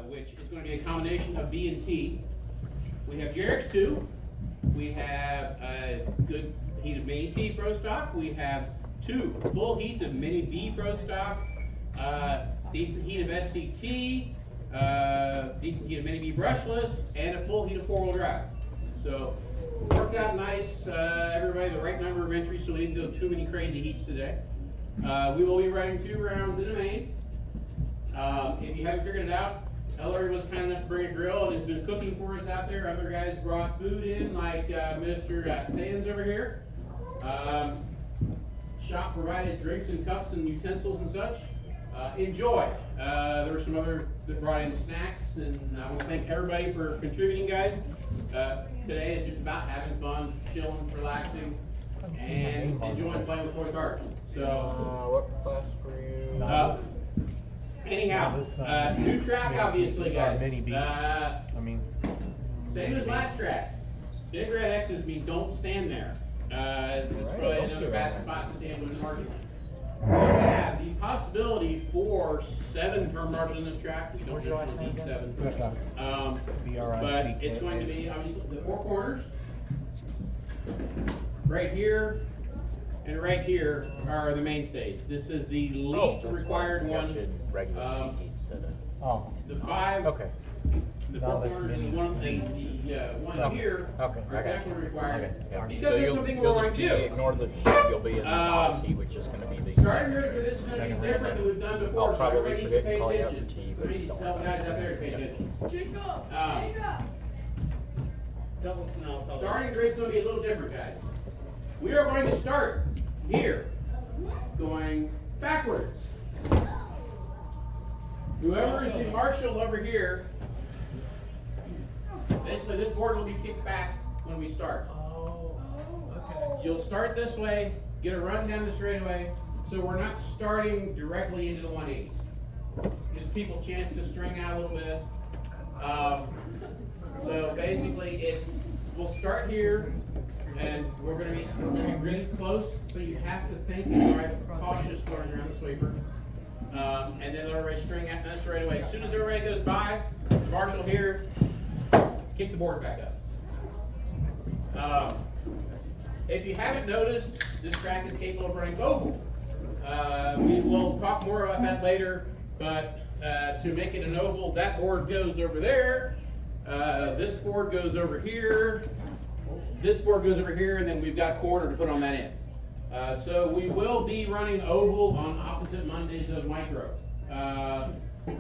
which is going to be a combination of B and T. We have GRX2. We have a good heat of Mini T Pro Stock. We have 2 full heats of Mini B Pro Stock. Decent heat of SCT. Decent heat of Mini B Brushless. And a full heat of 4-wheel drive. So, worked out nice. Everybody, the right number of entries, so we didn't do too many crazy heats today. We will be running 2 rounds in the main. If you haven't figured it out, Ellery was kind enough to bring a grill and has been cooking for us out there. Other guys brought food in, like Mr. Sands over here. Shop provided drinks and cups and utensils and such. Enjoy. There were some other that brought in snacks, and I want to thank everybody for contributing, guys. Today is just about having fun, chilling, relaxing, and enjoying playing with toy cars. So, what class were you? Anyhow, new track, obviously, guys. Mini B. Same as last track. Big red X's mean don't stand there. It's probably another bad spot to stand when marshalling. We have the possibility for 7 turn marshals in this track. We don't usually need 7. But it's going to be obviously the 4 corners. Right here and right here are the mainstays. This is the least required one. The 5. Okay. The 4 corners and the one here are definitely required. Because there's something we're going to do. Ignore the you'll be in the policy, which is going to be the starting grid for this is going to be different than we've done before. I'll probably so forget to call you attention. out for tea. Somebody needs to tell the guys out there to pay attention. Starting grid's going to be a little different, guys. We are going to start here, going backwards. Whoever is the marshal over here, basically this board will be kicked back when we start. You'll start this way, get a run down the straightaway, so we're not starting directly into the 180. Gives people a chance to string out a little bit. So basically we'll start here, and we're going to be really close, so you have to think and drive cautious going around the sweeper. And then everybody string out that straightaway. As soon as everybody goes by, the marshal here, kick the board back up. If you haven't noticed, this track is capable of running oval. We will talk more about that later, but to make it an oval, that board goes over there, this board goes over here, this board goes over here, and then we've got a corner to put on that end. So we will be running oval on opposite Mondays of micro.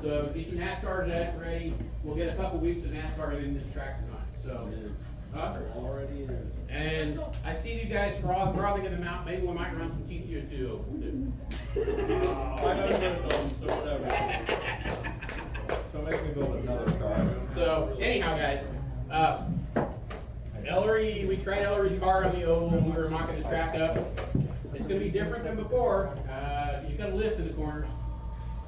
So get your NASCARs ready. We'll get a couple weeks of NASCAR in this track tonight. So, and I see you guys frothing in the mouth. Maybe we might run some TTO2 too. I know them, so whatever. So make me build another car. So anyhow, guys, Ellery, we tried Ellery's car on the oval when we were mocking the track up. It's going to be different than before. You got to lift in the corners.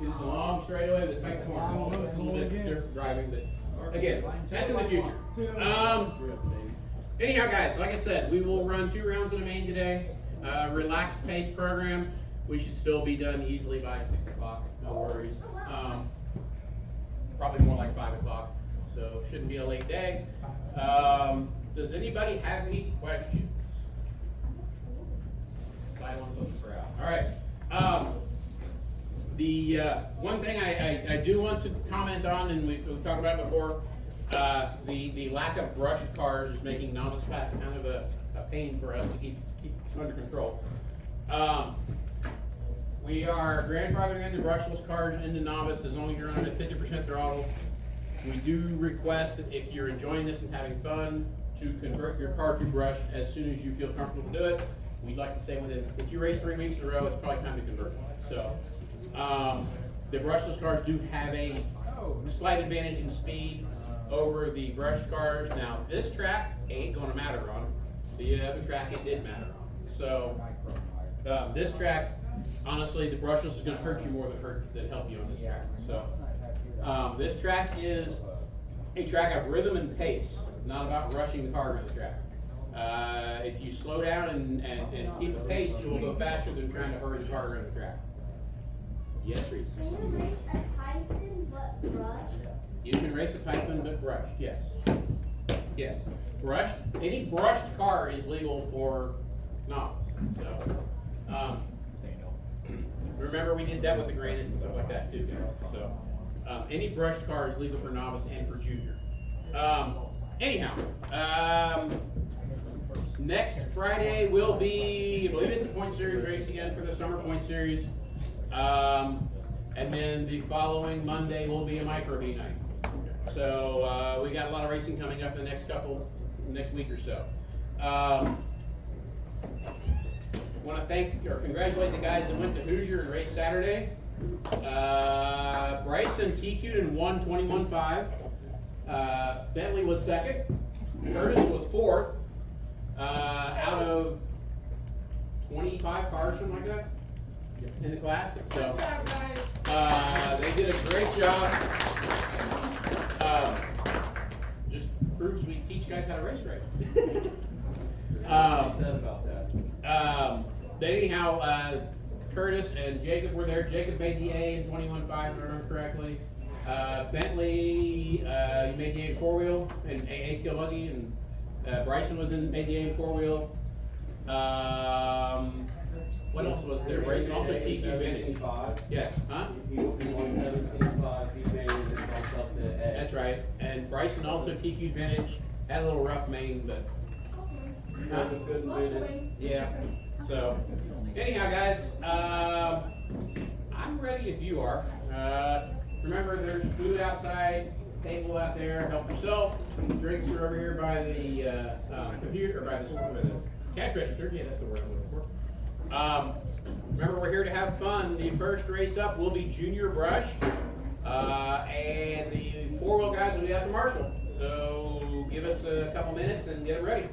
It's a long straightaway, the second corner. It's a little bit different driving, but again, that's in the future. Anyhow, guys, like I said, we will run 2 rounds in the main today. Relaxed pace program. We should still be done easily by 6 o'clock. No worries. Probably more like 5 o'clock. So shouldn't be a late day. Does anybody have any questions? Silence on the crowd. All right. The one thing I do want to comment on, and we've talked about it before, the lack of brush cars is making novice class kind of a pain for us to keep under control. We are grandfathering in the brushless cars into novice as long as you're running at 50% throttle. We do request that if you're enjoying this and having fun, to convert your car to brush as soon as you feel comfortable to do it. We'd like to say if you race 3 weeks in a row, it's probably time to convert. So, the brushless cars do have a slight advantage in speed over the brush cars. Now, this track ain't going to matter on. The other track, it did matter on. So, this track, honestly, the brushless is going to hurt you more than help you on this track. So, this track is a track of rhythm and pace, not about rushing the car around the track. If you slow down and keep a pace, you will go faster than trying to hurry the car around the track. Yes, Reese? Can you race a Titan What, brush? You can race a Typhoon, but brushed, yes. Yes. Brushed, any brushed car is legal for novice, so. Remember, we did that with the granites and stuff like that too, so. Any brushed car is legal for novice and for junior. Anyhow, next Friday will be, I believe it's a point series race again for the summer point series. And then the following Monday will be a micro B night. So we got a lot of racing coming up in the next week or so. Want to thank or congratulate the guys that went to Hoosier and raced Saturday. Bryson TQ'd and won 21.5. Bentley was second. Curtis was fourth. Out of 25 cars, something like that, in the class. So they did a great job. Just proves we teach guys how to race right. Said about that. But anyhow, Curtis and Jacob were there. Jacob made the A in 21.5, if I remember correctly. Bentley, you made the A in four-wheel and A scale buggy, and Bryson made the A in four-wheel. What else was there? Bryson also TQ vintage. Yes, huh? He won 17.5. He made it and bumped up to A. That's right. And Bryson also TQ vintage. Had a little rough main, but Couldn't win it. yeah. So anyhow, guys, I'm ready if you are. Remember, there's food outside, table out there. Help yourself. Drinks are over here by the computer or by the cash register. Yeah, that's the word I'm looking for. Remember, we're here to have fun. The first race up will be Junior Brush, and the four-wheel guys will be out to Marshall. So give us a couple minutes and get it ready.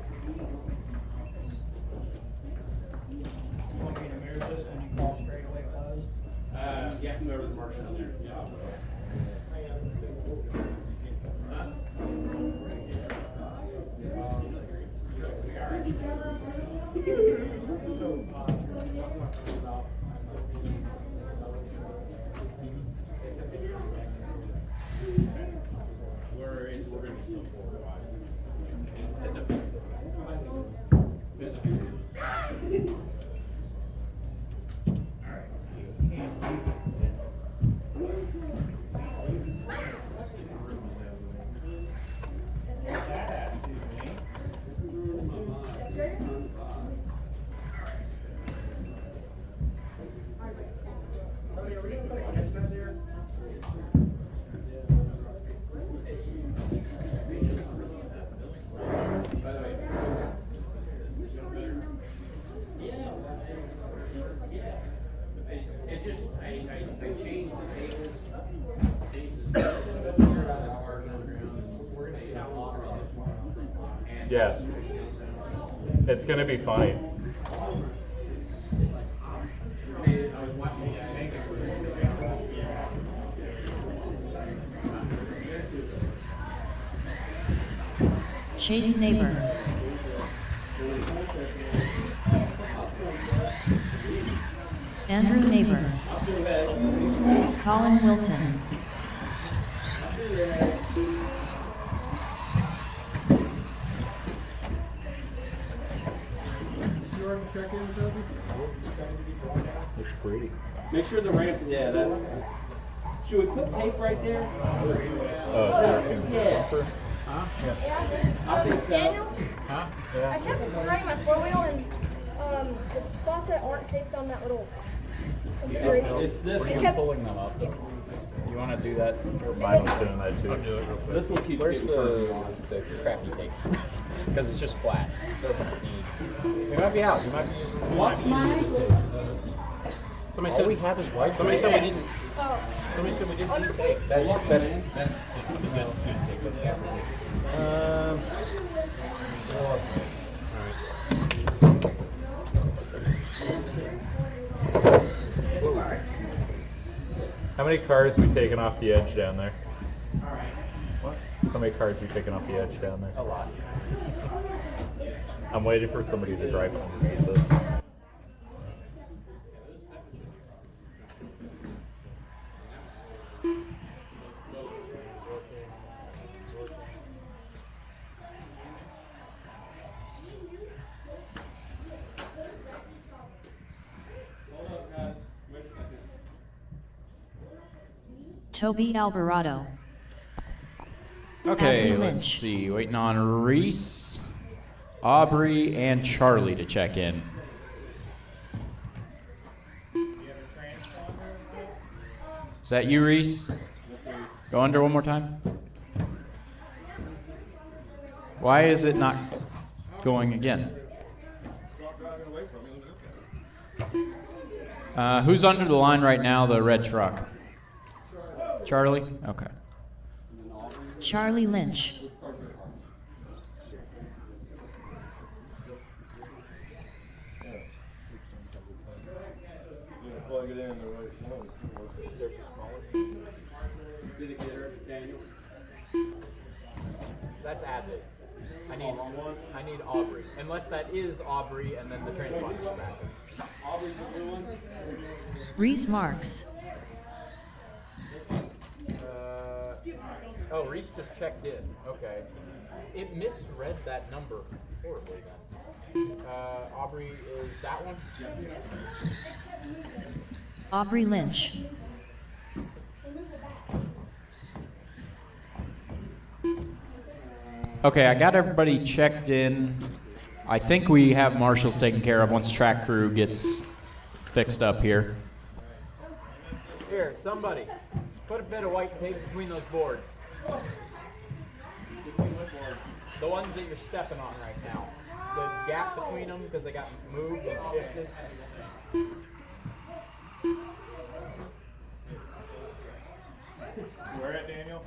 Want me to move this when you call straight away closed? Yeah, come over to the Marshall in there. Yeah. Huh? We're going to still forward wide. It's okay. It's okay. It's just, I changed the tables. Yes. It's going to be funny. I was watching Chase Neighbor. Andrew Neighbor. Colin Wilson. It's pretty. Make sure the ramp, yeah, that. Should we put tape right there? Yeah. Huh? I think so. Daniel, Huh? I kept riding my four-wheel and the faucet aren't taped on that little configuration. It's this It We're one. kept- pulling them up. You want to do that? Mine was doing that too. I'll do it real quick. This one keeps Where's getting further on. the crappy tape? Because it's just flat. Doesn't need. We might be out. We might be using. What's mine? Somebody All said we have is white. Somebody said we didn't. Oh, Somebody said we didn't need tape. That's That's How many cars we taking off the edge down there? all right. What? How many cars we taking off the edge down there? a lot. I'm waiting for somebody to drive underneath it. Toby Alvarado. Okay, Abby let's Lynch. see. Waiting on Reese, Aubrey, and Charlie to check in. Is that you, Reese? Go under one more time. Why is it not going again? Who's under the line right now, the red truck? Charlie? Okay. Charlie Lynch. Plug it in the right one. Did it get her, Daniel? That's Adley. I need Aubrey. Unless that is Aubrey and then the transponder's back. Aubrey's the blue one? Reese Marks. Oh, Reese just checked in. Okay. It misread that number horribly then. Aubrey is that one? Aubrey Lynch. Okay, I got everybody checked in. I think we have marshals taken care of once track crew gets fixed up here. Here, somebody, put a bit of white tape between those boards. The ones that you're stepping on right now. The gap between them because they got moved and shifted. Where at, Daniel?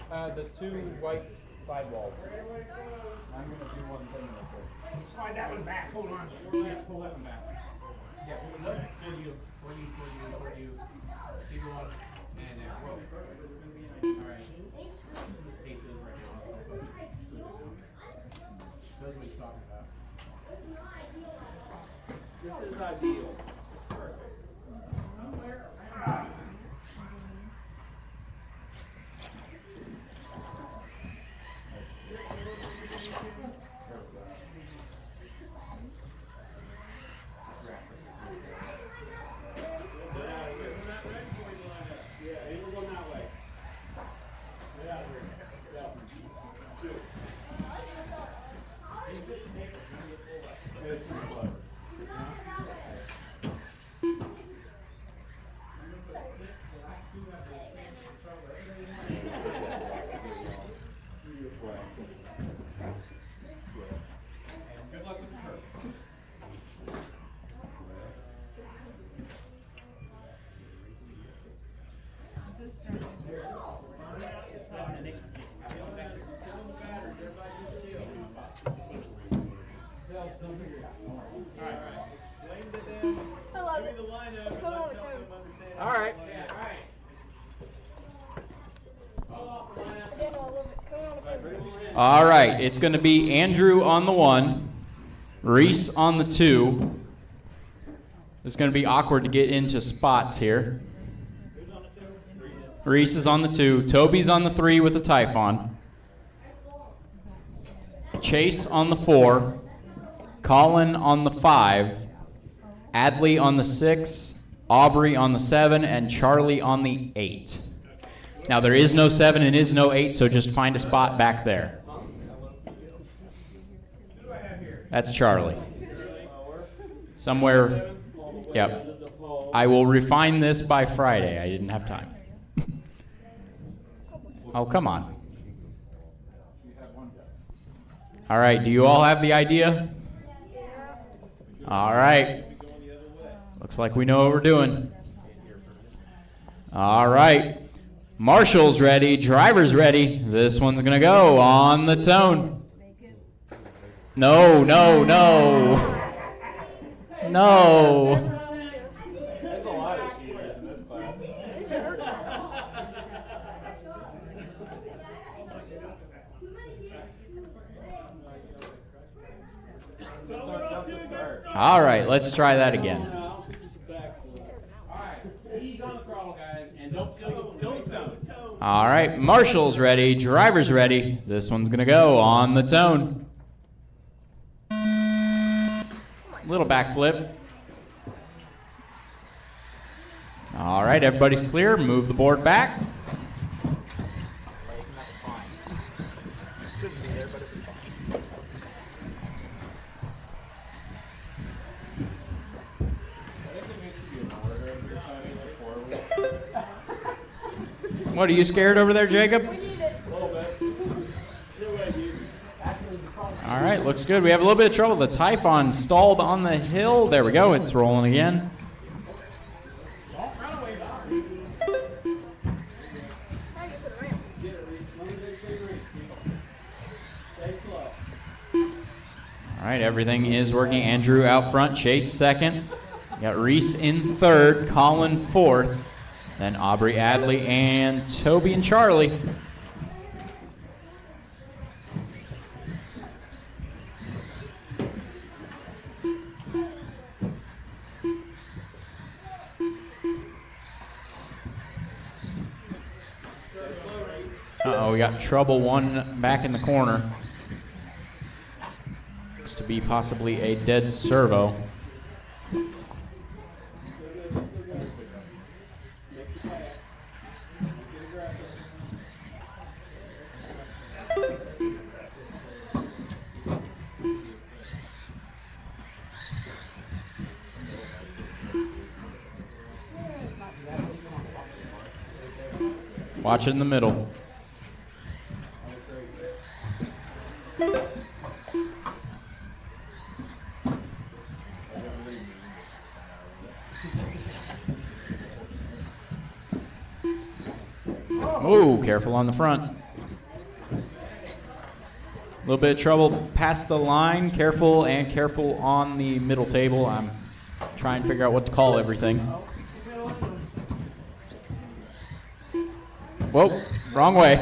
The two white sidewalls. I'm going to do one thing real quick. Slide that one back, hold on. Yeah, pull that one back. Yeah, pull it for you. Keep going. And there. Whoa. All right. Tape those right now. That's what he's talking about. This is ideal. Perfect. All right. All right, it's going to be Andrew on the 1, Reese on the 2. It's going to be awkward to get into spots here. Reese is on the 2. Toby's on the 3 with the Typhon. Chase on the 4. Colin on the 5. Adley on the 6. Aubrey on the 7. And Charlie on the 8. Now there is no 7 and is no 8, so just find a spot back there. That's Charlie. Somewhere, yep. I will refine this by Friday. I didn't have time. Oh, come on. All right, do you all have the idea? All right. Looks like we know what we're doing. All right. Marshall's ready, driver's ready. This one's gonna go on the tone. No, no, no. No. There's a lot of cheaters in this class. All right, let's try that again. All right, Marshall's ready, driver's ready. This one's gonna go on the tone. Little backflip. All right, everybody's clear. Move the board back. What, are you scared over there, Jacob? All right, looks good. We have a little bit of trouble. The Typhon stalled on the hill. There we go. It's rolling again. All right, everything is working. Andrew out front, Chase second. You got Reese in third, Colin fourth, then Aubrey Adley and Toby and Charlie. Uh-oh, we got trouble one back in the corner. Looks to be possibly a dead servo. Watch it in the middle. Oh, careful on the front. A little bit of trouble past the line. Careful and careful on the middle table. I'm trying to figure out what to call everything. Whoa, wrong way.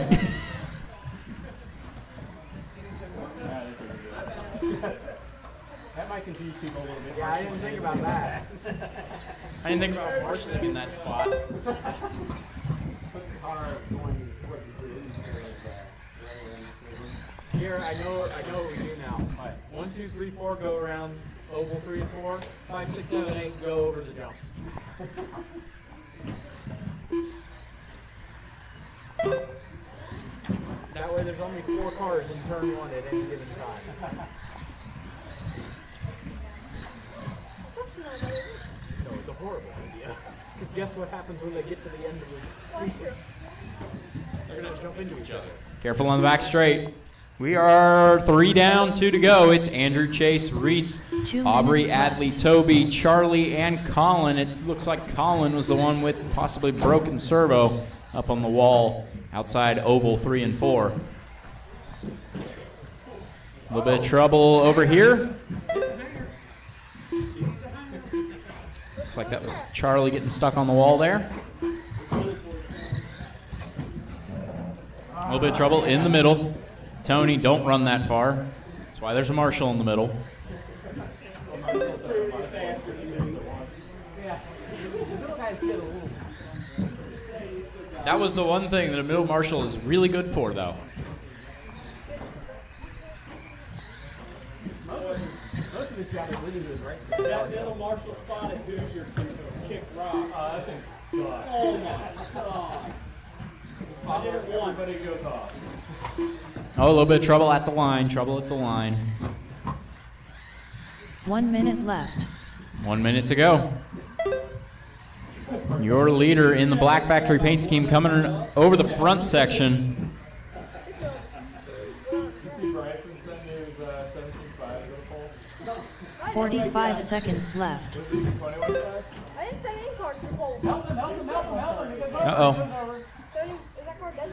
That might confuse people a little bit. Yeah, I didn't think about that. I didn't think about marshalling in that spot. Here, I know what we do now. 1, 2, 3, 4, go around oval 3 and 4. 5, 6, 7, 8, go over the jumps. That way there's only 4 cars in turn 1 at any given time. No, it's a horrible idea. Because guess what happens when they get to the end of the sequence? They're going to jump into each other. Careful on the back straight. We are 3 down, 2 to go. It's Andrew, Chase, Reese, 2 Aubrey, minutes left. Adley, Toby, Charlie, and Colin. It looks like Colin was the one with possibly broken servo up on the wall outside oval 3 and 4. A little bit of trouble over here. Looks like that was Charlie getting stuck on the wall there. A little bit of trouble in the middle. Tony, don't run that far. That's why there's a marshal in the middle. That was the one thing that a middle marshal is really good for, though. That middle marshal spot at Hoosier kick rock. I think. Oh my God. I did it once, but it goes off. Oh, a little bit of trouble at the line. Trouble at the line. 1 minute left. 1 minute to go. Your leader in the Black Factory paint scheme coming over the front section. 45 seconds left. I didn't send any cards to the pole. Help him. Uh-oh. Tony, is that card dead?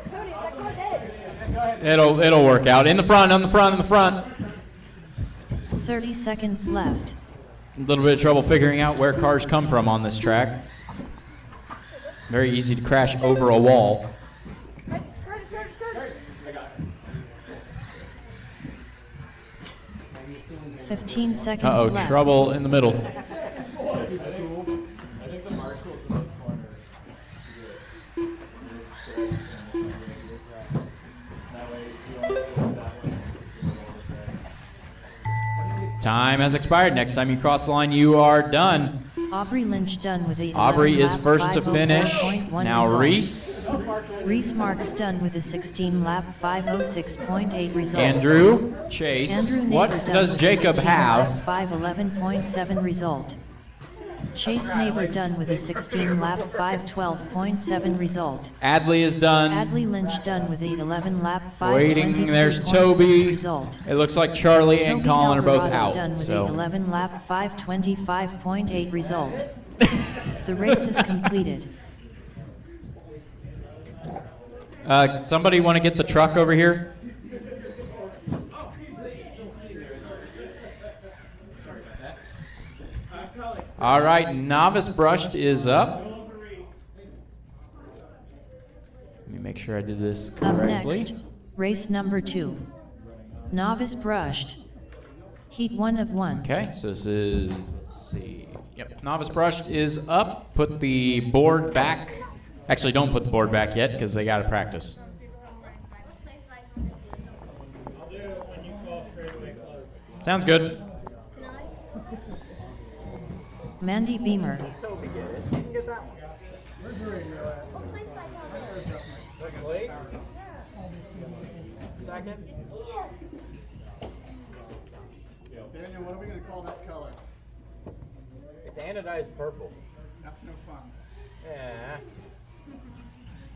Tony, is that card dead? It'll work out. In the front, in the front. 30 seconds left. A little bit of trouble figuring out where cars come from on this track. Very easy to crash over a wall. 15 seconds Uh-oh, left. trouble in the middle. Time has expired. Next time you cross the line, you are done. Aubrey Lynch done with a 11 Aubrey is lap first to finish. 504.1 Now result. Reese. Reese Marks done with a 16 lap 506.8 result. Andrew Chase. Andrew Neighbor What done does with Jacob 15 lap have? 511.7 result. Chase Neighbor done with a 16 lap 512.7 result. Adley is done. Adley Lynch done with a 11 lap Waiting, 522.6 there's Toby. result. It looks like Charlie and Toby Colin are both Alvarado done out. with a So 11 lap 525.8 result. The race is completed. somebody want to get the truck over here? All right, novice brushed is up. Let me make sure I did this Up correctly. next, race number 2. Novice brushed. Heat 1 of 1. Okay, so this is, let's see. Yep, novice brushed is up. Put the board back. Actually, don't put the board back yet because they got to practice. Sounds good. Mandy Beamer. Second place? Second? Daniel, what are we going to call that color? It's anodized purple. That's no fun. Yeah.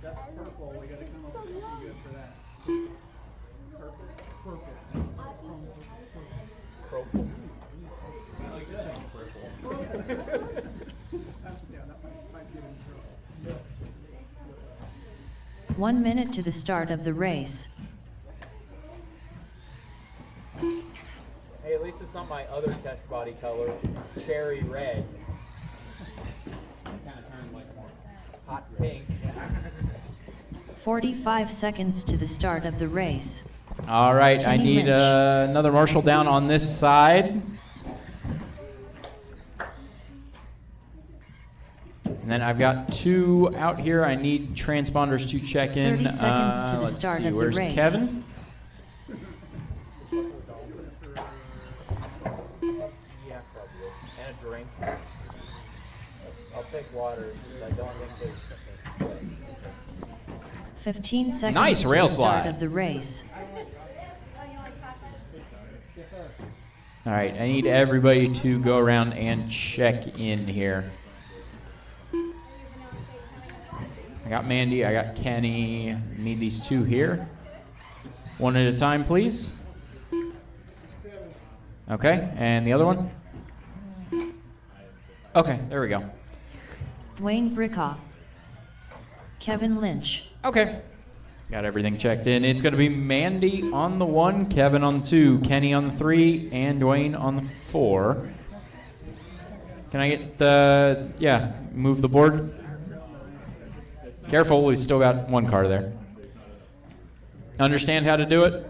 That's purple. We got to come up with something good for that. Purple. Purple. Purple. I like that. Purple. Yeah, that might get in trouble. 1 minute to the start of the race. Hey, at least it's not my other test body color, cherry red. Kind of turned like more hot pink. 45 seconds to the start of the race. All right, I Kenny need Lynch. another marshal down on this side. And then I've got 2 out here. I need transponders to check in. 30 seconds to the Let's start see, of the where's race. Kevin? Yeah, probably. And a drink. I'll take water because I don't think there's 15 seconds Nice to rail the start slide. of the race. All right, I need everybody to go around and check in here. I got Mandy, I got Kenny. Need these 2 here. One at a time, please. Okay, and the other one? Okay, there we go. Wayne Brickoff. Kevin Lynch. Okay. Got everything checked in. It's going to be Mandy on the 1, Kevin on the 2, Kenny on the 3, and Dwayne on the 4. Can I get, yeah, move the board? Careful, we still got 1 car there. Understand how to do it?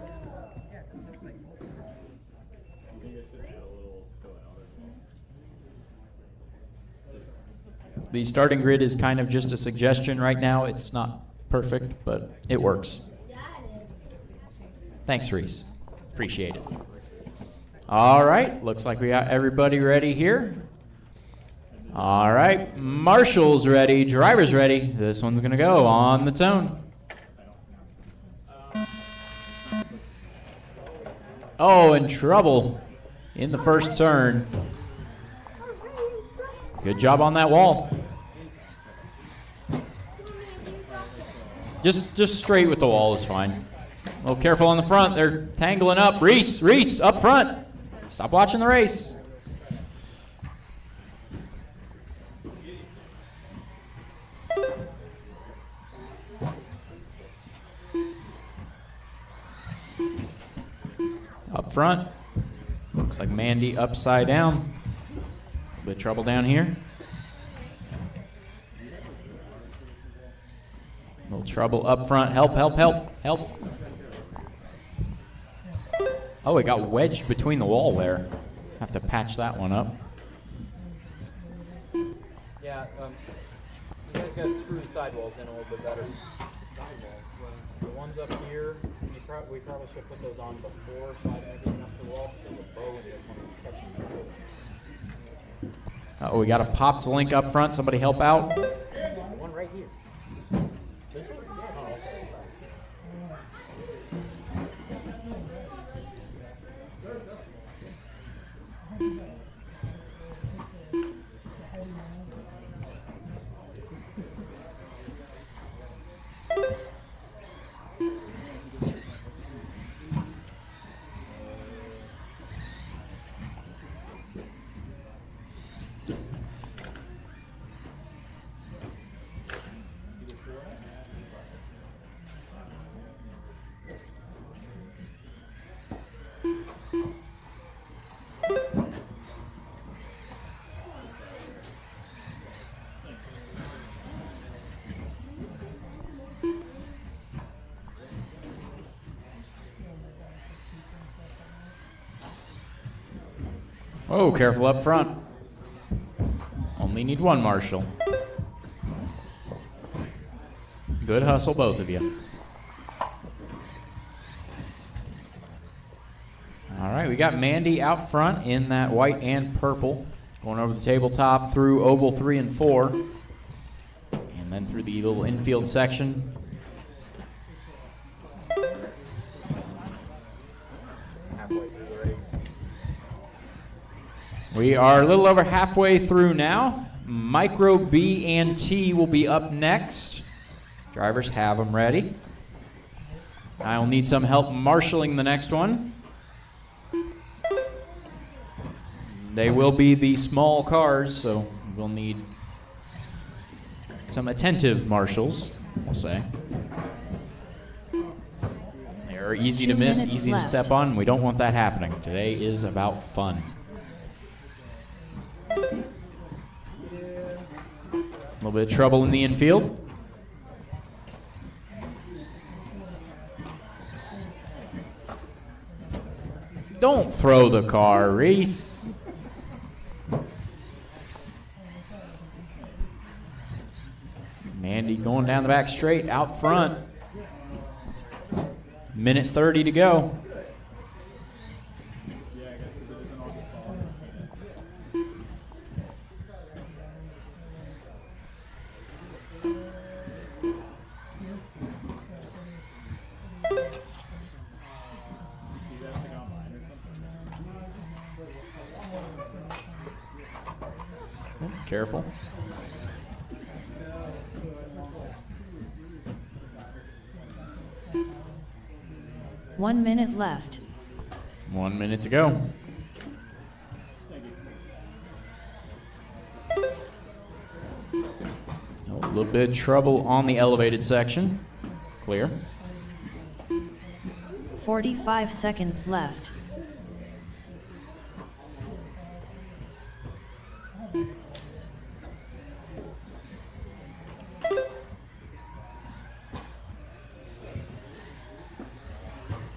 The starting grid is kind of just a suggestion right now. It's not perfect, but it works. Thanks, Reese. Appreciate it. All right, looks like we got everybody ready here. All right, marshals ready, drivers ready. This one's gonna go on the tone. Oh, in trouble in the first turn. Good job on that wall. Just straight with the wall is fine. A little careful on the front. They're tangling up. Reese, up front. Stop watching the race. Up front. Looks like Mandy upside down. A bit of trouble down here. A little trouble up front. Help. Oh, it got wedged between the wall there. Have to patch that one up. Yeah, you guys gotta screw the sidewalls in a little bit better. The ones up here, we probably should put those on before sliding everything up the wall, so the bow and this one is catching through. Oh, we got a popped link up front. Somebody help out. One right here. This one? Oh, okay. Oh, careful up front. Only need one marshal. Good hustle, both of you. All right, we got Mandy out front in that white and purple, going over the tabletop through oval 3 and 4, and then through the little infield section. We are a little over halfway through now. Micro B and T will be up next. Drivers have them ready. I'll need some help marshaling the next one. They will be the small cars, so we'll need some attentive marshals, we'll say. They're easy to miss, easy to step on. We don't want that happening. Today is about fun. A little bit of trouble in the infield. Don't throw the car, Reese. Mandy going down the back straight, out front. Minute 30 to go. Careful. One minute left. 1 minute to go. A little bit of trouble on the elevated section. Clear. 45 seconds left.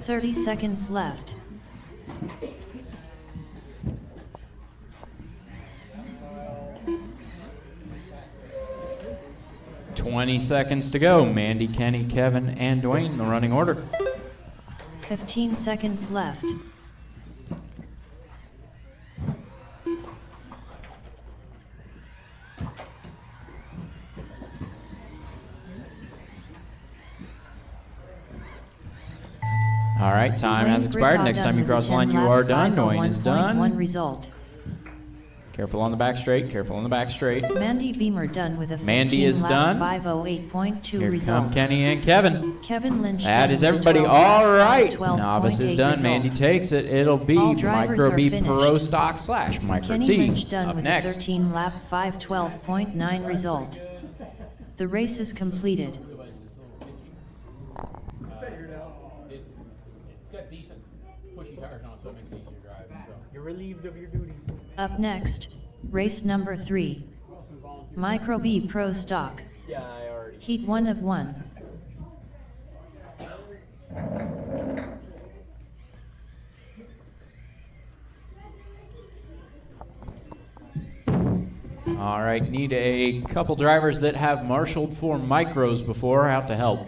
Thirty seconds left. $20 seconds to go. Mandy, Kenny, Kevin, and Dwayne in the running order. 15 seconds left. All right, time has expired. Next time you cross the line, you are done. Dwayne is done. One result. Careful on the back straight. Careful on the back straight. Mandy Beamer done with a 15 Mandy is lap done. 508.2 Here result. come Kenny and Kevin. Kevin Lynch That done is with a everybody. 12 All lap right. 12.8 Novice is done. result. Mandy takes it. It'll be All drivers Micro are B finished. Pro Stock / Micro Kenny T. Lynch done Up with next. a 13 lap 512.9 result. The race is completed. It's got decent pushy tires on it, so it makes it easier to drive. So. You're relieved of your duties. Up next, race number 3. Micro B Pro Stock. Yeah, I already. Heat 1 of 1. All right, need a couple drivers that have marshaled for micros before out to help.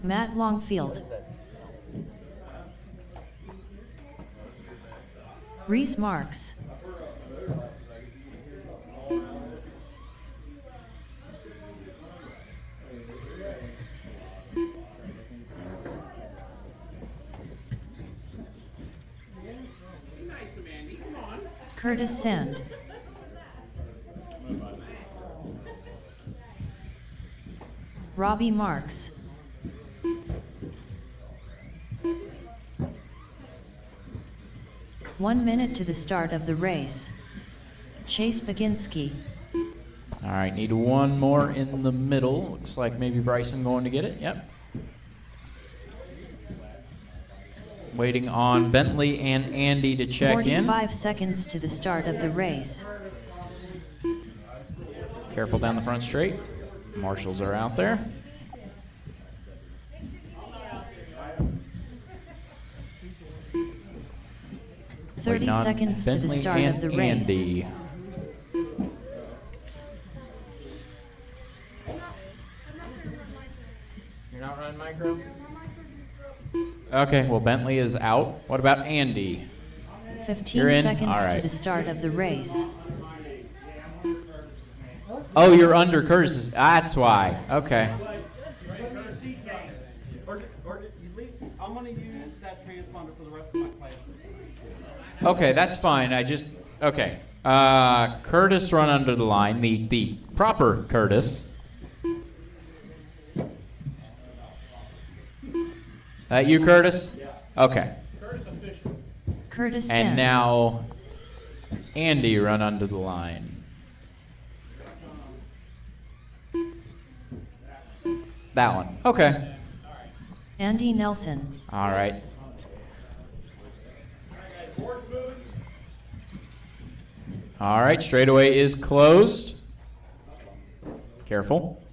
Matt Longfield. Reese Marks. Curtis Sand. Robbie Marks. One minute to the start of the race. Chase Baginski. All right, need one more in the middle. Looks like maybe Bryson going to get it. Yep. Waiting on Bentley and Andy to check 45 seconds to the start of the race. Careful down the front straight. Marshals are out there. Waiting 30 on seconds to the Bentley start and of the race. Andy. You're not running micro? Okay, well Bentley is out. What about Andy? 15 You're in? seconds All to right. the start of the race. Oh, you're under Curtis's. That's why. Okay. I'm going to use that transponder for the rest of my classes. Okay, that's fine. Okay. Curtis run under the line. The proper Curtis. That you, Curtis? Okay. Curtis And Sand. now Andy run under the line. That one. Okay. Andy Nelson. All right. All right, straightaway is closed. Careful.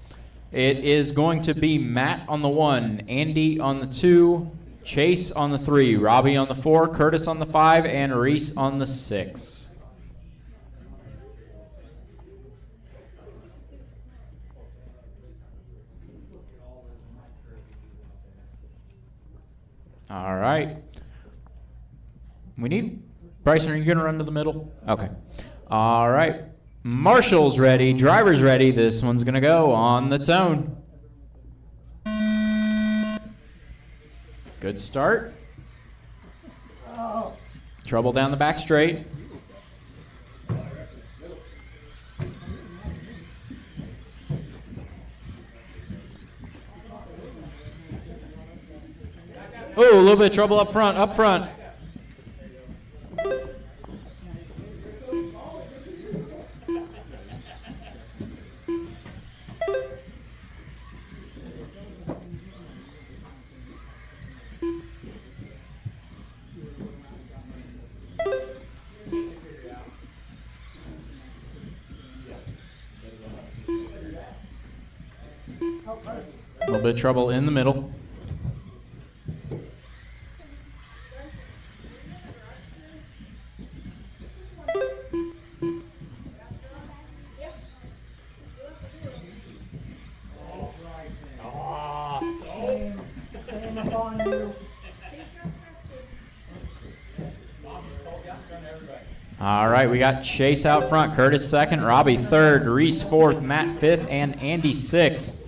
It is going to be Matt on the 1, Andy on the 2, Chase on the 3, Robbie on the 4, Curtis on the 5, and Reese on the 6. All right. We need Bryson, are you going to run to the middle? Okay. All right. Marshall's ready. Driver's ready. This one's going to go on the tone. Good start. Trouble down the back straight. Oh, a little bit of trouble up front, up front. A little bit of trouble in the middle. All right, we got Chase out front, Curtis second, Robbie third, Reese fourth, Matt fifth, and Andy sixth.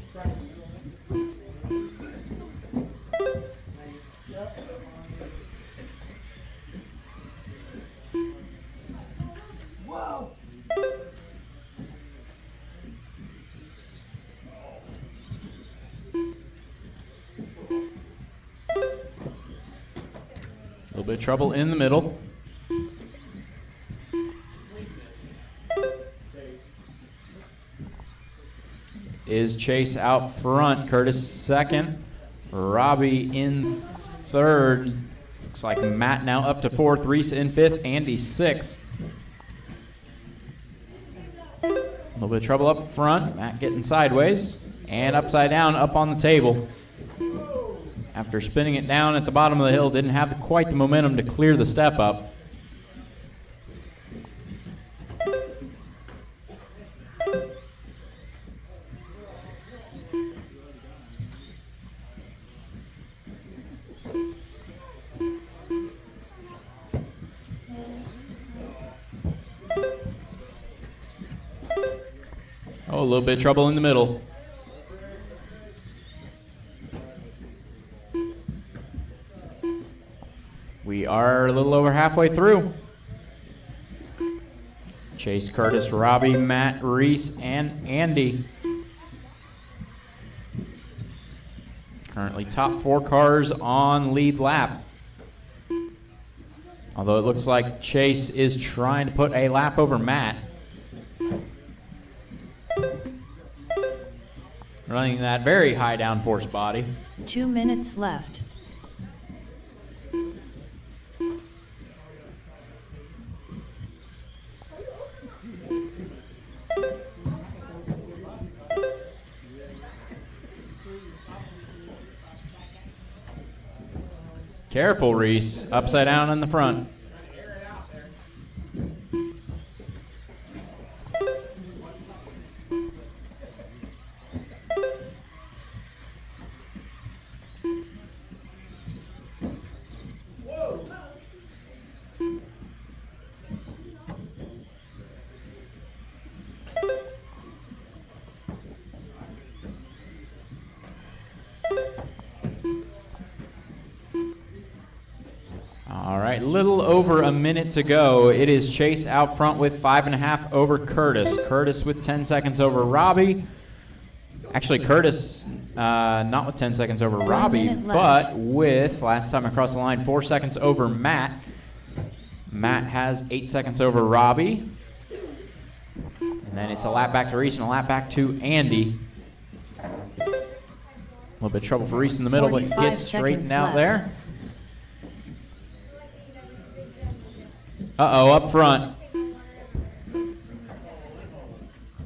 A little bit of trouble in the middle. Is Chase out front, Curtis second, Robbie in third. Looks like Matt now up to fourth, Reese in fifth, Andy sixth. A little bit of trouble up front, Matt getting sideways and upside down up on the table. After spinning it down at the bottom of the hill, didn't have quite the momentum to clear the step up. Oh, a little bit of trouble in the middle. We are a little over halfway through. Chase, Curtis, Robbie, Matt, Reese, and Andy. Currently top 4 cars on lead lap. Although it looks like Chase is trying to put a lap over Matt. Running that very high downforce body. 2 minutes left. Careful, Reese. Upside down in the front. All right, little over a minute to go. It is Chase out front with 5.5 over Curtis. Curtis with 10 seconds over Robbie. Actually, Curtis not with 10 seconds over Robbie, but with, last time across the line, 4 seconds over Matt. Matt has 8 seconds over Robbie. And then it's a lap back to Reese and a lap back to Andy. A little bit of trouble for Reese in the middle, but gets straightened out there. Uh-oh, up front.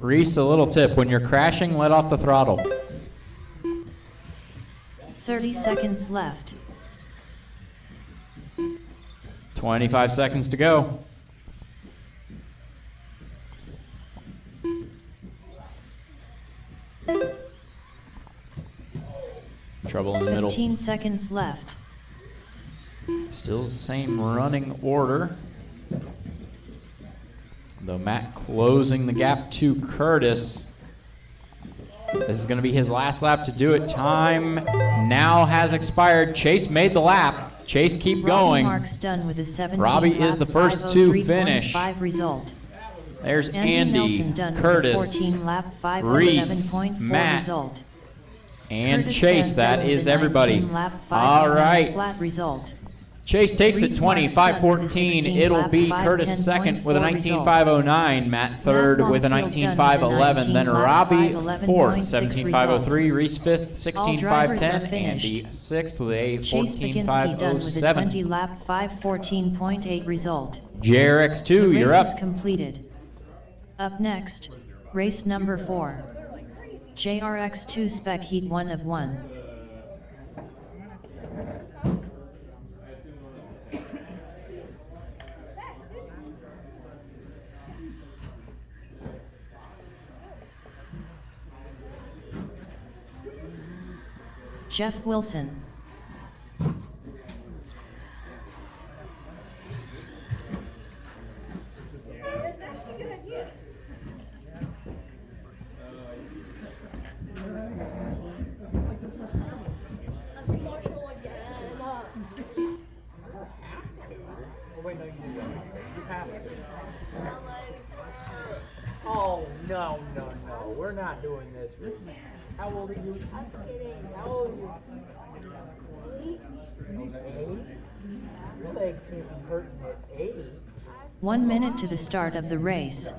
Reese, a little tip. When you're crashing, let off the throttle. 30 seconds left. 25 seconds to go. Trouble in the middle. 15 seconds left. Still the same running order. Though Matt closing the gap to Curtis. This is going to be his last lap to do it. Time now has expired. Chase made the lap. Chase keep going. Mark's done with a 17 Robbie is the first to finish. Result. There's Andy Andy, done Curtis, 14 lap Reese, 507.4 Matt, result. and Curtis Chase. done That with is a everybody. 19 lap All right. flat result. Chase takes it Reese Marks done with a 25-14. 16 It'll lap be Curtis second with a 510.4 19.509. Matt third Matt with a Longfield done 19.511. with a Then 19 lap Robbie 511.6 fourth, result. 17.503. Reese fifth, All drivers are 16.510. finished. Andy sixth with a Chase Baginski done with a 20 14.507. lap 514.8 result. JRX2, The you're race up. is completed. Up next, race number 4. JRX2 Spec Heat 1 of 1. Jeff Wilson. Oh, no, no, no. We're not doing this. How old are you? I'm kidding. How old are you? 8? Your legs may be hurting at 8. 1 minute to the start of the race.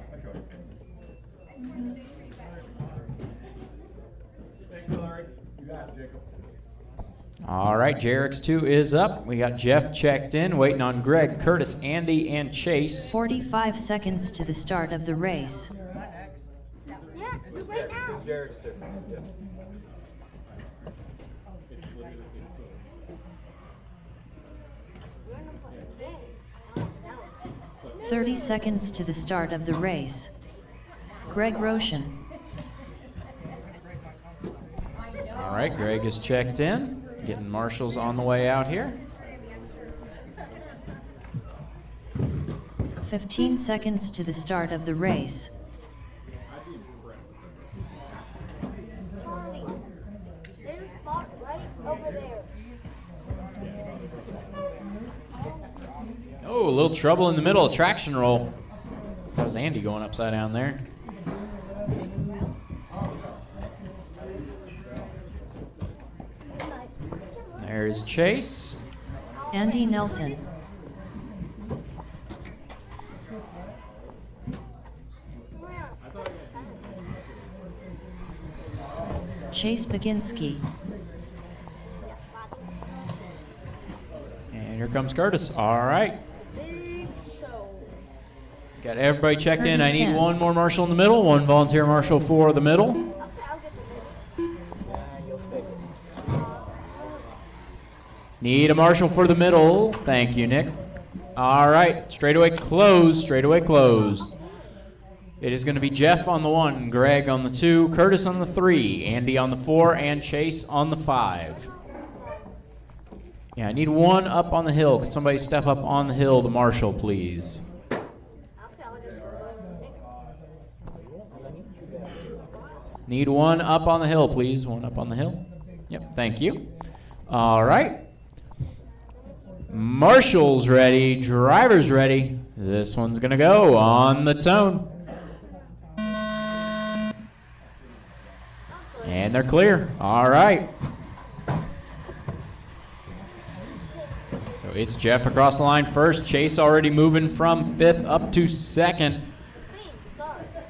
All right, JRX2 is up. We got Jeff checked in, waiting on Greg, Curtis, Andy, and Chase. 45 seconds to the start of the race. Yeah, right now. Jared's too. Yeah. 30 seconds to the start of the race. Greg Roshan. All right, Greg is checked in. Getting marshals on the way out here. 15 seconds to the start of the race. There's a spot right over there. Oh, a little trouble in the middle, traction roll. That was Andy going upside down there. There's Chase. Andy Nelson. Chase Baginski. And here comes Curtis. All right. Got everybody checked in. I need one more marshal in the middle, one volunteer marshal for the middle. Need a marshal for the middle. Thank you, Nick. All right, straightaway closed, straightaway closed. It is going to be Jeff on the 1, Greg on the 2, Curtis on the 3, Andy on the 4, and Chase on the 5. Yeah, I need one up on the hill. Could somebody step up on the hill, the marshal, please? Need one up on the hill, please. One up on the hill. Yep, thank you. All right. Marshals ready, drivers ready. This one's going to go on the tone. And they're clear. All right. So it's Jeff across the line first. Chase already moving from 5th up to 2nd.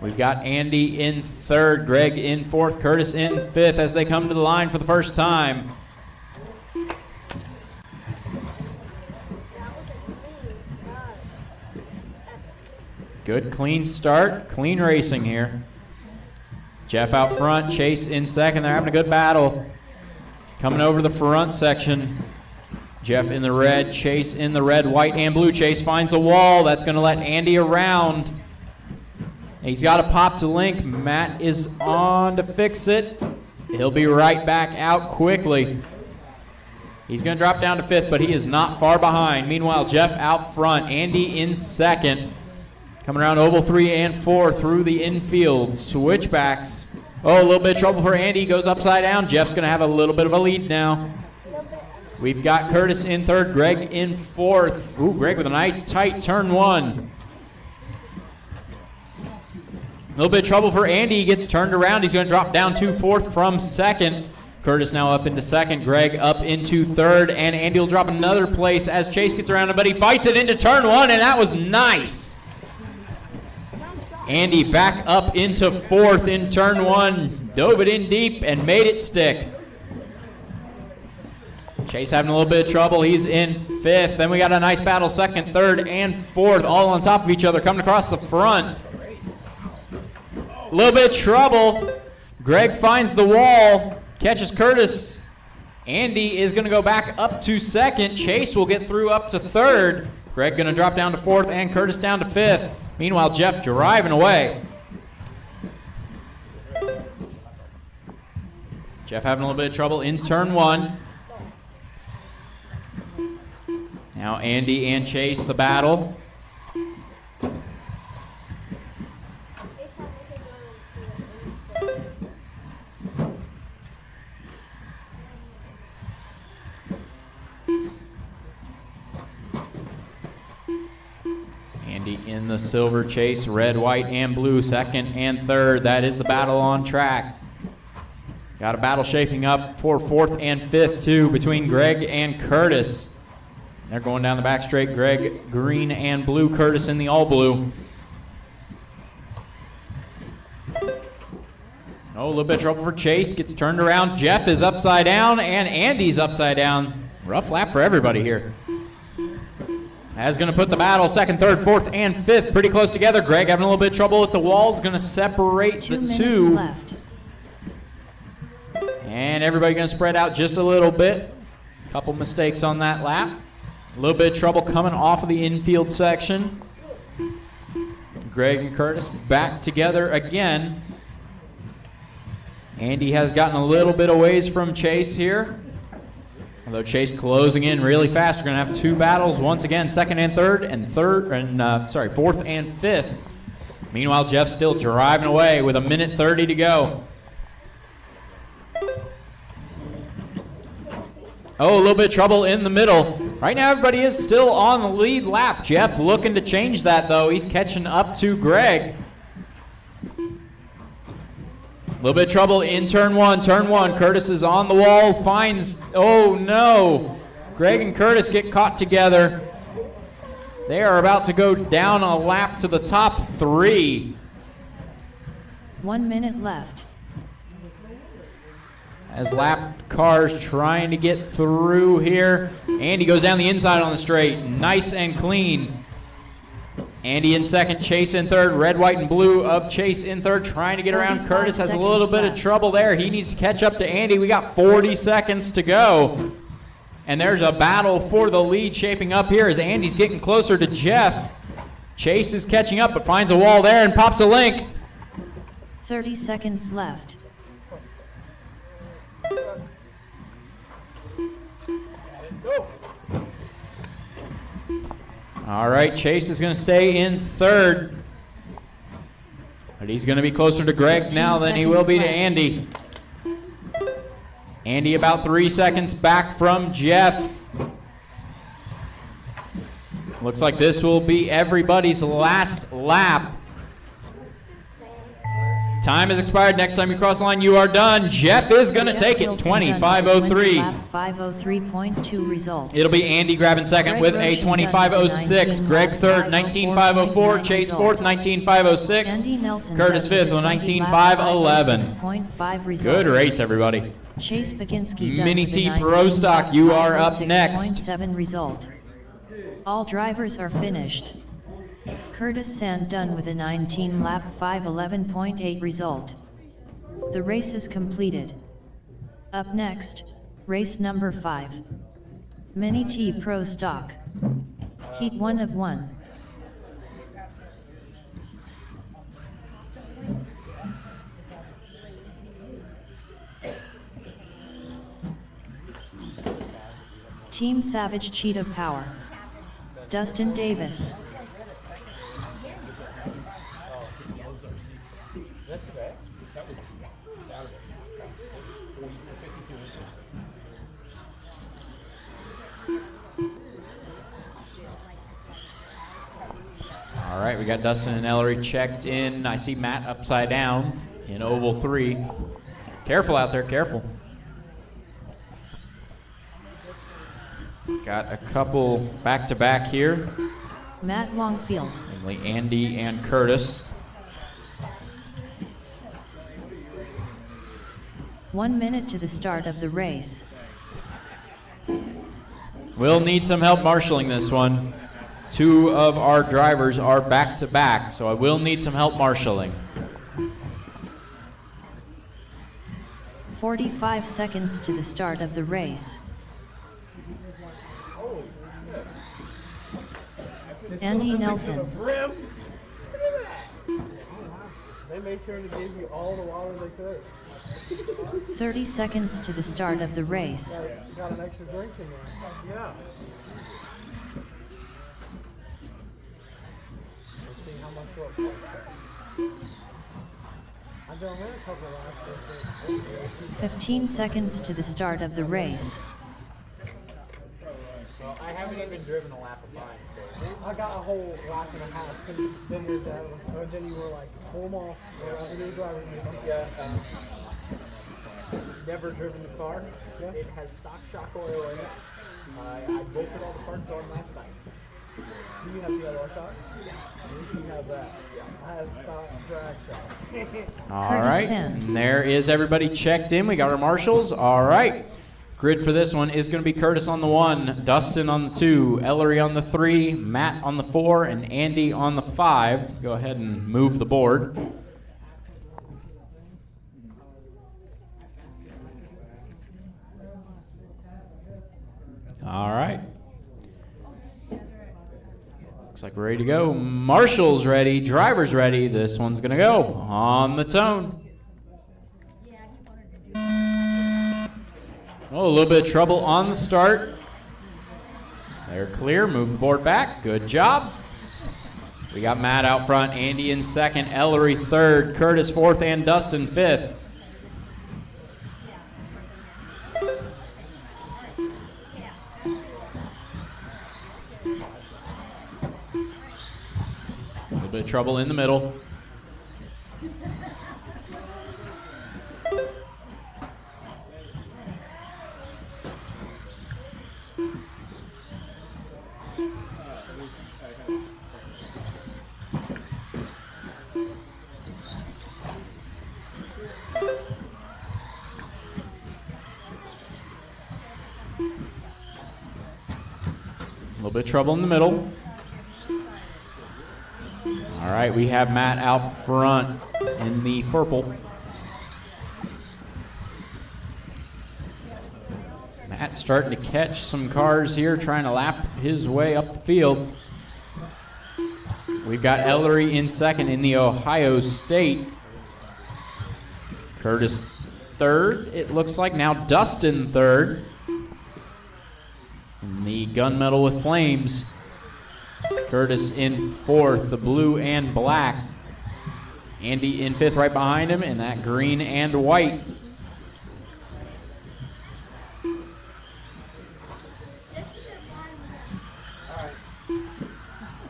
We've got Andy in 3rd, Greg in 4th, Curtis in 5th as they come to the line for the first time. Good clean start, clean racing here. Jeff out front, Chase in 2nd. They're having a good battle. Coming over the front section. Jeff in the red, Chase in the red, white, and blue. Chase finds the wall. That's going to let Andy around. He's got to pop to link. Matt is on to fix it. He'll be right back out quickly. He's going to drop down to 5th, but he is not far behind. Meanwhile, Jeff out front, Andy in 2nd. Coming around oval 3 and 4 through the infield. Switchbacks. Oh, a little bit of trouble for Andy. Goes upside down. Jeff's going to have a little bit of a lead now. We've got Curtis in 3rd, Greg in 4th. Ooh, Greg with a nice tight turn 1. A little bit of trouble for Andy. He gets turned around. He's going to drop down to 4th from 2nd. Curtis now up into 2nd. Greg up into 3rd. And Andy will drop another place as Chase gets around him, but he fights it into turn 1, and that was nice. Andy back up into 4th in turn 1. Dove it in deep and made it stick. Chase having a little bit of trouble. He's in 5th. Then we got a nice battle 2nd, 3rd, and 4th all on top of each other coming across the front. A little bit of trouble. Greg finds the wall, catches Curtis. Andy is going to go back up to 2nd. Chase will get through up to 3rd. Greg going to drop down to 4th and Curtis down to 5th. Meanwhile, Jeff driving away. Jeff having a little bit of trouble in turn 1. Now Andy and Chase, the battle. Andy in the silver, Chase red, white, and blue, 2nd and 3rd. That is the battle on track. Got a battle shaping up for 4th and 5th too between Greg and Curtis. They're going down the back straight. Greg green and blue, Curtis in the all blue. Oh, a little bit of trouble for Chase. Gets turned around. Jeff is upside down and Andy's upside down. Rough lap for everybody here. That's going to put the battle 2nd, 3rd, 4th, and 5th pretty close together. Greg having a little bit of trouble with the wall. Is going to separate the 2 two. minutes left. And everybody going to spread out just a little bit. Couple mistakes on that lap. A little bit of trouble coming off of the infield section. Greg and Curtis back together again. Andy has gotten a little bit of ways from Chase here. Although Chase closing in really fast. We're going to have 2 battles once again, 2nd and 3rd, and 4th and 5th. Meanwhile, Jeff still driving away with 1:30 to go. Oh, a little bit of trouble in the middle. Right now, everybody is still on the lead lap. Jeff looking to change that, though. He's catching up to Greg. A little bit of trouble in turn one. Turn one, Curtis is on the wall, finds, oh no. Greg and Curtis get caught together. They are about to go down a lap to the top 3. 1 minute left. As lap cars trying to get through here. Andy goes down the inside on the straight. Nice and clean. Andy in second, Chase in third. Red, white, and blue of Chase in third, trying to get around. Curtis has a little bit of trouble there. He needs to catch up to Andy. We got 40 seconds to go. And there's a battle for the lead shaping up here as Andy's getting closer to Jeff. Chase is catching up but finds a wall there and pops a link. 30 seconds left. All right, Chase is going to stay in third. But he's going to be closer to Greg now than he will be to Andy. Andy about 3 seconds back from Jeff. Looks like this will be everybody's last lap. Time has expired. Next time you cross the line, you are done. Jeff is going to take it, 25:03. 5:03.2 result. It'll be Andy grabbing second with a 25:06. Greg third, 19:504. Chase fourth, 19:506. Curtis fifth with 19:511. Good race, everybody. Chase Baginski Mini T Pro Stock, you are up next. 7 result. All drivers are finished. Curtis Sand done with a 19 lap 5:11.8 result. The race is completed. Up next, race number 5. Mini T Pro Stock. Heat 1 of 1. Team Savage Cheetah Power. Dustin Davis. All right, we got Dustin and Ellery checked in. I see Matt upside down in oval 3. Careful out there, careful. Got a couple back-to-back here. Matt Longfield. Namely Andy and Curtis. 1 minute to the start of the race. We'll need some help marshaling this one. 2 of our drivers are back-to-back, so I will need some help marshaling. 45 seconds to the start of the race. Andy Nelson. They made sure to give you all the water they could. 30 seconds to the start of the race. Got an extra drink in there. Yeah. Let's see how much work. I've done a couple of laps. 15 seconds to the start of the race. Well, I haven't even driven a lap of mine, so I got a whole lap and a half. Then you're down. Then you were like, pull them off. New driver. Yeah. Never driven the car. Yeah. It has stock shock oil in it. I bolted all the parts on last night. Do you have the other shocks? You have that. Yeah. I have stock drag shocks. All right, and there is everybody checked in. We got our marshals. All right. Grid for this one is going to be Curtis on the 1, Dustin on the 2, Ellery on the 3, Matt on the 4, and Andy on the 5. Go ahead and move the board. All right. Looks like we're ready to go. Marshals ready, drivers ready. This one's going to go on the tone. Oh, a little bit of trouble on the start. They're clear. Move the board back. Good job. We got Matt out front, Andy in second, Ellery third, Curtis fourth, and Dustin fifth. bit of trouble in the middle. A little bit of trouble in the middle. All right, we have Matt out front in the purple. Matt's starting to catch some cars here, trying to lap his way up the field. We've got Ellery in second in the Ohio State. Curtis third, it looks like. Now Dustin third. In the gunmetal with flames. Curtis in fourth, the blue and black. Andy in fifth right behind him, and that green and white.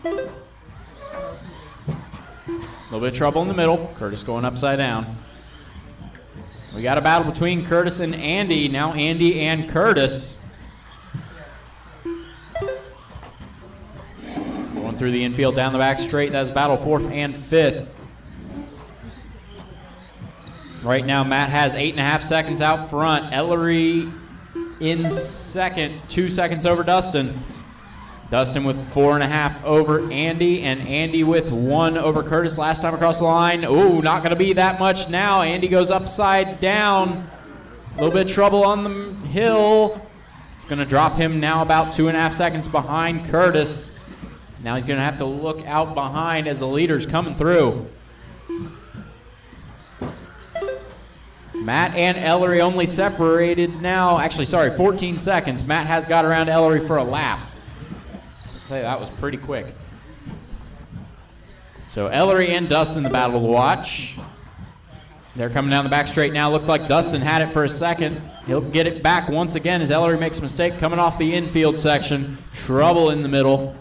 A little bit of trouble in the middle. Curtis going upside down. We got a battle between Curtis and Andy. Now Andy and Curtis. Going through the infield down the back straight. That's battle fourth and fifth. Right now Matt has 8.5 seconds out front. Ellery in second, 2 seconds over Dustin. Dustin with 4.5 over Andy, and Andy with 1 over Curtis last time across the line. Ooh, not going to be that much now. Andy goes upside down. A little bit of trouble on the hill. It's going to drop him now about 2.5 seconds behind Curtis. Now he's going to have to look out behind as the leader's coming through. Matt and Ellery only separated now. Actually, sorry, 14 seconds. Matt has got around Ellery for a lap. Say that was pretty quick. So Ellery and Dustin the battle to watch. They're coming down the back straight now. Looked like Dustin had it for a second. He'll get it back once again as Ellery makes a mistake coming off the infield section. Trouble in the middle.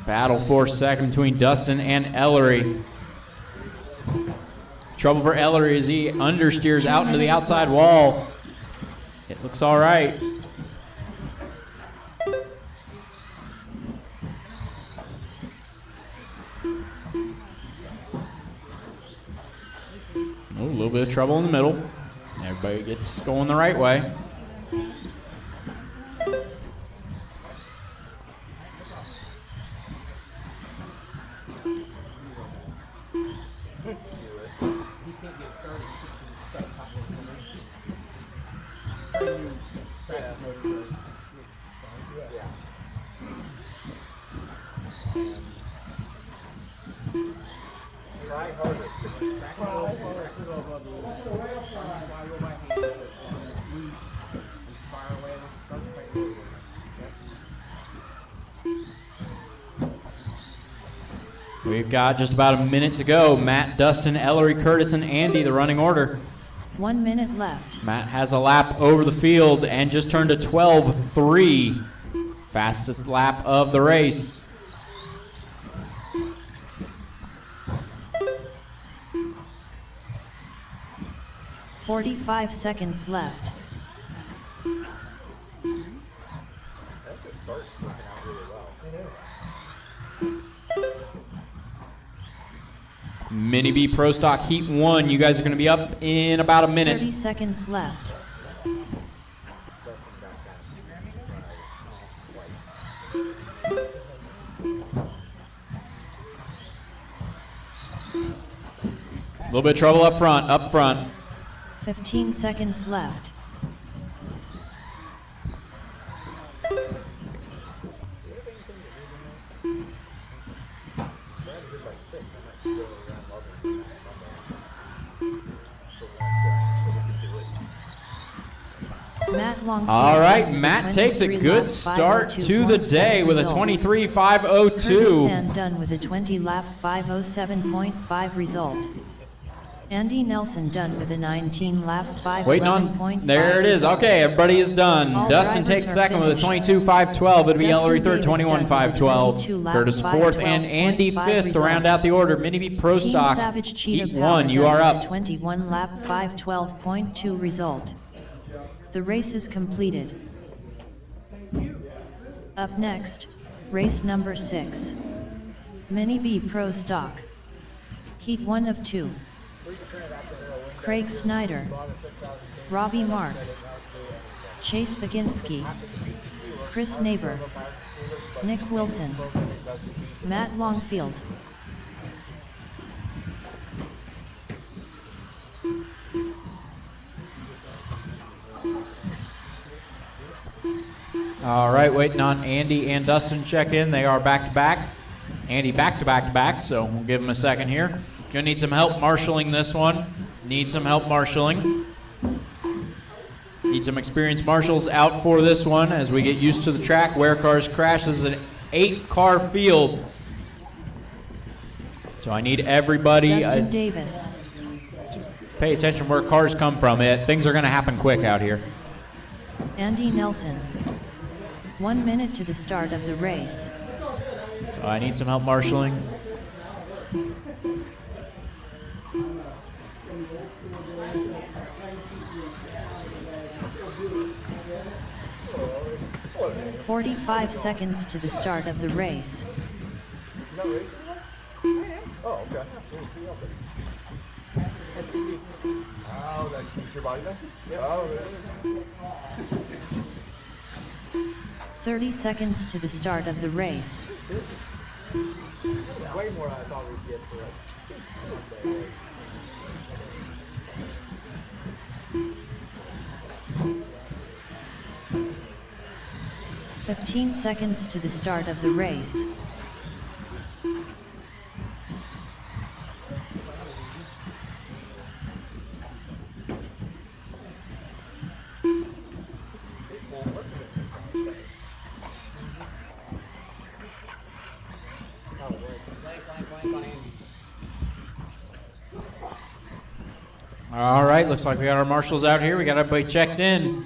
Battle for second between Dustin and Ellery. Trouble for Ellery as he understeers out into the outside wall. It looks all right. A little bit of trouble in the middle. Everybody gets going the right way. We've got just about a minute to go. Matt, Dustin, Ellery, Curtis, and Andy, the running order. 1 minute left. Matt has a lap over the field and just turned a 12.3. Fastest lap of the race. "45 seconds left. Mini B Pro Stock Heat 1. You guys are going to be up in about a minute. 30 seconds left. A little bit of trouble up front. 15 seconds left. All right, Matt takes a good start to the day with a 23.502. Curtis Sandun with a 20 lap 507.5 result. Andy Nelson done with a 19 lap 5. Waiting on, there it is. Okay, everybody is done. All Dustin drivers takes are second with a finished. 22.512. It'll be Ellery third, Davis done with a 21.512. 22 lap Curtis fourth, 5:12.5 and Andy fifth to round result. out the order. Mini B Pro Team Stock Savage Cheetah Heat Power 1, you done are with a up. 21 lap 5:12.2 result. The race is completed. Up next, race number 6. Mini B Pro Stock. Heat 1 of 2. Craig Snyder, Robbie Marks, Chase Baginski, Chris Neighbor, Nick Wilson, Matt Longfield. All right, waiting on Andy and Dustin to check in. They are back to back. Andy back to back to back, so we'll give him a second here. Gonna need some help marshaling this one. Need some help marshaling. Need some experienced marshals out for this one as we get used to the track. Where cars crash. This is an 8-car field. So I need everybody Dustin Davis, pay attention where cars come from. Things are gonna happen quick out here. Andy Nelson. 1 minute to the start of the race. So I need some help marshaling. "45 seconds to the start of the race. Oh, okay. Oh, that keeps your body there? Oh, really? 30 seconds to the start of the race. Way more than I thought we'd get for it. 15 seconds to the start of the race. All right, looks like we got our marshals out here. We got everybody checked in.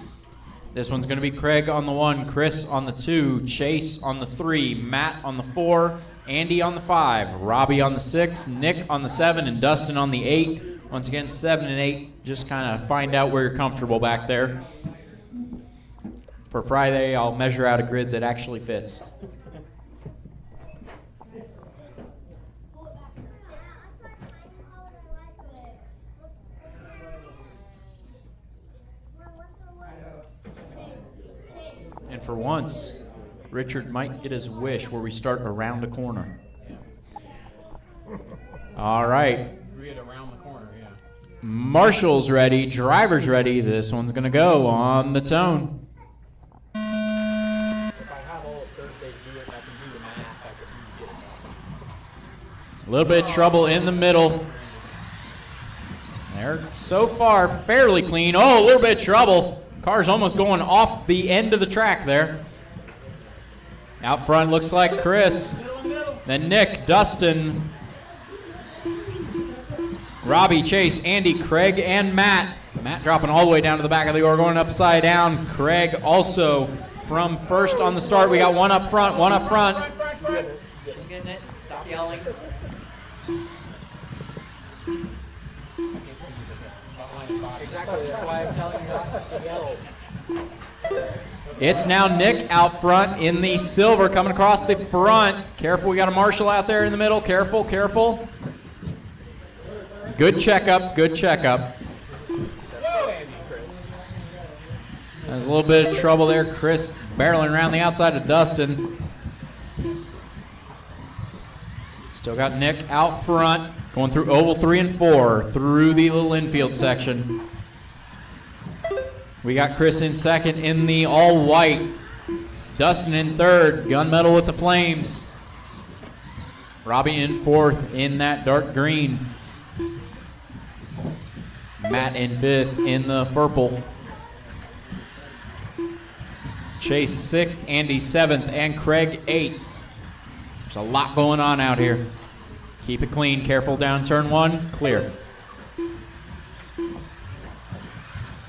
This one's going to be Craig on the 1, Chris on the 2, Chase on the 3, Matt on the 4, Andy on the 5, Robbie on the 6, Nick on the 7, and Dustin on the 8. Once again, 7 and 8. Just kind of find out where you're comfortable back there. For Friday, I'll measure out a grid that actually fits. And for once, Richard might get his wish where we start around a corner. All right. Around the corner, yeah. Marshall's ready, driver's ready. This one's going to go on the tone. If I have all of Thursday to do it, I can do the math. I can get it. A little bit of trouble in the middle. They're so far fairly clean. Oh, a little bit of trouble. Car's almost going off the end of the track there. Out front looks like Chris. Then Nick, Dustin, Robbie, Chase, Andy, Craig, and Matt. Matt dropping all the way down to the back of the order, going upside down. Craig also from first on the start. We got one up front, one up front. She's getting it. Stop yelling. Exactly, that's why I'm telling you not to yell. It's now Nick out front in the silver coming across the front. Careful, we got a marshal out there in the middle. Careful, careful. Good checkup, good checkup. There's a little bit of trouble there. Chris barreling around the outside of Dustin. Still got Nick out front, going through oval 3 and 4, through the little infield section. We got Chris in second in the all white. Dustin in third, gunmetal with the flames. Robbie in fourth in that dark green. Matt in fifth in the purple. Chase sixth, Andy seventh, and Craig eighth. There's a lot going on out here. Keep it clean, careful down turn 1, clear.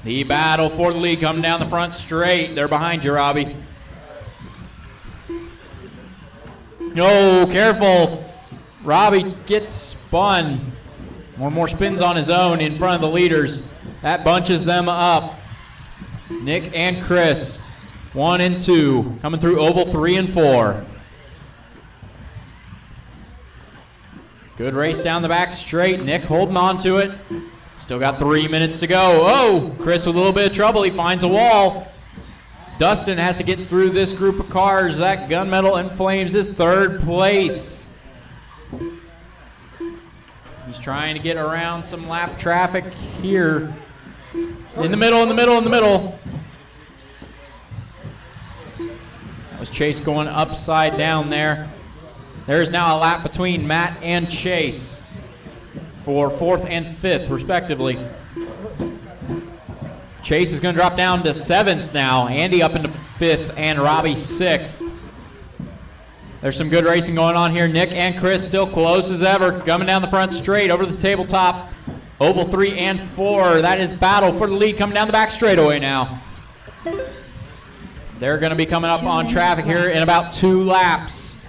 The battle for the lead coming down the front straight. They're behind you, Robbie. No, careful. Robbie gets spun. One more spins on his own in front of the leaders. That bunches them up. Nick and Chris, 1 and 2, coming through oval 3 and 4. Good race down the back straight. Nick holding on to it. Still got 3 minutes to go. Oh, Chris with a little bit of trouble. He finds a wall. Dustin has to get through this group of cars. That gunmetal in flames is 3rd place. He's trying to get around some lap traffic here. In the middle. That was Chase going upside down there. There's now a lap between Matt and Chase for 4th and 5th, respectively. Chase is going to drop down to 7th now. Andy up into 5th and Robbie 6th. There's some good racing going on here. Nick and Chris still close as ever. Coming down the front straight over the tabletop. Oval 3 and 4. That is battle for the lead coming down the back straightaway now. They're going to be coming up on traffic here in about 2 laps.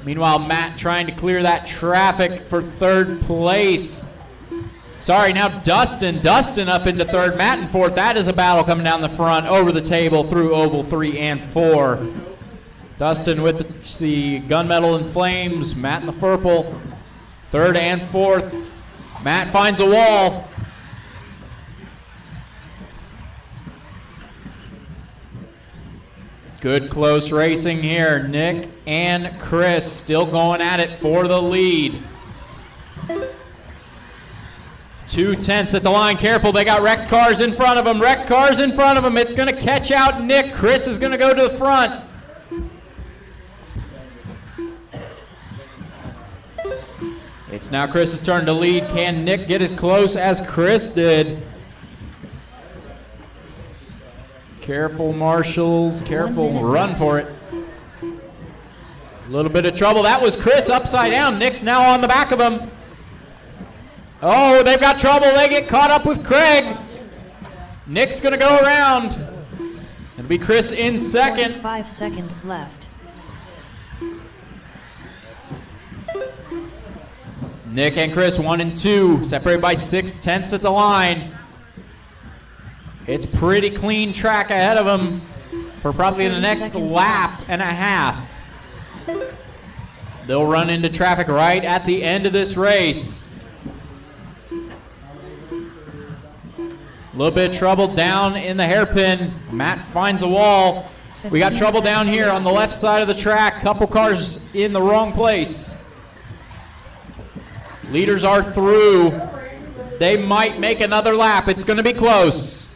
Meanwhile, Matt trying to clear that traffic for 3rd place. Sorry, now Dustin up into 3rd, Matt in 4th. That is a battle coming down the front, over the table, through oval 3 and 4. Dustin with the gunmetal and flames, Matt in the purple, 3rd and 4th. Matt finds a wall. Good close racing here. Nick and Chris still going at it for the lead. 2/10 at the line. Careful, they got wrecked cars in front of them. It's going to catch out Nick. Chris is going to go to the front. It's now Chris's turn to lead. Can Nick get as close as Chris did? Careful, marshals. Careful. Run for it. A little bit of trouble. That was Chris upside down. Nick's now on the back of him. Oh, they've got trouble. They get caught up with Craig. Nick's going to go around. It'll be Chris in 2nd. 5 seconds left. Nick and Chris 1 and 2, separated by 6/10 at the line. It's pretty clean track ahead of them for probably the next lap and a half. They'll run into traffic right at the end of this race. A little bit of trouble down in the hairpin. Matt finds a wall. We got trouble down here on the left side of the track. Couple cars in the wrong place. Leaders are through. They might make another lap. It's going to be close.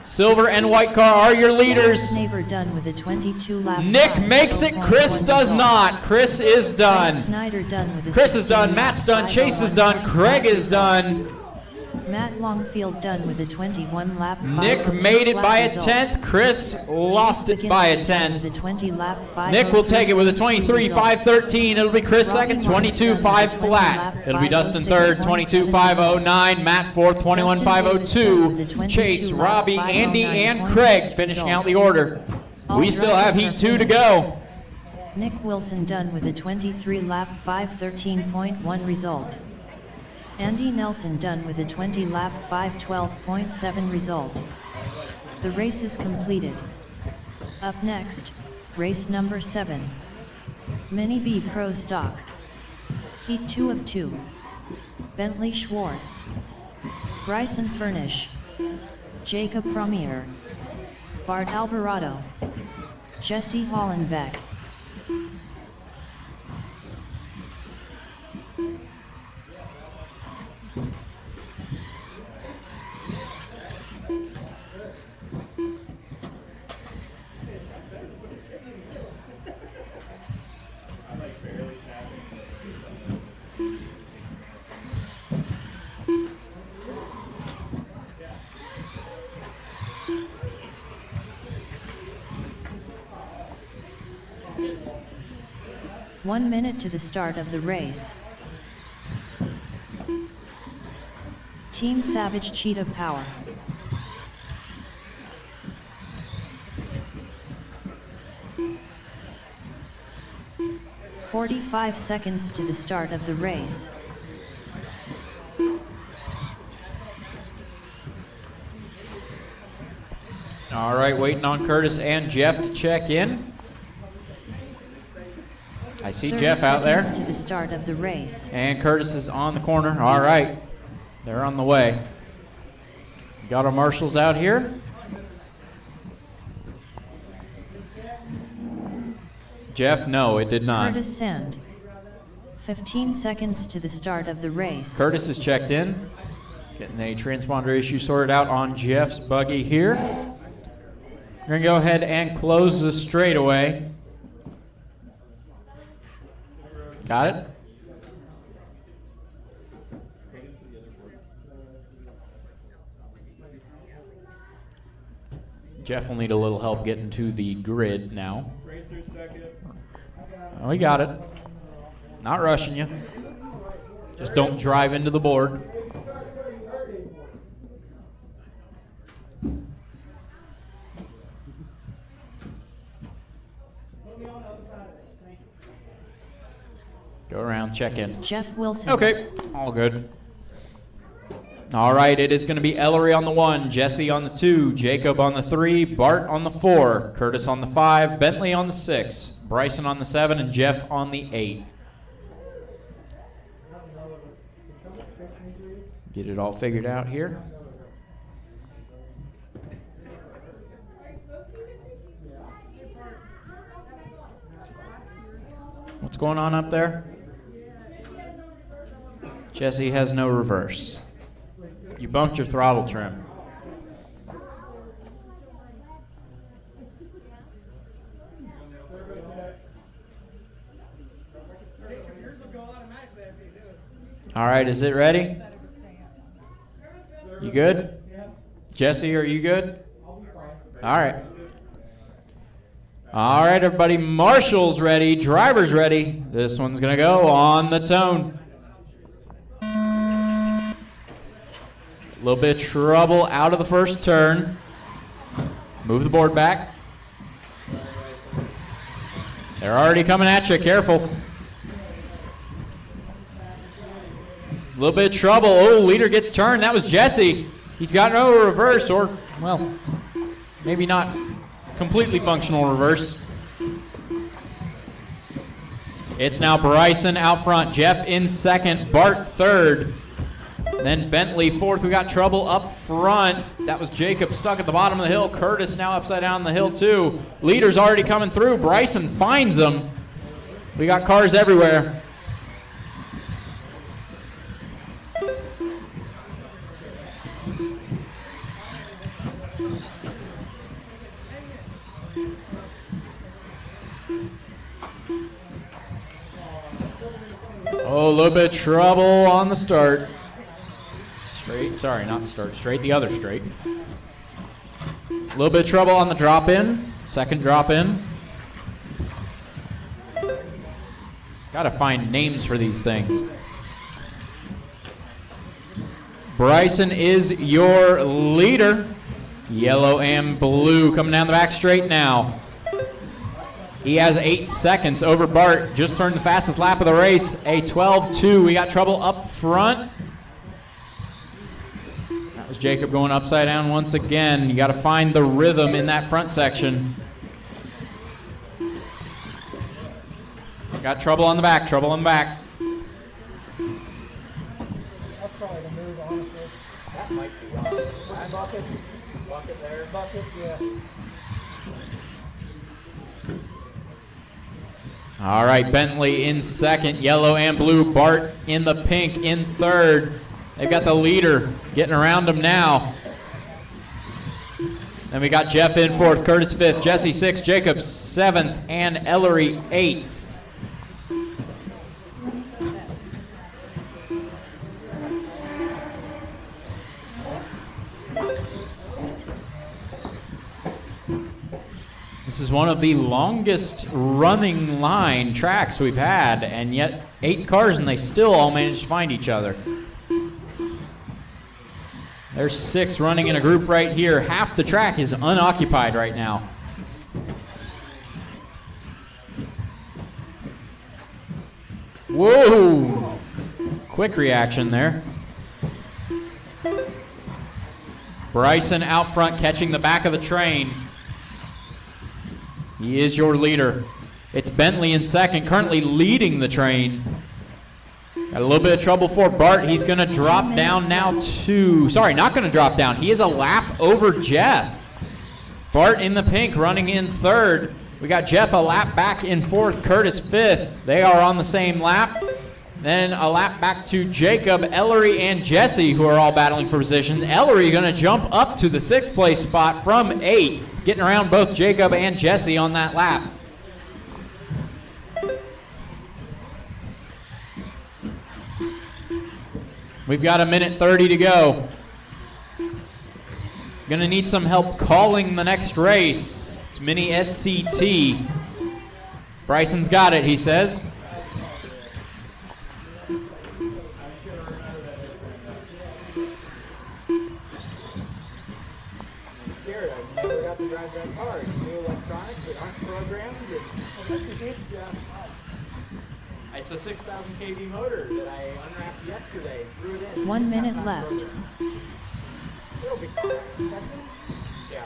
Silver and white car are your leaders. Neighbor done with a 22-lap. Nick makes it. Chris does not. Chris is done. Snyder done with a Chris is done. Matt's done. Chase is done. Craig is done. Matt Longfield done with a 21-lap. Nick made it by a 10th. Chris lost it by a 10th. Nick will take it with a 23.513. It'll be Chris 2nd, 22.5 flat. It'll be Dustin 3rd, 22.509. Matt 4th, 21.502. Chase, Robbie, Andy, and Craig finishing out the order. We still have Heat 2 to go. Nick Wilson done with a 23-lap 513.1 result. Andy Nelson done with a 20-lap 512.7 result. The race is completed. Up next, race number 7. Mini B Pro Stock. Heat 2 of 2. Bentley Schwartz. Bryson Furnish. Jacob Premier. Bart Alvarado. Jesse Hollenbeck. One minute to the start of the race. Team Savage Cheetah Power. "45 seconds to the start of the race. All right, waiting on Curtis and Jeff to check in. I see 30 Jeff out there. seconds to the start of the race. And Curtis is on the corner. All right, they're on the way. Got our marshals out here. Jeff, no, it did not. Curtis Sand. 15 seconds to the start of the race. Curtis is checked in. Getting a transponder issue sorted out on Jeff's buggy here. We're going to go ahead and close the straightaway. Got it? Jeff will need a little help getting to the grid now. We got it. Not rushing you. Just don't drive into the board. Go around, check in. Jeff Wilson. Okay, all good. All right, it is going to be Ellery on the 1, Jesse on the 2, Jacob on the 3, Bart on the 4, Curtis on the 5, Bentley on the 6, Bryson on the 7, and Jeff on the 8. Get it all figured out here. What's going on up there? Jesse has no reverse. You bumped your throttle trim. All right, is it ready? You good? Jesse, are you good? All right. All right, everybody, marshals ready, drivers ready. This one's going to go on the tone. A little bit of trouble out of the first turn. Move the board back. They're already coming at you, careful. A little bit of trouble. Oh, leader gets turned. That was Jesse. He's got no reverse, or, well, maybe not completely functional reverse. It's now Bryson out front, Jeff in second, Bart third. Then Bentley fourth. We got trouble up front. That was Jacob stuck at the bottom of the hill. Curtis now upside down the hill too. Leader's already coming through. Bryson finds them. We got cars everywhere. Oh, a little bit of trouble on the start. Straight, sorry, not start straight, the other straight. A little bit of trouble on the drop in, second drop in. Gotta find names for these things. Bryson is your leader. Yellow and blue coming down the back straight now. He has 8 seconds over Bart. Just turned the fastest lap of the race. A 12-2. We got trouble up front. That was Jacob going upside down once again. You got to find the rhythm in that front section. Got trouble on the back. Trouble on the back. That's probably the move, honestly. That might be on. Bucket. Bucket there. Bucket, yeah. All right, Bentley in second, yellow and blue. Bart in the pink in third. They've got the leader getting around them now. Then we got Jeff in fourth, Curtis fifth, Jesse sixth, Jacob seventh, and Ellery eighth. This is one of the longest running line tracks we've had, and yet 8 cars and they still all managed to find each other. There's 6 running in a group right here. Half the track is unoccupied right now. Whoa! Quick reaction there. Bryson out front catching the back of the train. He is your leader. It's Bentley in second, currently leading the train. Got a little bit of trouble for Bart. He's going to drop down now to, sorry, not going to drop down. He is a lap over Jeff. Bart in the pink running in third. We got Jeff a lap back in fourth, Curtis fifth. They are on the same lap. Then a lap back to Jacob, Ellery, and Jesse, who are all battling for position. Ellery going to jump up to the 6th place spot from 8th, getting around both Jacob and Jesse on that lap. We've got 1:30 to go. Gonna need some help calling the next race. It's Mini SCT. Bryson's got it, he says. Scared, I've never got to drive that car. It's new electronics that aren't programmed. It's a 6,000 kV motor that I unwrapped yesterday. Threw it in. 1 minute left. It'll be fine. Yeah.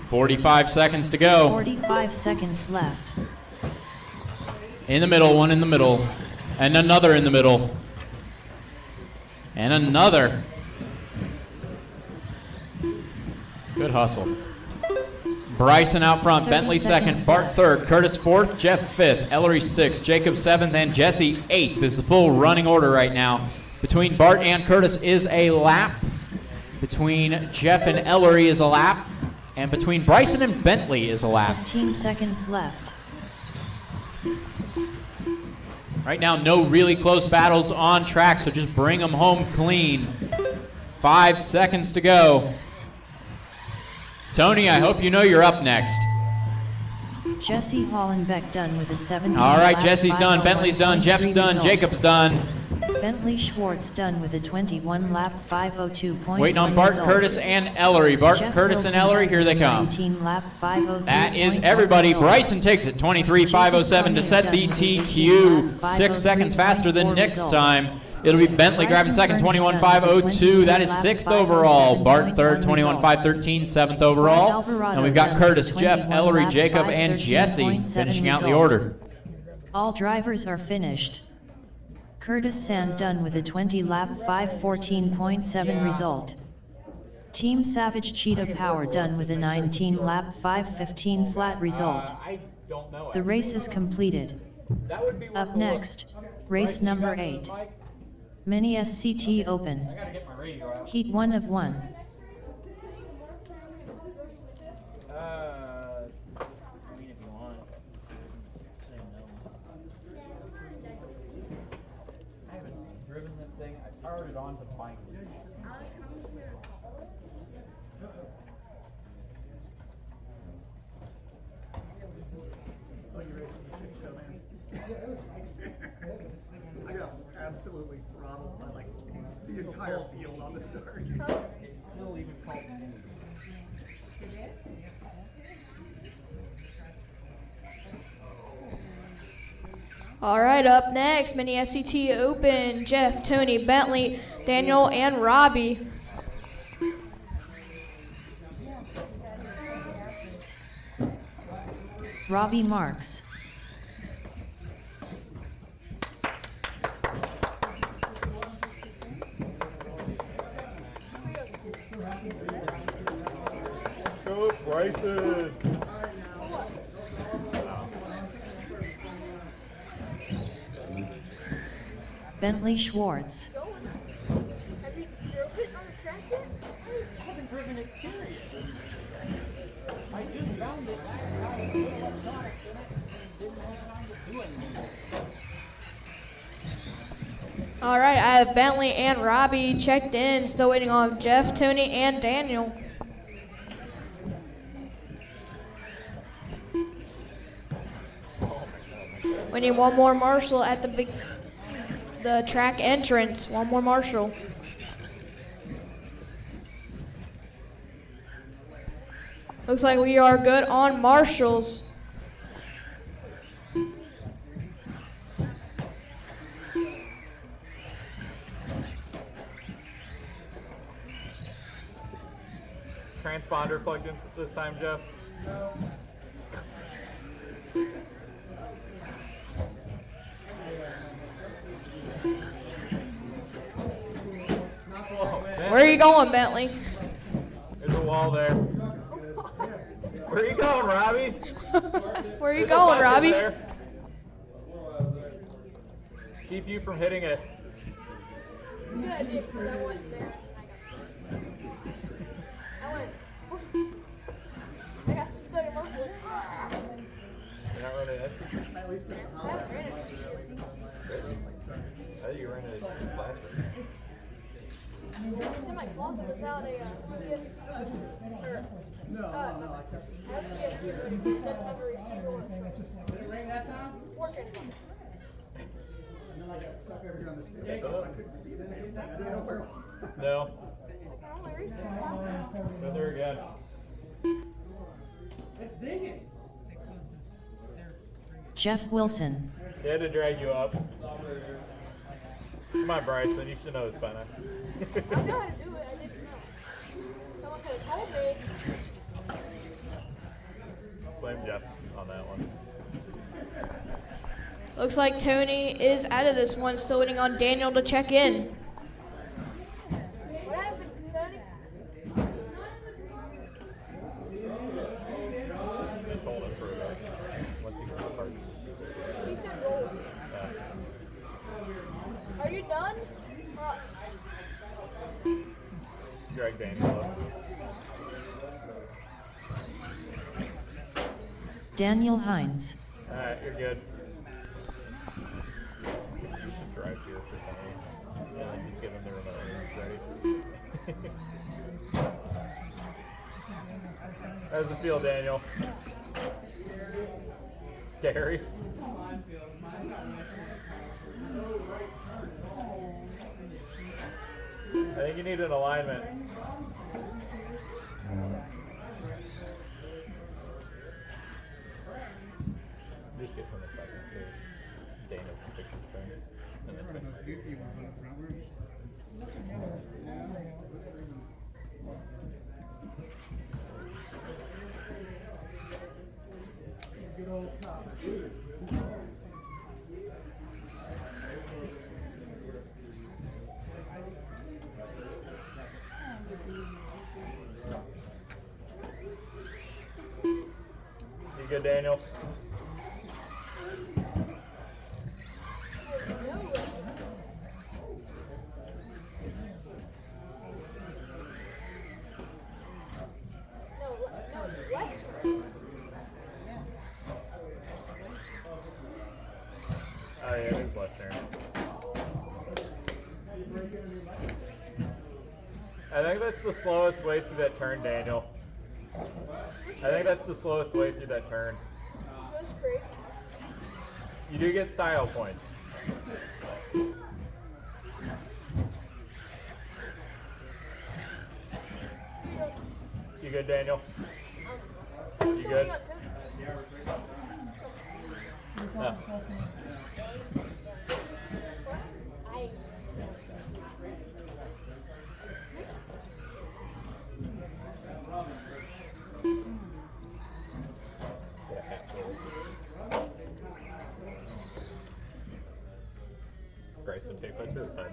"45 seconds to go." 45 seconds left. In the middle, one in the middle. And another in the middle. And another. Good hustle. Bryson out front, Bentley second, Bart third, Curtis fourth, Jeff fifth, Ellery sixth, Jacob seventh, and Jesse eighth is the full running order right now. Between Bart and Curtis is a lap. Between Jeff and Ellery is a lap. And between Bryson and Bentley is a lap. 15 seconds left. Right now, no really close battles on track, so just bring them home clean. 5 seconds to go. Tony, I hope you know you're up next. Jesse Hollenbeck done with a 17. All right, Jesse's done, Bentley's done, Jeff's done, Jacob's done. Bentley Schwartz done with a 21 lap 502.1. Waiting on Bart, result. Curtis, and Ellery. Bart, Jeff Curtis, Wilson and Ellery, done here they with a come. 19 lap 503.1 That is everybody. result. Bryson takes it, 23.507 to set the TQ. 6 seconds faster than Nick's time. It'll be Bentley grabbing second, 21.502. That is 6th overall. Bart third, 21.513, 7th overall. And we've got Curtis, Jeff, Ellery, Jacob, and Jesse finishing out the order. All drivers are finished. Curtis Sand done with a 20 lap 514.7 result. Team Savage Cheetah Power done with a 19 lap 515 flat result. The race is completed. Up next, race number 8. Mini SCT Open. Heat 1 of 1. I mean, if you want. Say no. I haven't driven this thing. I powered it on to bike. I got absolutely throttled by like the entire field on the start. It's still even called mini. All right, up next, Mini SCT Open. Jeff, Tony, Bentley, Daniel, and Robbie. Robbie Marks. Go, Bryson. Bentley Schwartz. Have you drove it on the track yet? I haven't driven it, period. I just found it last night. Put electronics in it and didn't have time to do anything. All right, I have Bentley and Robbie checked in. Still waiting on Jeff, Tony, and Daniel. We need one more marshal at the track entrance. One more marshal. Looks like we are good on marshals. Transponder plugged in this time, Jeff? No. Where are you going, Bentley? There's a wall there. Where are you going, Robbie? Where are you going, Robbie? There. Keep you from hitting it. It's a good idea because I went there. I got stuck in my foot. You're not running it? I haven't ran it. I think you ran it last week. It's in my closet without a PS. No, I kept it. I have a PS here. It doesn't have a receiver or Did it ring that time? working. And then I got stuck over here on the stairs. I couldn't see the damn thing. I didn't know where it was. No. I can only reach it. Been there again. It's digging. Jeff Wilson. They had to drag you up. Come on, Bryson. You should know this by now. I know how to do it. I didn't know. Someone could have told me. Blame Jeff on that one. Looks like Tony is out of this one, still waiting on Daniel to check in. What happened, Tony? Just hold it for a bit. Once you get the parts. He said roll. Are you done? Drag Daniel up. Daniel Hines. Alright, you're good. You should drive here for Tony. And then just give him the remote when he's ready. How's it feel, Daniel? Scary? I think you need an alignment. Just get from a second so Dana can fix his thing. And then fix Good old cop. You good, Daniel? Oh yeah, it is left turn. I think that's the slowest way through that turn, Daniel. I think that's the slowest way through that turn. Goes straight. You do get style points. You good, Daniel? You good? No. Bryson, tape that to his head.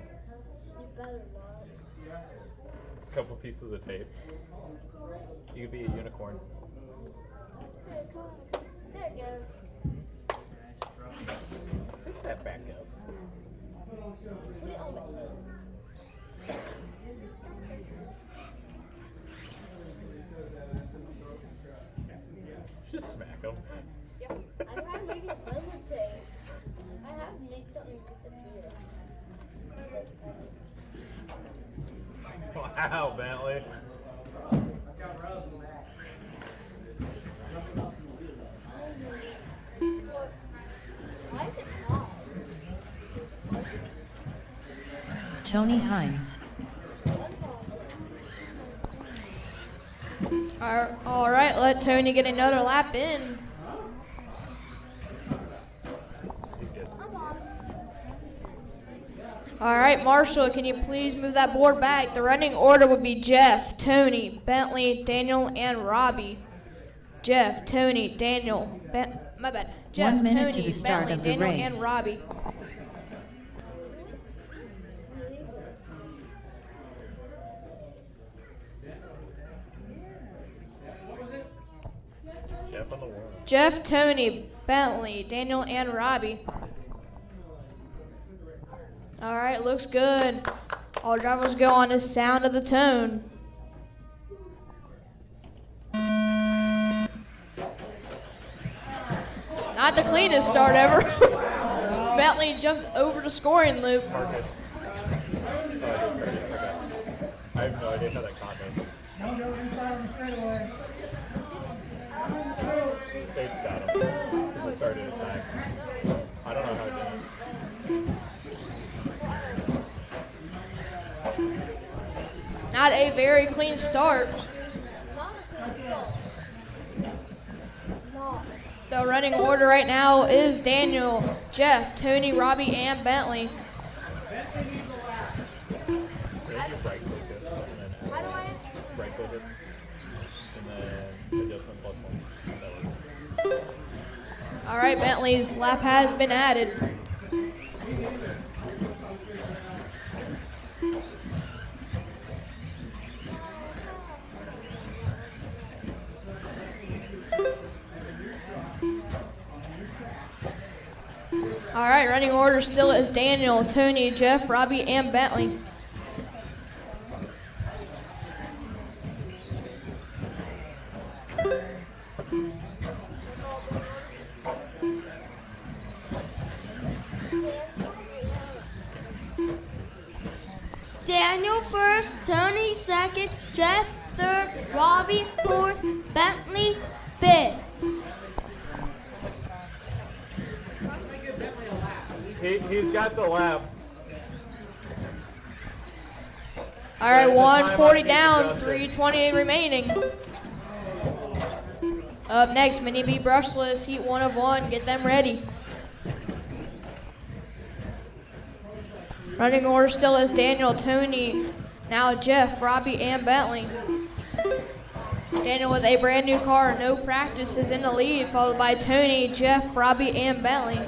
You better not. A couple pieces of tape. You could be a unicorn. There it goes. Pick that back up. Put it on my head. Just smack him. Yep. I know how to make it double tape. I have to make something disappear. Wow, Bentley. Why Tony Hines. All right, let Tony get another lap in. All right, Marshall, can you please move that board back? The running order would be Jeff, Tony, Bentley, Daniel, and Robbie. Jeff, Tony, Daniel, my bad. Jeff, 1 minute Tony, to the start Bentley, of the Daniel, race. and Robbie. Jeff, Tony, Bentley, Daniel, and Robbie. All right, looks good. All drivers go on the sound of the tone. Not the cleanest start ever. Bentley jumped over the scoring loop. Marcus. I have no idea how that caught me. They got him. They started attack. I don't know how it did. Not a very clean start. The running order right now is Daniel, Jeff, Tony, Robbie, and Bentley. All right, Bentley's lap has been added. All right, running order still is Daniel, Tony, Jeff, Robbie, and Bentley. Daniel first, Tony second, Jeff third, Robbie fourth, Bentley fifth. He's got the lap. All right, 140 down, 328 remaining. Up next, Mini B brushless, heat 1 of 1. Get them ready. Running order still is Daniel, Tony, now Jeff, Robbie, and Bentley. Daniel with a brand new car, no practice, is in the lead, followed by Tony, Jeff, Robbie, and Bentley.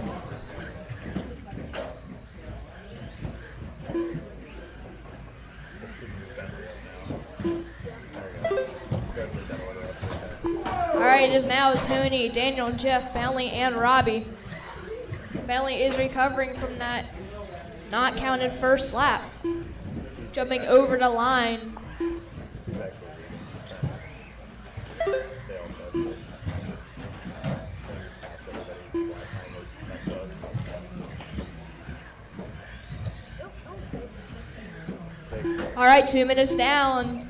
All right, it is now Tony, Daniel, Jeff, Bentley, and Robbie. Bentley is recovering from that not counted first lap. Jumping over the line. All right, 2 minutes down.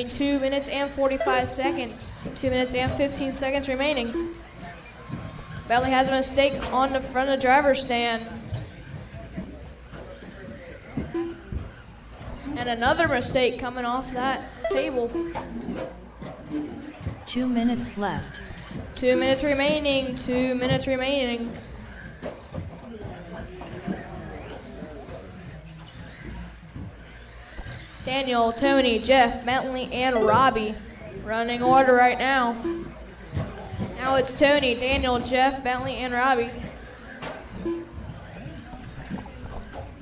2 minutes and 45 seconds. 2 minutes and 15 seconds remaining. Bentley has a mistake on the front of the driver's stand. And another mistake coming off that table. 2 minutes left. 2 minutes remaining. 2 minutes remaining. Daniel, Tony, Jeff, Bentley, and Robbie. Running order right now. Now it's Tony, Daniel, Jeff, Bentley, and Robbie.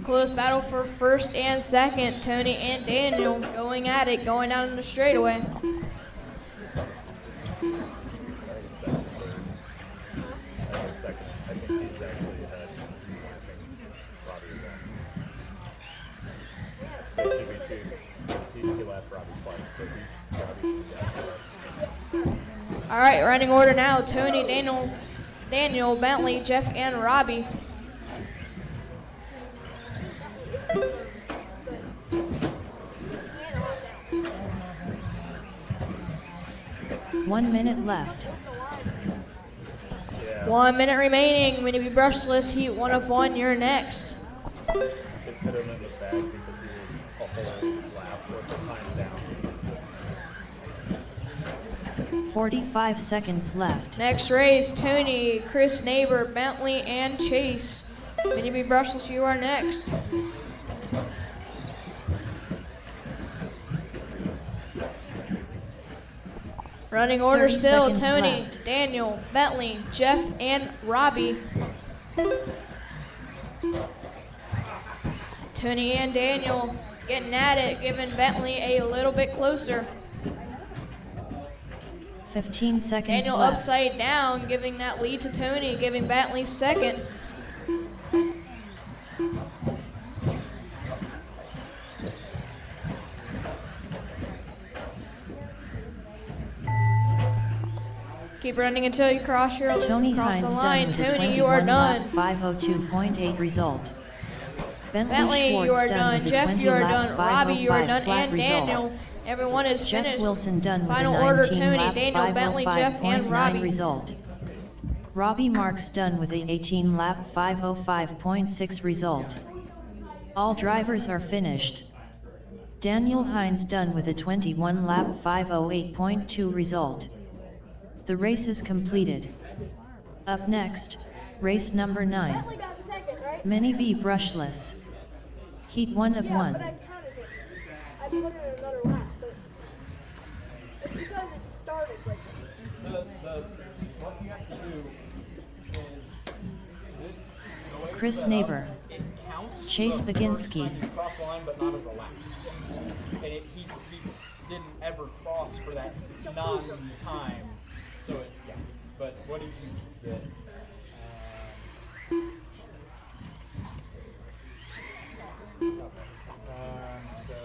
Close battle for first and second. Tony and Daniel going at it, going down in the straightaway. All right, running order now. Tony, Daniel, Bentley, Jeff, and Robbie. One minute left. 1 minute remaining. Mini B brushless, heat 1 of 1. You're next. impediment was bad because he was a whole lap worth of time down. 45 seconds left. Next race, Tony, Chris Neighbor, Bentley, and Chase. Mini B brushless, you are next. Running order 30 still, seconds Tony, left. Daniel, Bentley, Jeff, and Robbie. Tony and Daniel getting at it, giving Bentley a little bit closer. 15 seconds Daniel left. upside down, giving that lead to Tony, giving Bentley second. Keep running until you cross Tony cross Hines the done line. with a Tony, you are 21 done. lap 502.8 result. Bentley, Schwartz you are done done. with a Jeff, 20 you are lap done. Robbie, you are 505 done. flat And result. Daniel. Everyone is Jeff finished. Wilson done Final with a order, 19 Tony, lap Daniel, Bentley, Jeff, and 505.9 Robbie. result. Robbie Marks done with a 18 lap 505.6 result. All drivers are finished. Daniel Hines done with a 21 lap 508.2 result. The race is completed. Up next, race number 9. Bentley got second, right? Mini B brushless. Heat 1 of Yeah, 1. but I counted it. I put it in another lap, but it's because it started like that. What you have to do is this. The way Chris it's set Neighbor. up, it counts Chase the Baginski. first time you cross the line, but not as a lap. And he didn't ever cross for that non-time. So it, yeah. But what did you get? So.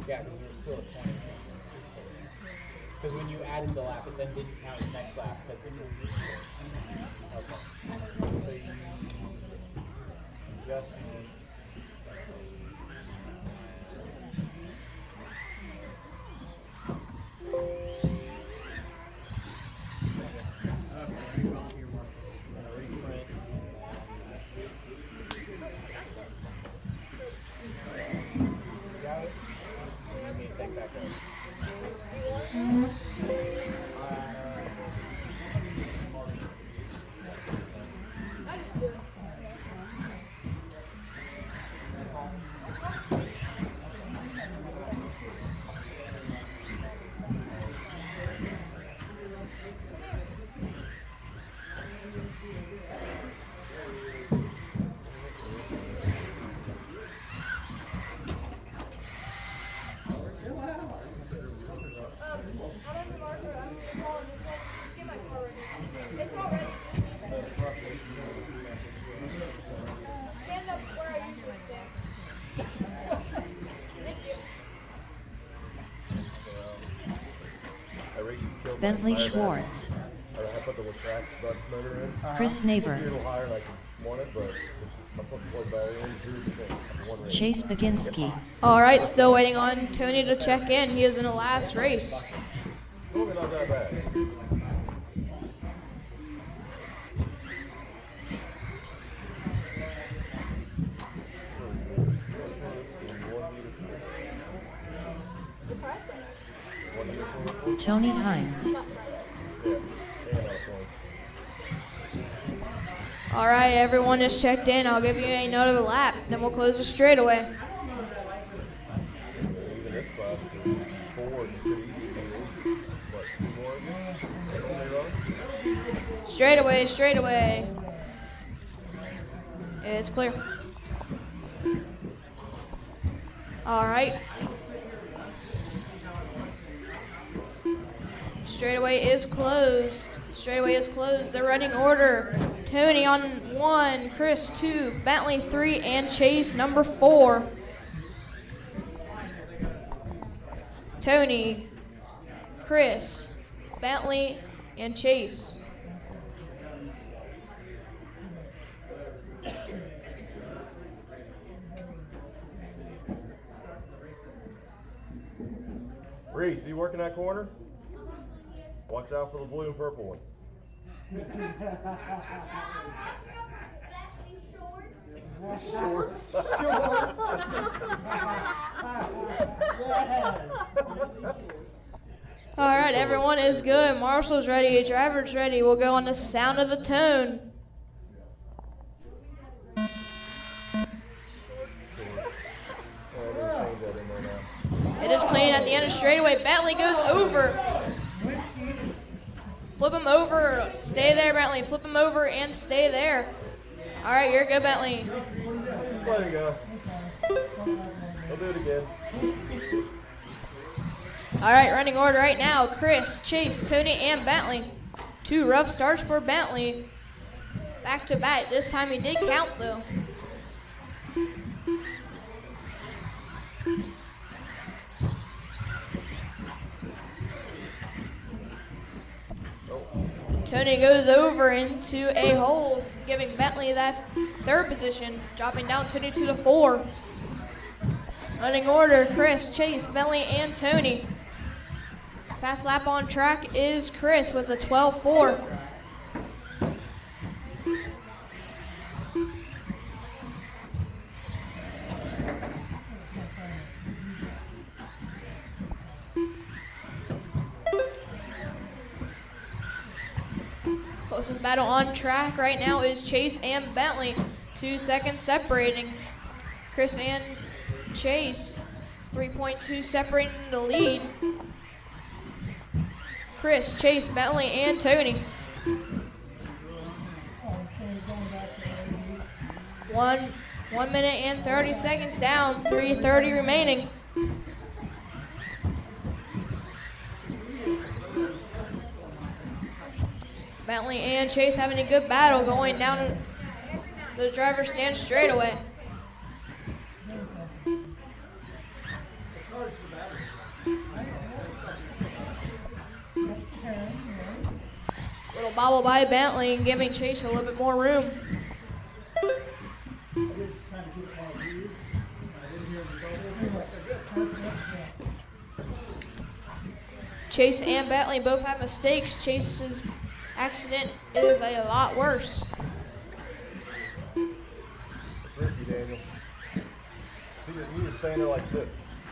Yeah, because there's still a 20. Because when you added the lap, it then didn't count as next lap. Because then okay. So you adjustment. Got it? You need to take back up. I just do it. I'm on the marker. I'm calling this one. Get my car ready. It's not ready. Stand up where I usually stand. Thank you. Bentley Schwartz. I put the track bus motor in. Chris Neighbor. A little higher than I wanted, but I'm putting the floor belly in. One race. Chase Baginski. All right, still waiting on Tony to check in. He is in the last race. Probably not that bad. Tony Hines. All right, everyone is checked in. I'll give you another lap, then we'll close the straightaway. Even this class for 4 and 2 easy. What, 2 more? And only run? Straightaway, straightaway. It's clear. All right. Straightaway is closed. Straightaway is closed. The running order. Tony on 1, Chris 2, Bentley 3, and Chase number 4. Tony, Chris, Bentley, and Chase. Reese, you working that corner? Watch out for the blue and purple one. Shorts. All right, everyone is good. Marshall's ready. Driver's ready. We'll go on the sound of the tone. It is clean at the end of straightaway. Bentley goes over. Flip him over. Stay there, Bentley. Flip him over and stay there. All right, you're good, Bentley. Let it go. I'll do it again. All right, running order right now. Chris, Chase, Tony, and Bentley. 2 rough starts for Bentley. Back to back. This time he did count, though. Tony goes over into a hole, giving Bentley that 3rd position, dropping down Tony to the 4. Running order, Chris, Chase, Bentley, and Tony. Fast lap on track is Chris with a 12.4. Closest battle on track right now is Chase and Bentley. 2 seconds separating. Chris and Chase, 3.2 separating the lead. Chris, Chase, Bentley, and Tony. 1 minute and 30 seconds down, 3:30 remaining. Bentley and Chase having a good battle going down the driver's stand straightaway. Little bobble by Bentley and giving Chase a little bit more room. Chase and Bentley both have mistakes. Chase's accident is a lot worse. It's risky, Daniel. He was staying there like this.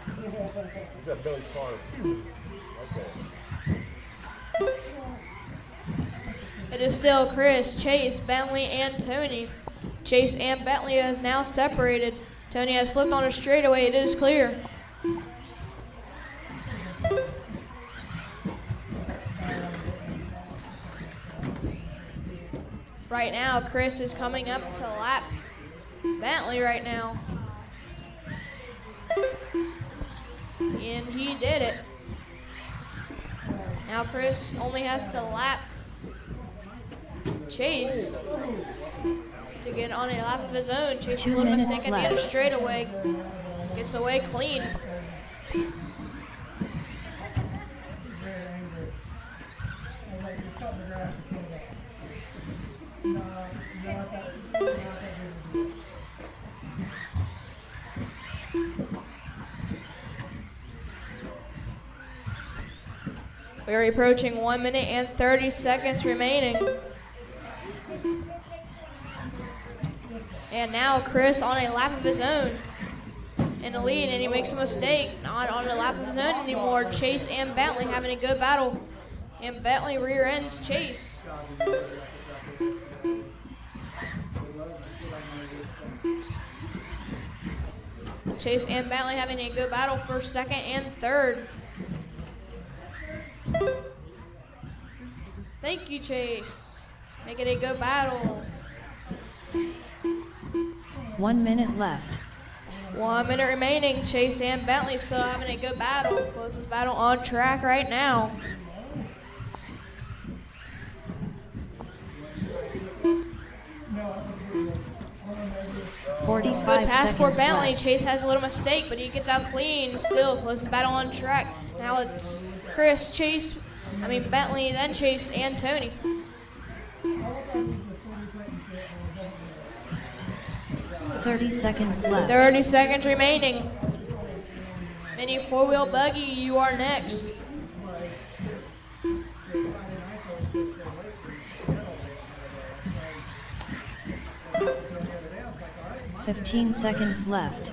He's got belly carved. Okay. It is still Chris, Chase, Bentley, and Tony. Chase and Bentley is now separated. Tony has flipped on a straightaway. It is clear. Right now, Chris is coming up to lap Bentley right now. And he did it. Now Chris only has to lap Chase to get on a lap of his own. Chase 2 a little minutes mistake at the end of left. straightaway. Gets away clean. We're approaching 1 minute and 30 seconds remaining. And now Chris on a lap of his own in the lead, and he makes a mistake. Not on a lap of his own anymore. Chase and Bentley having a good battle, and Bentley rear ends Chase. Chase and Bentley having a good battle for 2nd and 3rd. Thank you, Chase. Make it a good battle. 1 minute left. 1 minute remaining. Chase and Bentley still having a good battle. Closest battle on track right now. Good 45 pass seconds for Bentley. left. Chase has a little mistake, but he gets out clean. Still closest battle on track. Now it's Chris, Chase, Bentley, then Chase and Tony. 30 seconds left. 30 seconds remaining. Mini 4-wheel buggy, you are next. 15 seconds left.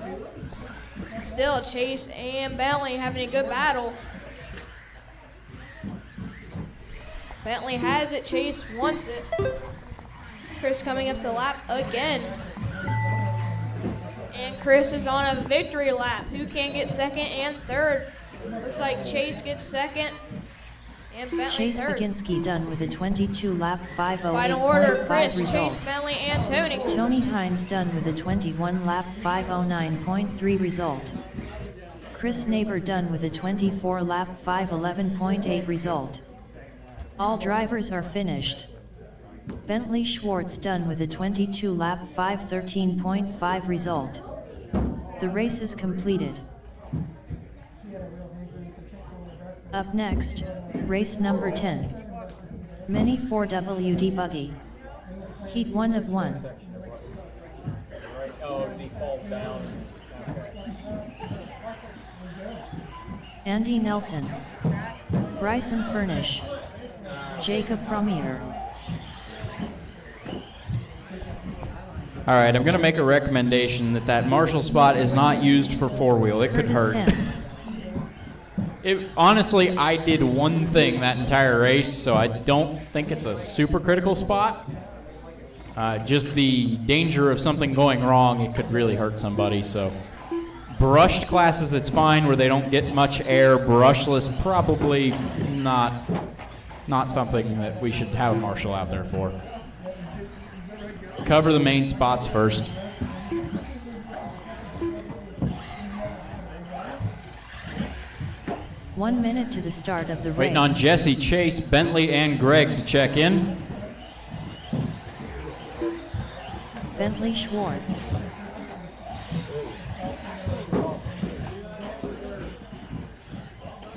Still, Chase and Bentley having a good battle. Bentley has it, Chase wants it. Chris coming up to lap again. And Chris is on a victory lap. Who can get second and third? Looks like Chase gets second and Bentley Chase third. Baginski done with a 22 lap 508.5 Final order, Chris, result. Chase, Bentley, and Tony. Tony Hines done with a 21 lap 509.3 result. Chris Neighbor done with a 24 lap 511.8 result. All drivers are finished. Bentley Schwartz done with a 22 lap 513.5 result. The race is completed. Up next, race number 10. Mini 4WD Buggy. Heat 1 of 1. Oh, did he fall down? Andy Nelson. Bryson Furnish. Jacob Premier. All right, I'm going to make a recommendation that Marshall spot is not used for four-wheel. It could hurt. Honestly, I did one thing that entire race, so I don't think it's a super critical spot. Just the danger of something going wrong, it could really hurt somebody. So brushed classes, it's fine where they don't get much air. Brushless, probably not something that we should have a Marshall out there for. Cover the main spots first. One minute to the start of the race. Waiting on Jesse, Chase, Bentley, and Greg to check in. Bentley Schwartz.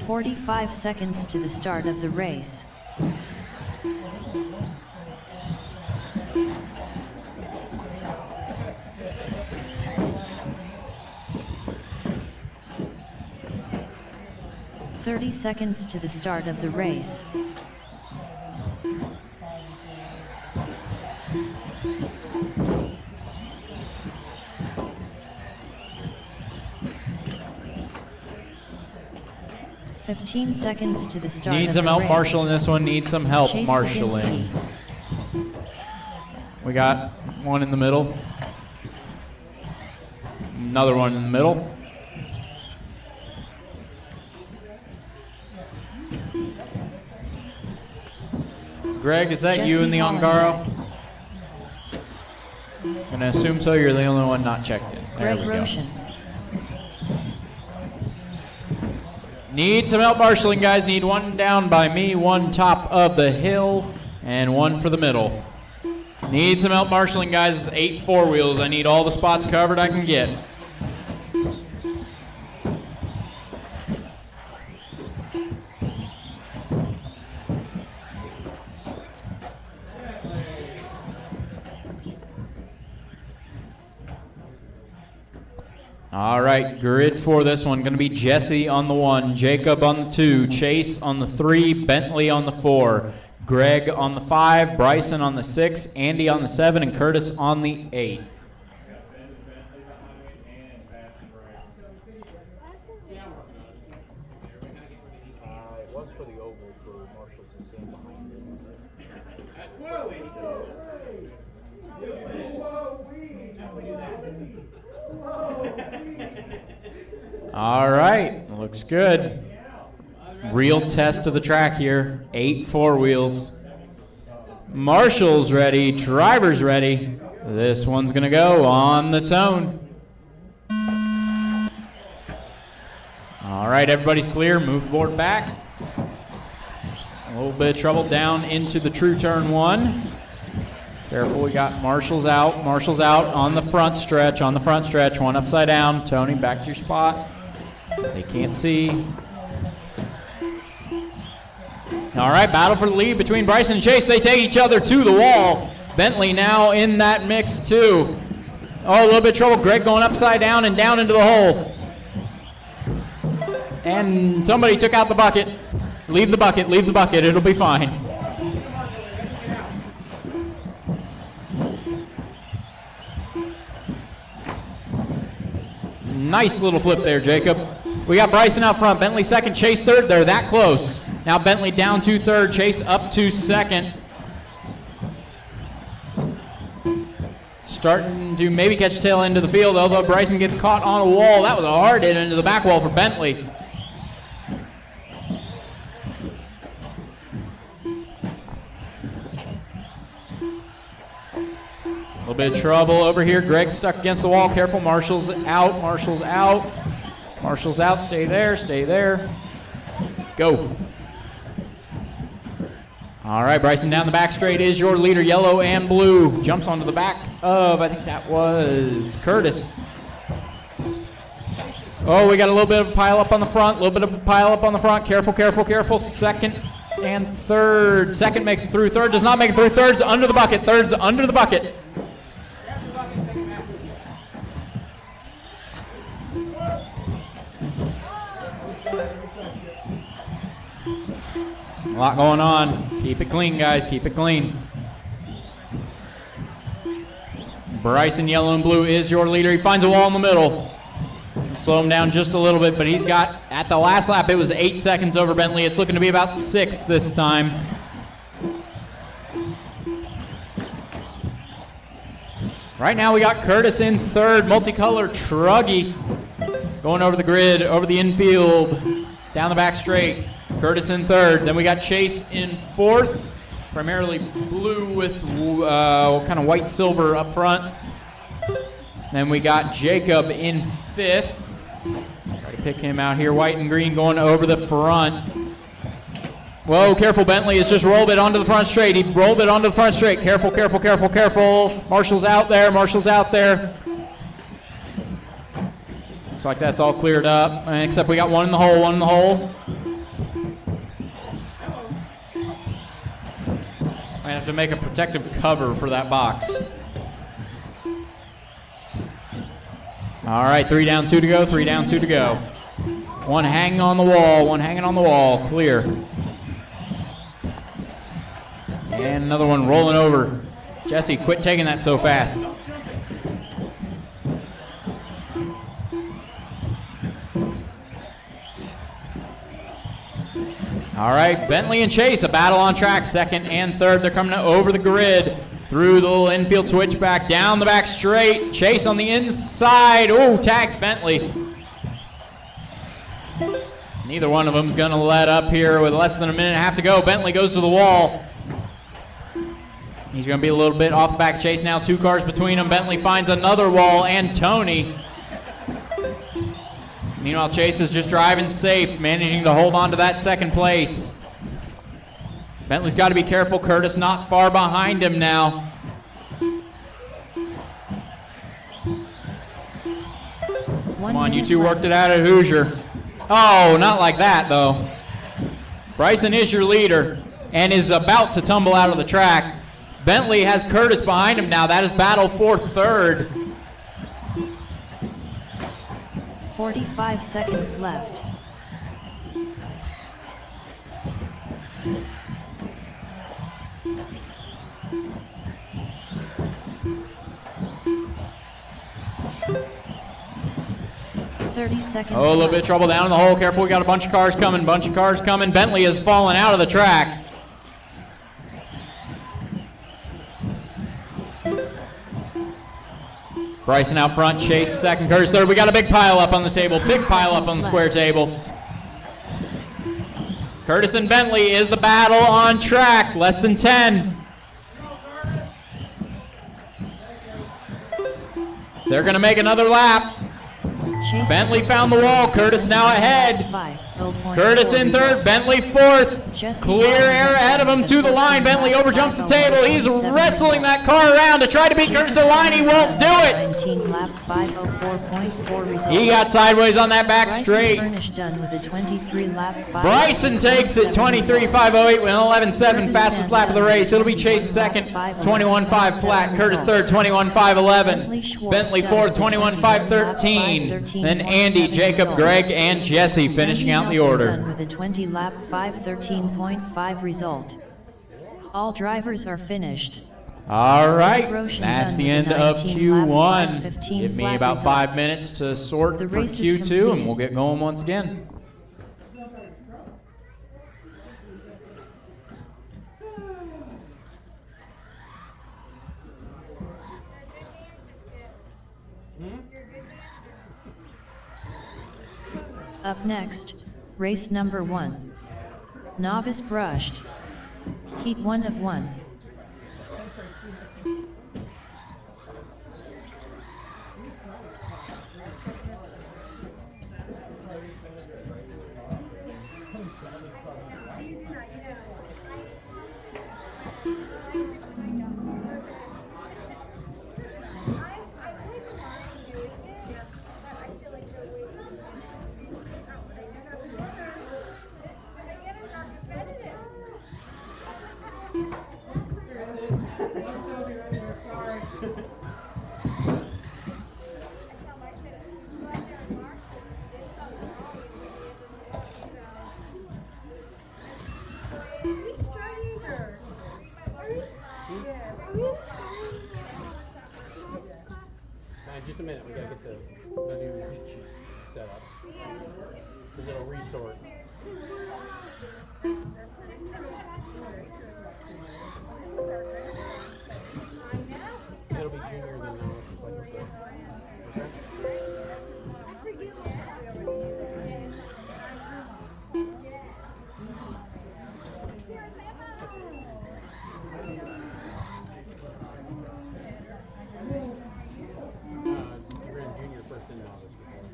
"45 seconds to the start of the race. "30 seconds to the start of the race. "15 seconds to the start Need of some the help race. marshalling this one. Need some help Chase marshalling. Baginski. We got one in the middle. Another one in the middle. Greg, is that you in the Jesse Ongaro? Gonna assume so. You're the only one not checked in. There Greg we go. Roshan. Need some help marshalling, guys. Need one down by me, one top of the hill, and one for the middle. Need some help marshalling, guys. 8 four-wheels. I need all the spots covered I can get. All right, grid for this one. Going to be Jesse on the 1, Jacob on the 2, Chase on the 3, Bentley on the 4, Greg on the 5, Bryson on the 6, Andy on the 7, and Curtis on the 8. It was for the oval for Marshall to stand behind it. All right, looks good. Real test of the track here. 8 four-wheels. Marshall's ready, driver's ready. This one's gonna go on the tone. All right, everybody's clear. Move the board back. A little bit of trouble down into the true turn 1. Careful, we got Marshall's out. Marshall's out on the front stretch, one upside down. Tony, back to your spot. They can't see. All right, battle for the lead between Bryson and Chase. They take each other to the wall. Bentley now in that mix too. Oh, a little bit of trouble. Greg going upside down and down into the hole. And somebody took out the bucket. Leave the bucket, leave the bucket. It'll be fine. Nice little flip there, Jacob. We got Bryson out front. Bentley second, Chase third. They're that close. Now Bentley down to third, Chase up to second. Starting to maybe catch tail end of the field, although Bryson gets caught on a wall. That was a hard hit into the back wall for Bentley. A little bit of trouble over here. Greg stuck against the wall. Careful, Marshall's out, Marshall's out. Marshall's out, stay there, stay there. Go. All right, Bryson down the back straight is your leader, yellow and blue. Jumps onto the back of, I think that was Curtis. Oh, we got a little bit of a pile up on the front, a little bit of a pile up on the front. Careful, careful, careful. Second and third. Second makes it through. Third does not make it through. Third's under the bucket. Third's under the bucket. A lot going on. Keep it clean, guys. Keep it clean. Bryson, yellow and blue, is your leader. He finds a wall in the middle. Slow him down just a little bit, but he's got, at the last lap, it was 8 seconds over Bentley. It's looking to be about 6 this time. Right now we got Curtis in third. Multicolor Truggy going over the grid, over the infield, down the back straight. Curtis in third. Then we got Chase in fourth, primarily blue with kind of white silver up front. Then we got Jacob in fifth. Try to pick him out here. White and green going over the front. Whoa, careful, Bentley has just rolled it onto the front straight. He rolled it onto the front straight. Careful, careful, careful, careful. Marshall's out there, Marshall's out there. Looks like that's all cleared up, except we got one in the hole, one in the hole. I have to make a protective cover for that box. All right, 3 down, 2 to go, 3 down, 2 to go. One hanging on the wall, one hanging on the wall, clear. And another one rolling over. Jesse, quit taking that so fast. All right, Bentley and Chase, a battle on track, second and third. They're coming over the grid through the little infield switchback, down the back straight. Chase on the inside. Oh, tags Bentley. Neither one of them's going to let up here with less than a minute and a half to go. Bentley goes to the wall. He's going to be a little bit off the back of Chase now. 2 cars between them. Bentley finds another wall, and Tony. Meanwhile, Chase is just driving safe, managing to hold on to that second place. Bentley's got to be careful. Curtis not far behind him now. Come on, you two worked it out at Hoosier. Oh, not like that, though. Bryson is your leader and is about to tumble out of the track. Bentley has Curtis behind him now. That is battle for third. 45 seconds left. Oh, a little bit of trouble down in the hole. Careful, we got a bunch of cars coming, Bentley has fallen out of the track. Bryson out front, Chase second, Curtis third. We got a big pile up on the table, big pile up on the square table. Curtis and Bentley is the battle on track, less than 10. They're gonna make another lap. Bentley found the wall, Curtis now ahead. Curtis in third, Bentley fourth. Clear air ahead of him to the line. Bentley overjumps the table. He's wrestling that car around to try to beat Curtis at the line. He won't do it. He got sideways on that back straight. Bryson takes it 23.508 with 11.7, fastest lap of the race. It'll be Chase second, 21.5 flat. Curtis third, 21.511. Bentley fourth, 21.513. Then Andy, Jacob, Greg, and Jesse finishing out the order. With a 20-lap 5:13.5 result. All drivers are finished. All right, Roshan that's done the with end a of 19 lap, Q1. 5:15 Give me flat about result. 5 minutes to sort The for race is Q2 and completed. we'll get going once again. Up next, race number 1. Novice brushed. Heat 1 of 1. Just a minute, we gotta get the new heat sheet set up. Because it'll resort. It'll be junior than now, just like before. You ran junior first and novice before.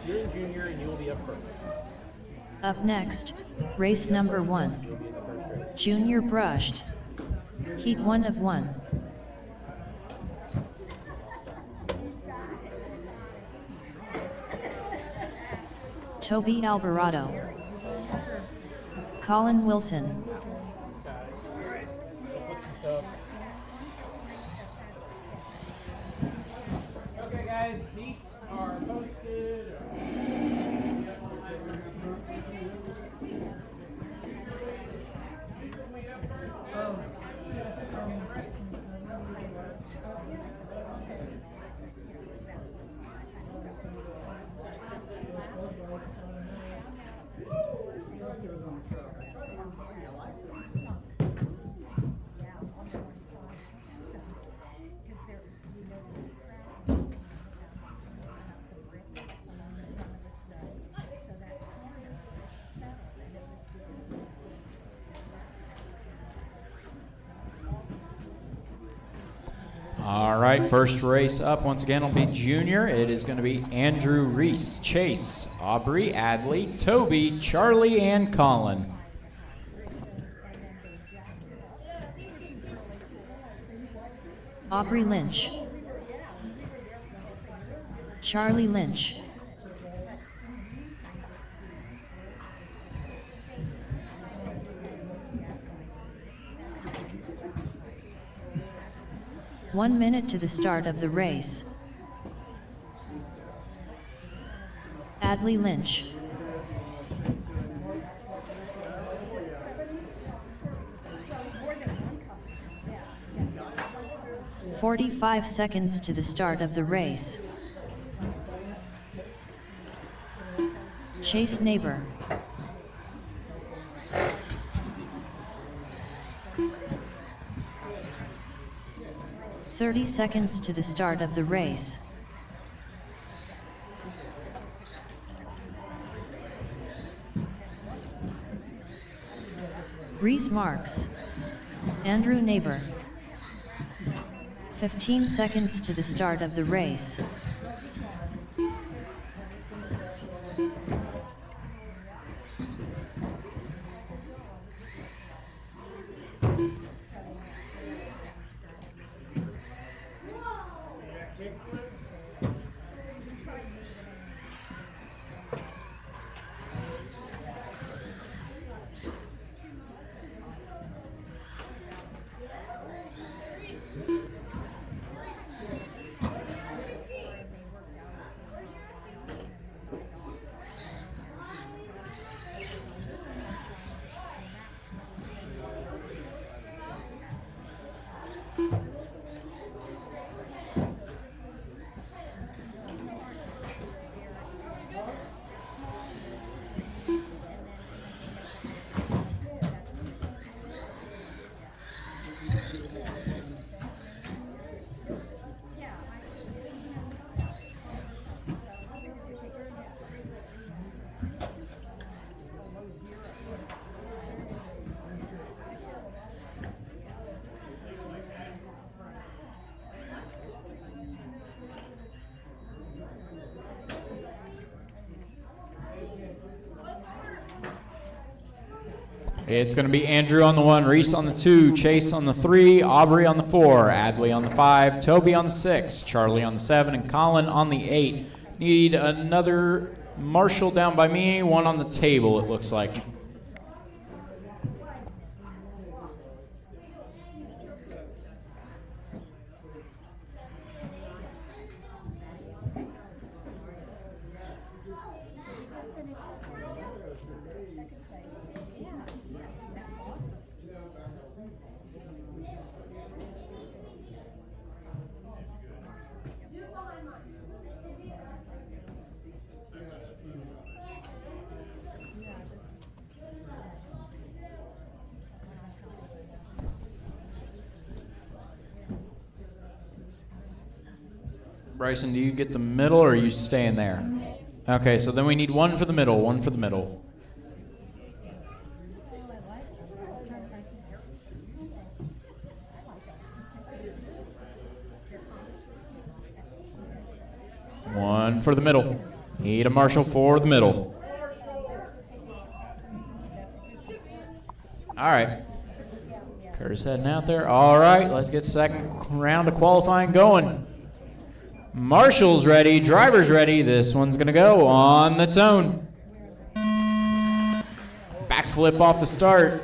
You're in junior and you'll be up first. Up next, race number 1. You'll be in the first race. Junior brushed. Heat 1 of 1. Toby Alvarado. Colin Wilson. Okay guys, heats are posted. All right, first race up once again will be junior. It is going to be Andrew Reese, Chase, Aubrey, Adley, Toby, Charlie, and Colin. Aubrey Lynch. Charlie Lynch. One minute to the start of the race. Adley Lynch. "45 seconds to the start of the race. Chase Neighbor. "30 seconds to the start of the race. Reese Marks. Andrew Neighbor. 15 seconds to the start of the race. It's going to be Andrew on the 1, Reese on the 2, Chase on the 3, Aubrey on the 4, Adley on the 5, Toby on the 6, Charlie on the 7, and Colin on the 8. Need another Marshall down by me, one on the table, it looks like. Bryson, do you get the middle or are you staying there? Okay, so then we need one for the middle, one for the middle. One for the middle. Need a Marshall for the middle. All right. Curtis heading out there. All right, let's get second round of qualifying going. Marshall's ready, driver's ready. This one's gonna go on the tone. Backflip off the start.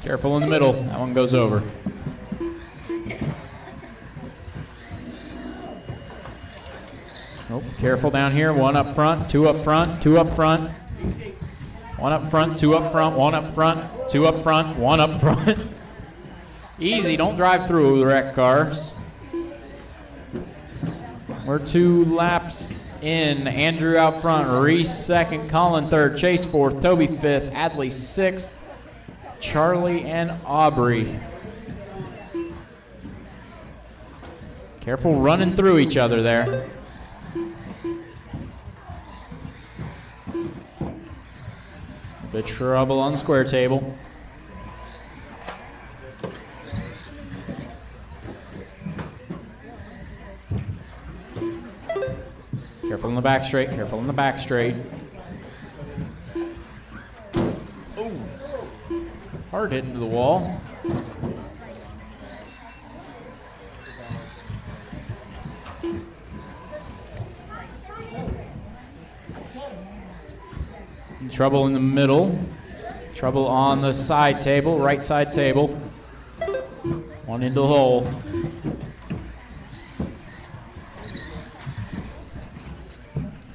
Careful in the middle, that one goes over. Oh, careful down here, one up front, two up front, two up front. One up front, two up front, one up front, two up front, one up front. Easy, don't drive through the wrecked cars. We're 2 laps in. Andrew out front, Reese second, Colin third, Chase fourth, Toby fifth, Adley sixth, Charlie and Aubrey. Careful running through each other there. The trouble on the square table. Careful in the back straight, careful in the back straight. Oh, hard hit into the wall. Trouble in the middle. Trouble on the side table, right side table. One into the hole.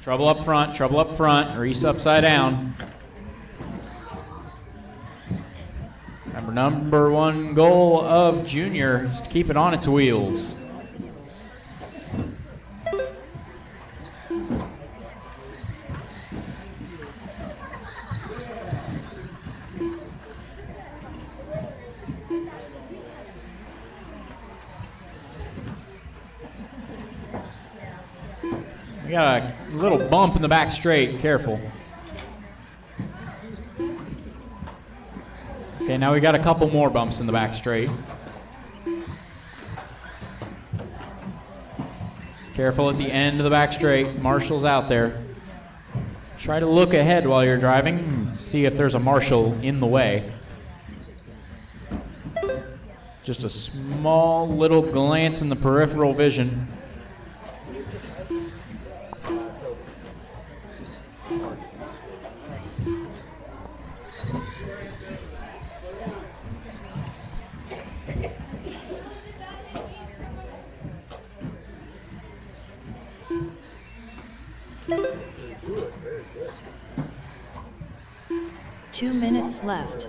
Trouble up front, trouble up front. Reese upside down. Remember, number 1 goal of Junior is to keep it on its wheels. We got a little bump in the back straight, careful. Okay, now we got a couple more bumps in the back straight. Careful at the end of the back straight. Marshall's out there. Try to look ahead while you're driving, see if there's a Marshall in the way. Just a small little glance in the peripheral vision. Two minutes left.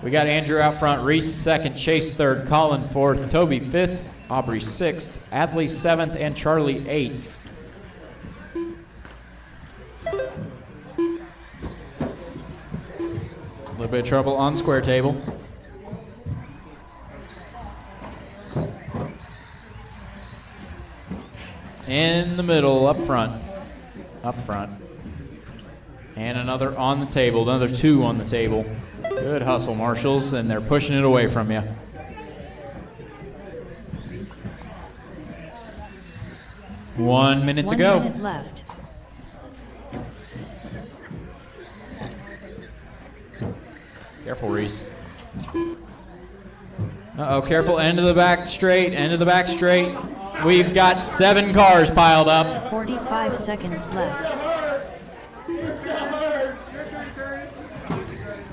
We got Andrew out front, Reese second, Chase third, Colin fourth, Toby fifth, Aubrey sixth, Adley seventh, and Charlie eighth. little bit of trouble on square table. In the middle, up front. Up front. And another on the table, another 2 on the table. Good hustle, Marshals, and they're pushing it away from you. One minute to go. 1 minute left. Careful, Reese. Uh-oh, careful, end of the back straight, end of the back straight. We've got 7 cars piled up. 45 seconds left.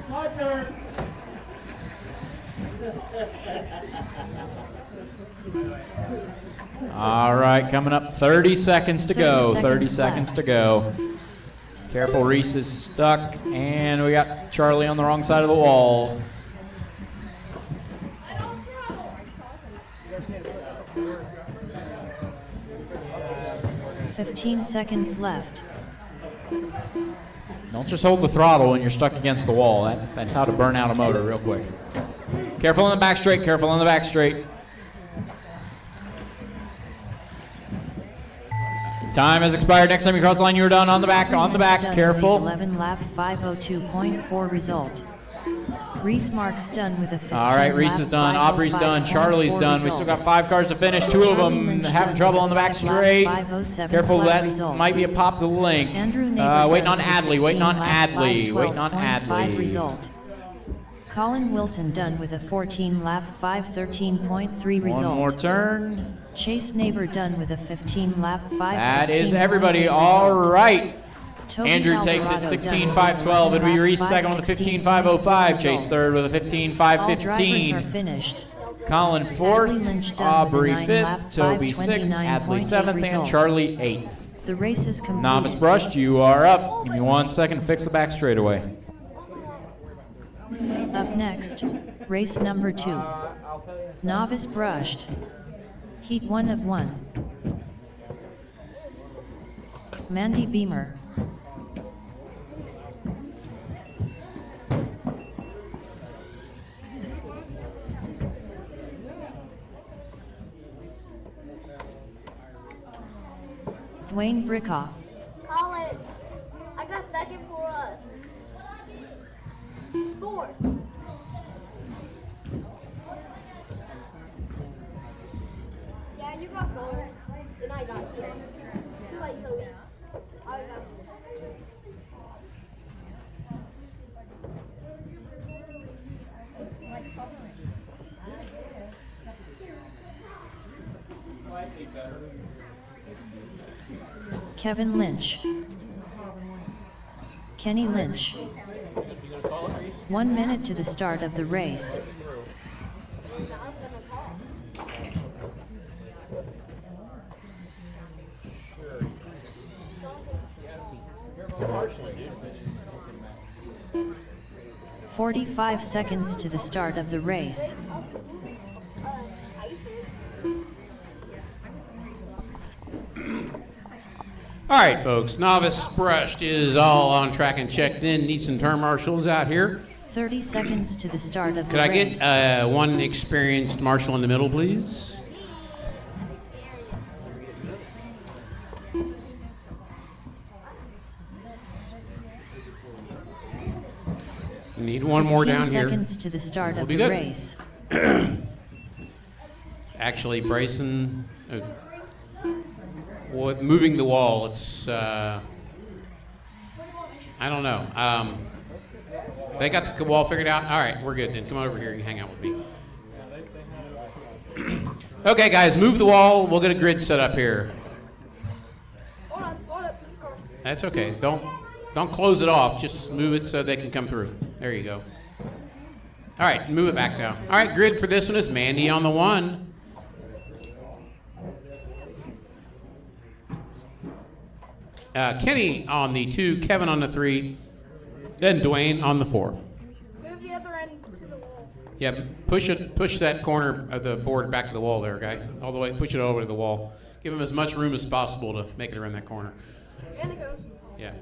My turn. All right, coming up, 30 seconds to go. 30 seconds seconds left. to go. Careful, Reese is stuck, and we got Charlie on the wrong side of the wall. $15 seconds left. Don't just hold the throttle when you're stuck against the wall. That's how to burn out a motor real quick. Careful on the back straight, careful on the back straight. Time has expired. Next time you cross the line, you're done. On the back, Done careful. 11 lap 502.4 result. Reese Marks done with a 15 All right, Reese lap is done. Aubrey's done. 505.4 Charlie's done. We still got 5 cars to finish. 2 of Charlie them Lynch having done trouble with on the back 5 lap straight. 507 Careful, flat that result. might be a pop to the link. Andrew Neighbor Waiting on done with a Adley. Waiting on 16 lap Adley. Waiting on 512.5 Adley. result. Colin Wilson done with a 14 lap 513.3 result. One more turn. Chase Neighbor done with a 15 lap 5. That is everybody. All right. Toby Andrew takes it Alvarado 16.512. It'll be Reese second with a 15.505. Chase third with a All drivers are 15.515. finished. Colin Adley fourth. Lynch done Aubrey with a 9 fifth. lap Toby sixth. Adley 529.8 seventh. And result. Charlie eighth. The race is completed. Novice brushed. You are up. Give me 1 second to fix the back straightaway. Up next, race number 2. Novice brushed. Heat 1 of 1. Mandy Beamer. Dwayne Brickoff. Colin, I got second for us. 4. Yeah, you got 4. And I got 3. Too late, Toby. I got 4. Kevin Lynch. Kenny Lynch. 1 minute to the start of the race. Sure. 45 seconds to the start of the race. All right, folks, novice brushed is all on track and checked in. Need some turn marshals out here. 30 seconds to the start of Could the I race. get one experienced marshal in the middle, please? Need one more 15 down here. seconds to the start We'll of be the good. race. Actually, Bryson, with moving the wall, it's, I don't know. They got the wall figured out? All right, we're good then. Come over here and hang out with me. Okay, guys, move the wall. We'll get a grid set up here. That's okay. Don't close it off. Just move it so they can come through. There you go. All right, move it back now. All right, grid for this one is Mandy on the 1. Kenny on the 2, Kevin on the 3, then Dwayne on the 4. Move the other end to the wall. Yeah, push that corner of the board back to the wall there, guy. All the way, push it over to the wall. Give him as much room as possible to make it around that corner. And it goes. Yeah.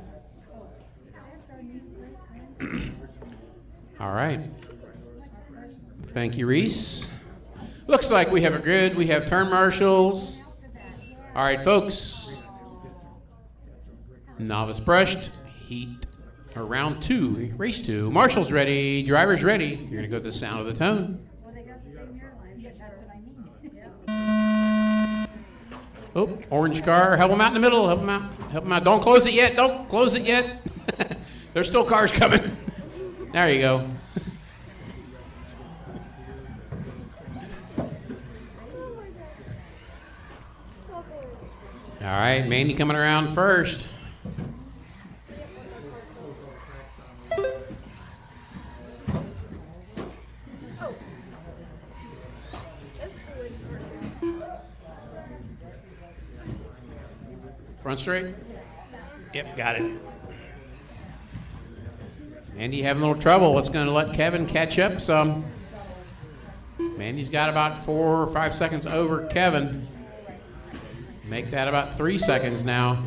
All right. Thank you, Reese. Looks like we have a grid. We have turn marshals. All right, folks. Novice brushed, heat, or round 2, race 2. Marshals ready, drivers ready. You're going to go to the sound of the tone. Oh, orange car. Help them out in the middle. Help them out. Help them out. Don't close it yet. Don't close it yet. There's still cars coming. There you go. All right, Mandy coming around first. Front straight? Yep, got it. Mandy having a little trouble. It's going to let Kevin catch up some. Mandy's got about 4 or 5 seconds over Kevin. Make that about 3 seconds now.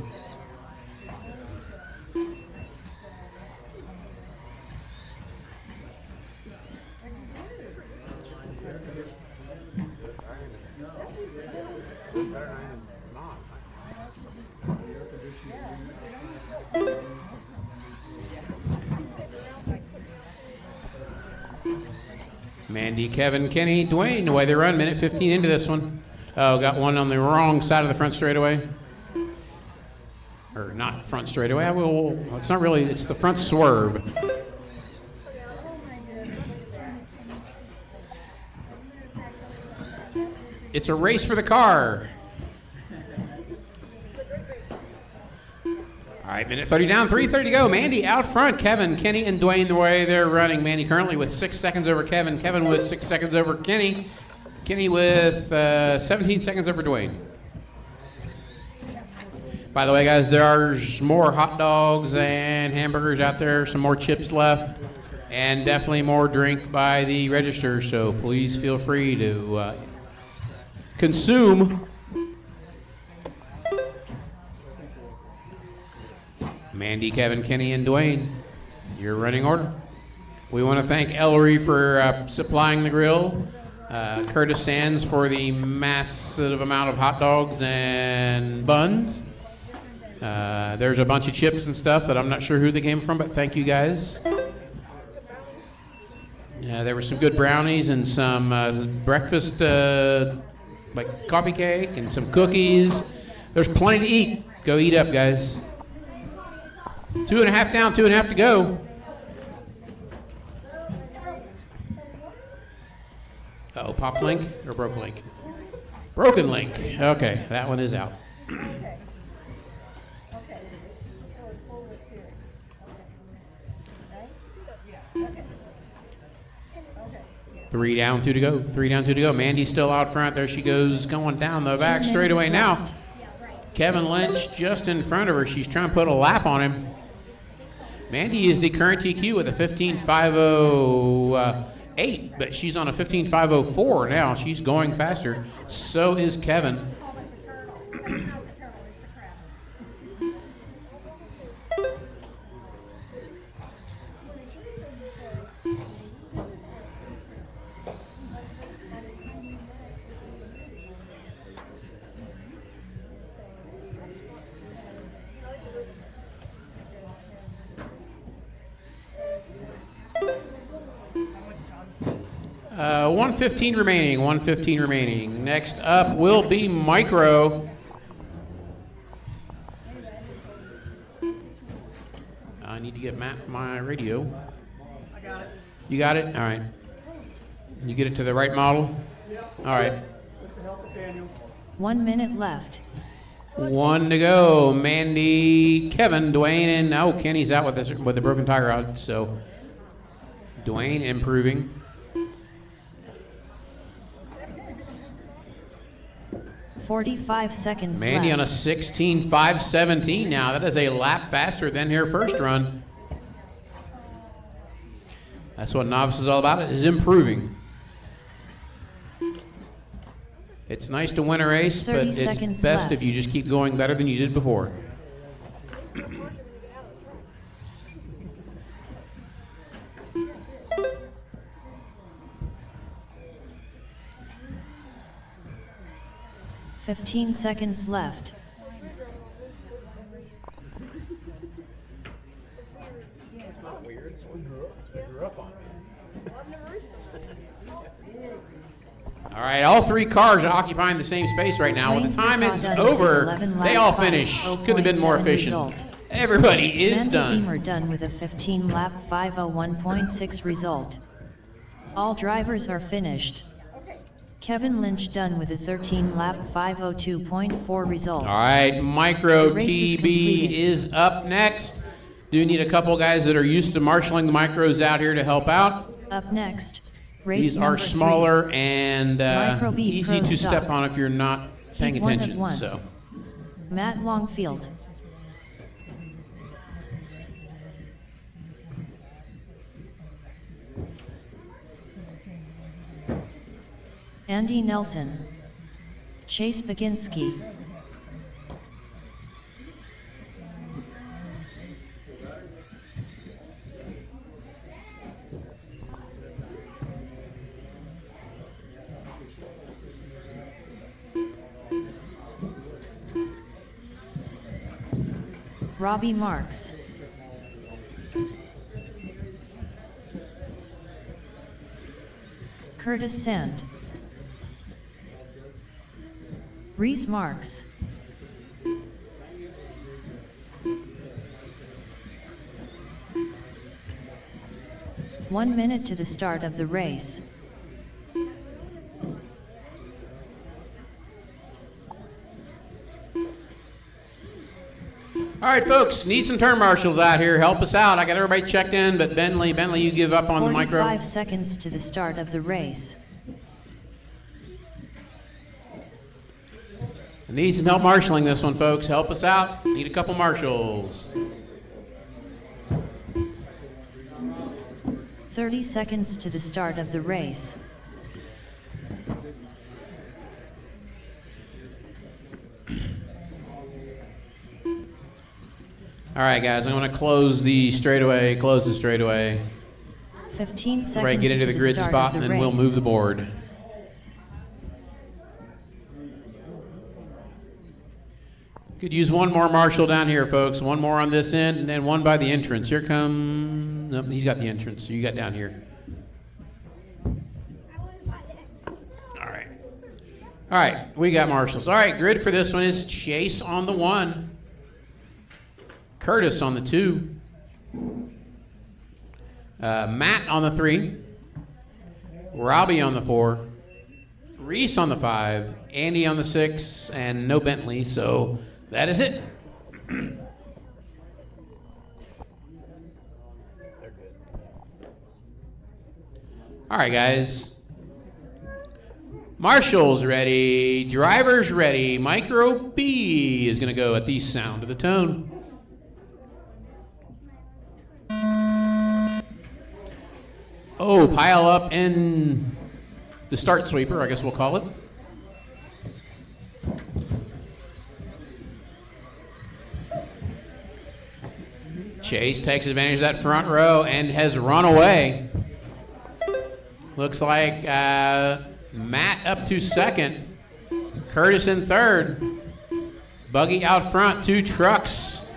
Mandy, Kevin, Kenny, Dwayne, the way they run, minute 15 into this one. Oh, got one on the wrong side of the front straightaway. Or not front straightaway. It's not really, it's the front swerve. It's a race for the car. All right, minute 30 down, 3:30 to go. Mandy out front. Kevin, Kenny, and Dwayne the way they're running. Mandy currently with 6 seconds over Kevin. Kevin with 6 seconds over Kenny. Kenny with 17 seconds over Dwayne. By the way, guys, there's more hot dogs and hamburgers out there, some more chips left, and definitely more drink by the register, so please feel free to consume. Mandy, Kevin, Kenny, and Dwayne, your running order. We want to thank Ellery for supplying the grill, Curtis Sands for the massive amount of hot dogs and buns. There's a bunch of chips and stuff that I'm not sure who they came from, but thank you guys. There were some good brownies and some breakfast, like coffee cake and some cookies. There's plenty to eat. Go eat up, guys. 2.5 down, 2.5 to go. Uh-oh, pop link or broke link? Broken link. Okay, that one is out. 3 down, 2 to go. 3 down, 2 to go. Mandy's still out front. There she goes, going down the back straightaway now. Kevin Lynch just in front of her. She's trying to put a lap on him. Mandy is the current TQ with a 15.508, but she's on a 15.504 now. She's going faster. So is Kevin. Uh, 1:15 remaining, 1:15 remaining. Next up will be Micro. I need to get my radio. I got it. You got it? All right. You get it to the right model? All right. With the help of Daniel. 1 minute left. 1 to go. Mandy, Kevin, Dwayne, and oh, Kenny's out with the broken tire rod. So Dwayne improving. 45 seconds Mandy on a left. 16.517 now. That is a lap faster than her first run. That's what novice is all about, is improving. It's nice to win a race, but 30 it's seconds best left. if you just keep going better than you did before. 15 seconds left. It's not weird. It's what you grew up on. All right, all 3 cars are occupying the same space right now. When the time is over, they all finish. Couldn't have been more efficient. Everybody is Mandy done. Beamer done with a 15 lap 501.6 result. All drivers are finished. Kevin Lynch done with a 13 lap 502.4 result. All right, Micro The race is TB completed. is up next. Do need a couple guys that are used to marshaling the micros out here to help out. Up next, race These number are smaller 3. and Micro B easy Pro to Stock. step on if you're not paying Heat 1 of attention. 1. So, Matt Longfield. Andy Nelson. Chase Baginski. Robbie Marks. Curtis Sand. Reese Marks. One minute to the start of the race. all right, folks, need some turn marshals out here. Help us out. I got everybody checked in, but Bentley, you give up on the micro. 45 seconds to the start of the race. Need some help marshaling this one, folks. Help us out. Need a couple marshals. 30 seconds to the start of the race. All right, guys, I'm going to close the straightaway. 15 seconds Right, get into to the grid start spot, of and the then we'll race. move the board. Could use one more marshal down here, folks. One more on this end, and then one by the entrance. Here come. Nope, he's got the entrance. So you got down here. All right. All right, we got marshals. All right, grid for this one is Chase on the 1, Curtis on the 2, Matt on the 3, Robbie on the 4, Reese on the 5, Andy on the 6, and no Bentley. So that is it. All right, guys. Marshals ready. Drivers ready. Micro B is going to go at the sound of the tone. Oh, pile up in the start sweeper, I guess we'll call it. Chase takes advantage of that front row and has run away. Looks like Matt up to second. Curtis in third. Buggy out front, 2 trucks.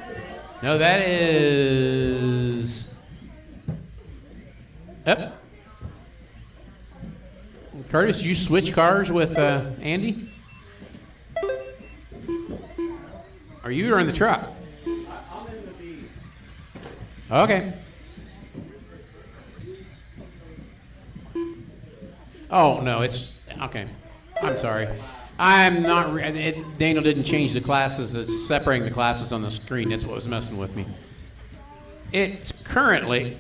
No, that is... Yep. Curtis, did you switch cars with Andy? Or you were in the truck? I'm in the B. Okay. Oh, no, it's, okay. I'm sorry. I'm not, Daniel didn't change the classes. It's separating the classes on the screen. That's what was messing with me. It's currently,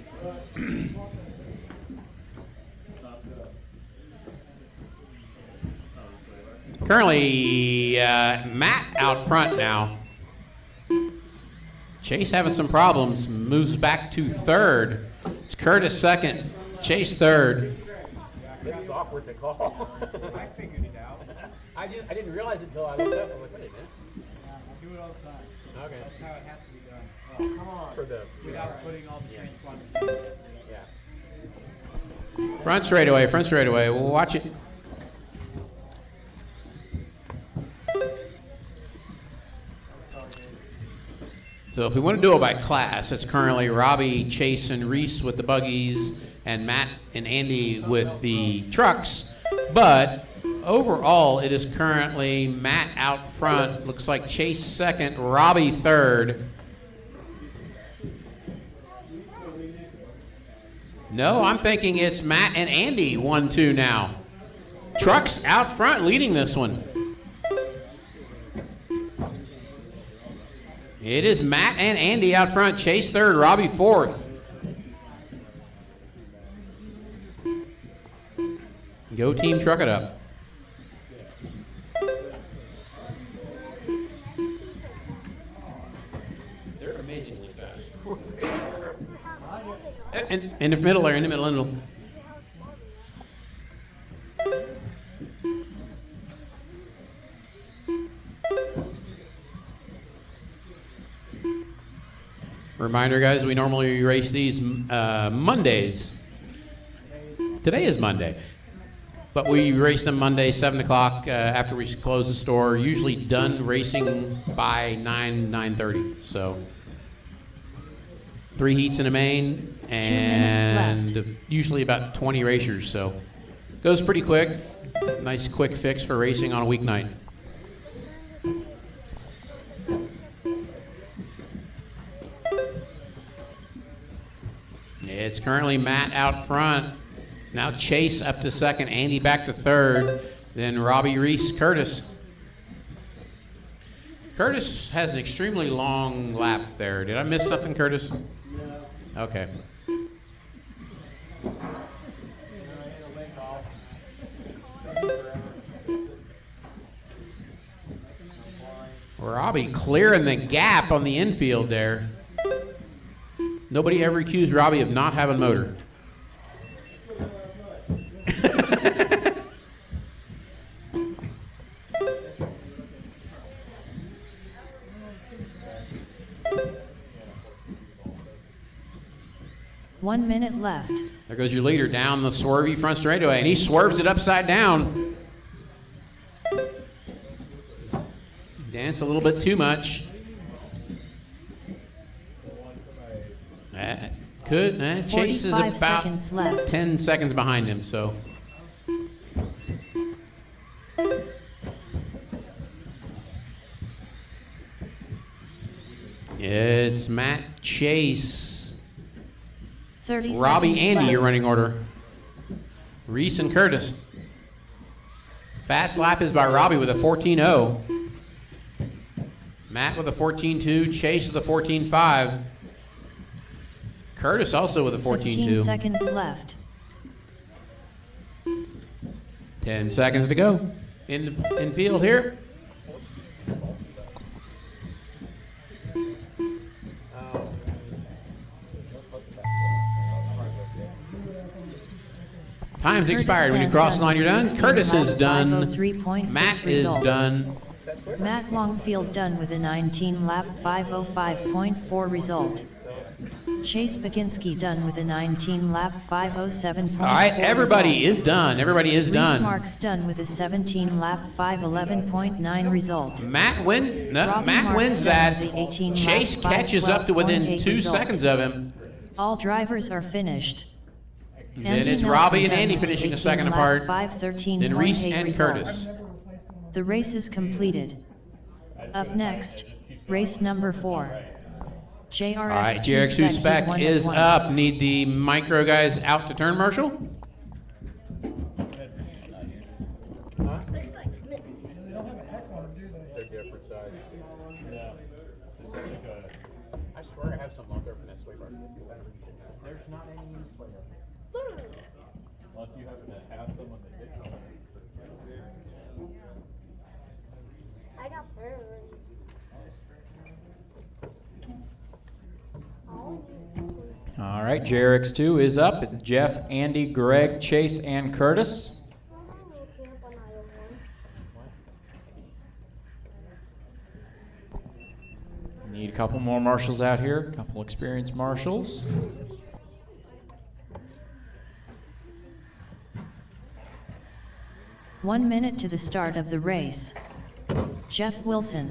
Matt out front now. Chase having some problems, moves back to third. It's Curtis second, Chase third. This is awkward to call. I figured it out. I didn't realize it until I looked up. I'm like, wait a minute. I do it all the time. Okay. That's how it has to be done. Oh, come on. For the Without putting all the transponders. yeah. Front straightaway, watch it. So if we want to do it by class, it's currently Robbie, Chase, and Reese with the buggies, and Matt and Andy with the trucks. But overall, it is currently Matt out front. Looks like Chase second, Robbie third. No, I'm thinking it's Matt and Andy 1-2 now. Trucks out front leading this one. It is Matt and Andy out front. Chase third, Robbie fourth. Go team, truck it up. They're amazingly fast. In the middle there, in the middle. Reminder, guys, we normally race these Mondays. Today is Monday. But we race them Monday, 7 o'clock after we close the store. Usually done racing by 9:30. So 3 heats in a main and usually about 20 racers. So goes pretty quick. Nice quick fix for racing on a weeknight. It's currently Matt out front. Now Chase up to second, Andy back to third, then Robbie, Reese, Curtis. Curtis has an extremely long lap there. Did I miss something, Curtis? No. Okay. Robbie clearing the gap on the infield there. Nobody ever accused Robbie of not having motor. One minute left. There goes your leader down the swervy front straightaway, and he swerves it upside down. Danced a little bit too much. Chase is about 10 seconds behind him, so. It's Matt, Chase, 30 Robbie, Andy, left. your running order. Reese and Curtis. Fast lap is by Robbie with a 14.0. Matt with a 14.2, Chase with a 14.5. Curtis also with a 14.2. 15 seconds left. 10 seconds to go in field here. Time's expired. When you cross the line, you're done. Curtis is done. Matt is done. Matt Longfield done with a 19-lap 5:05.4 result. Chase Baginski done with a 19-lap 5:07.4 All right, everybody result. is done. Everybody is Reese done. Marks done with a 17-lap 5:11.9 result. Matt wins Marks that. done with the 18-lap Chase catches up to within 5:12.8 2 result. seconds of him. All drivers are finished. Then Andy it's Nelson Robbie and done Andy with finishing a 18 second lap apart. 5:13.8 Then Reese and result. Curtis. The race is completed. Up next, race number 4. JRX All right, JRX2 spec is up. Need the micro guys out to turn, Marshall? They're different sizes. Yeah. I swear I have something out there from that sway bar. There's not any sway bar. Unless you happen to have someone that did come. I got her already. All right, JRX2 is up. Jeff, Andy, Greg, Chase, and Curtis. Need a couple more marshals out here, a couple experienced marshals. One minute to the start of the race. Jeff Wilson.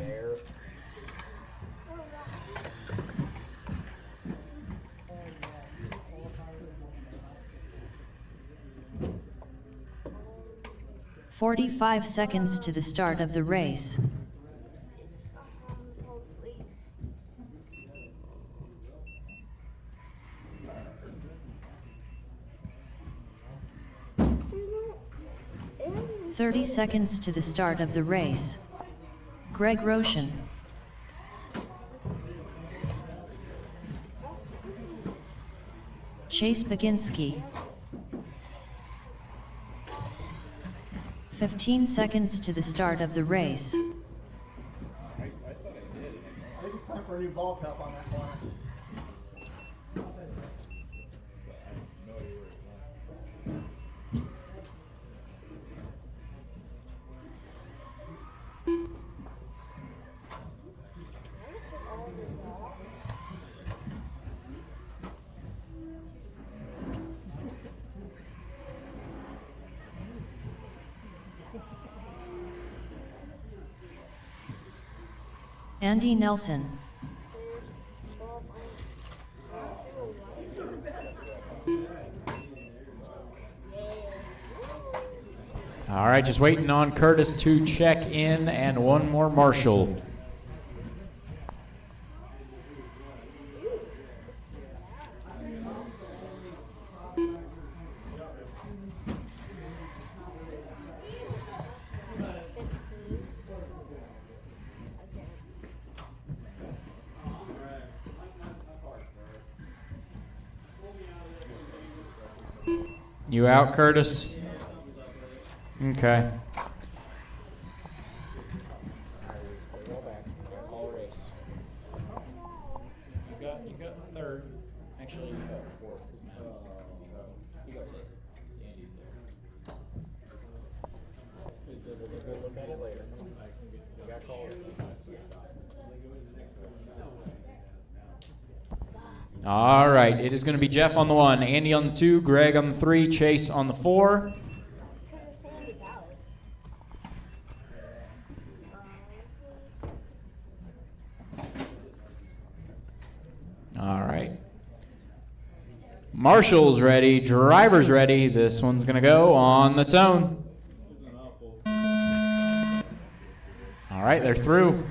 45 seconds to the start of the race. Mostly. 30 seconds to the start of the race. Greg Roshan. Chase Baginski. 15 seconds to the start of the race. I think it's time for a new ball cup on that corner. Andy Nelson. All right, just waiting on Curtis to check in and one more marshal. You out, Curtis? Okay. You got third. Actually, you got fourth. You got fifth. We'll look at it later. We got called. All right, it is going to be Jeff on the 1, Andy on the 2, Greg on the 3, Chase on the 4. All right. Marshall's ready, driver's ready. This one's going to go on the tone. All right, they're through.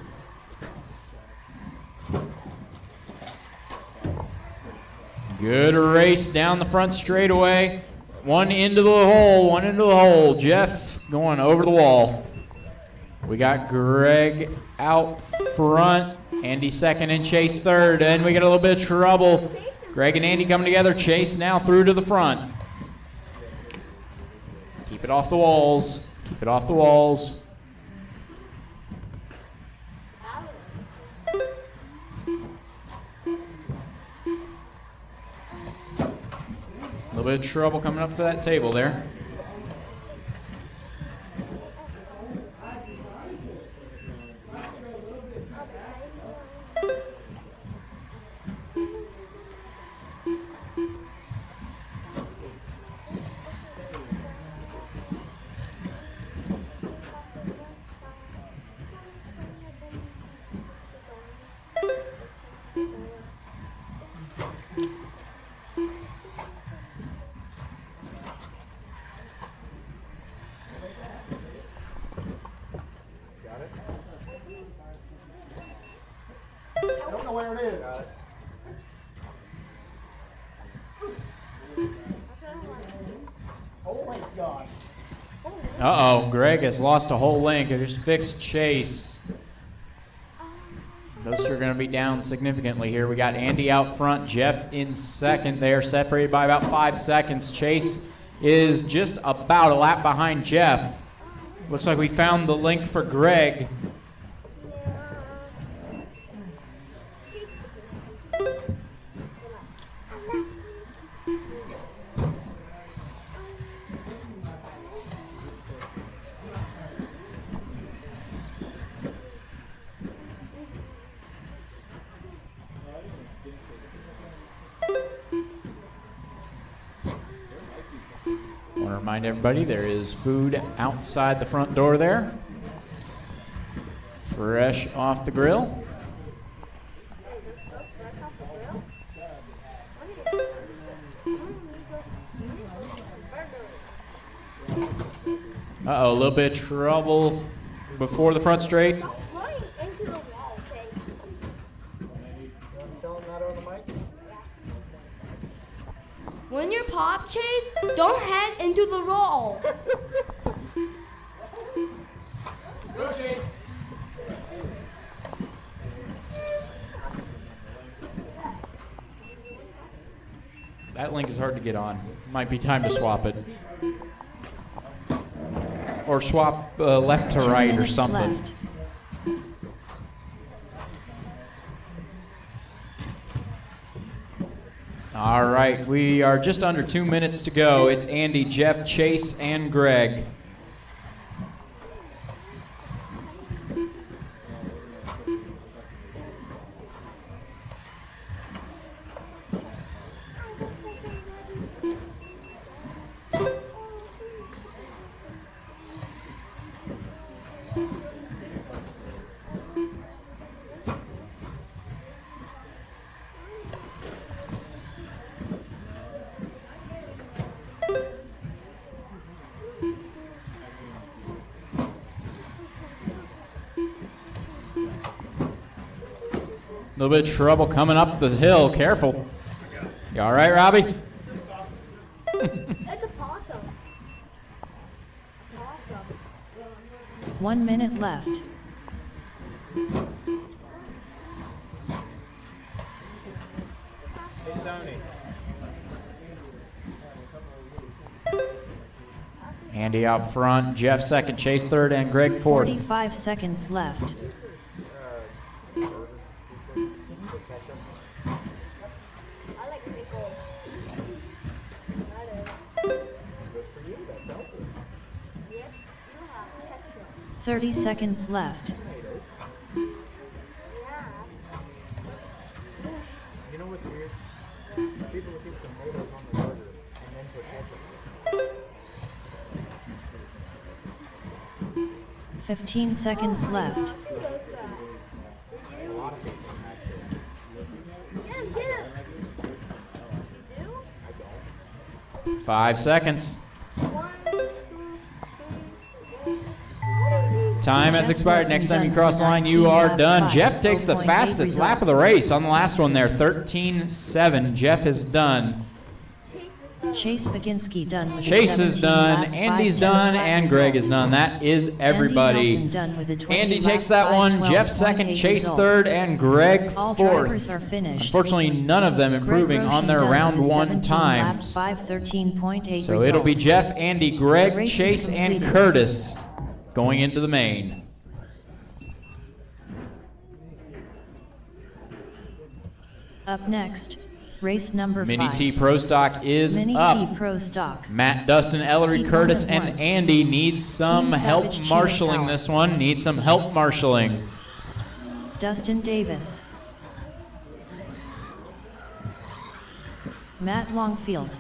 Good race down the front straightaway. One into the hole, one into the hole. Jeff going over the wall. We got Greg out front. Andy second and Chase third. And we get a little bit of trouble. Greg and Andy coming together. Chase now through to the front. Keep it off the walls. Keep it off the walls. A little bit of trouble coming up to that table there. I don't know where it is. Oh my God. Uh-oh, Greg has lost a whole link. It just fixed Chase. Those two are going to be down significantly here. We got Andy out front, Jeff in second there, separated by about 5 seconds. Chase is just about a lap behind Jeff. Looks like we found the link for Greg. I want to remind everybody there is food outside the front door there. Fresh off the grill. Uh-oh, a little bit of trouble before the front straight. Running into the wall, okay? You want to tell him that on the mic? When you pop chase, don't head into the wall. Go Chase. That link is hard to get on. Might be time to swap it. Or swap left to 2 right or minutes something. left. All right, we are just under 2 minutes to go. It's Andy, Jeff, Chase, and Greg. A little bit of trouble coming up the hill. Careful. You all right, Robbie? It's a possum. 1 minute left. Hey, Tony. Andy out front, Jeff second, Chase third, and Greg fourth. 45 seconds left. I like pickles. 30 seconds left. You know what's weird? People will get tomatoes on the burger and then put ketchup. 15 seconds left. A lot of people actually. Get him. 5 seconds. Time has expired. Next time you cross the line, you are done. Jeff takes the fastest lap of the race on the last one there, 13.7. Jeff is done. Chase Baginski done with Chase a is 17 done, lap, Andy's 5:10 done, lap and result. Greg is done. That is everybody. Andy Nelson done with a 20 Andy lap, takes that one, 5:12.8 Jeff second, Chase result. third, and Greg All drivers fourth. are finished. Unfortunately, none of them improving Greg on their Roche done round with a 1 17 lap, times. 5:13.8 So it'll be result. Jeff, Andy, The Greg, race is Chase, and completed. Curtis going into the main. Up next, race number Mini 5. T Pro Stock is Mini up. T Pro Stock. Matt, Dustin, Ellery, Heat Curtis, number and one. Andy need some Team help Savage Cheetah marshaling Power. this one. Need some help marshaling. Dustin Davis. Matt Longfield.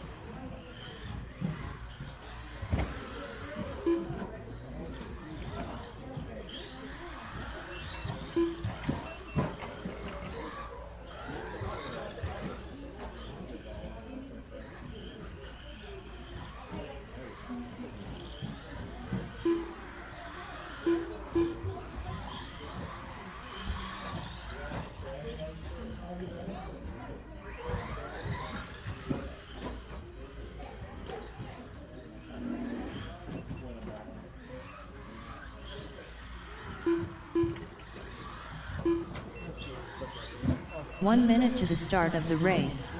One minute to the start of the race.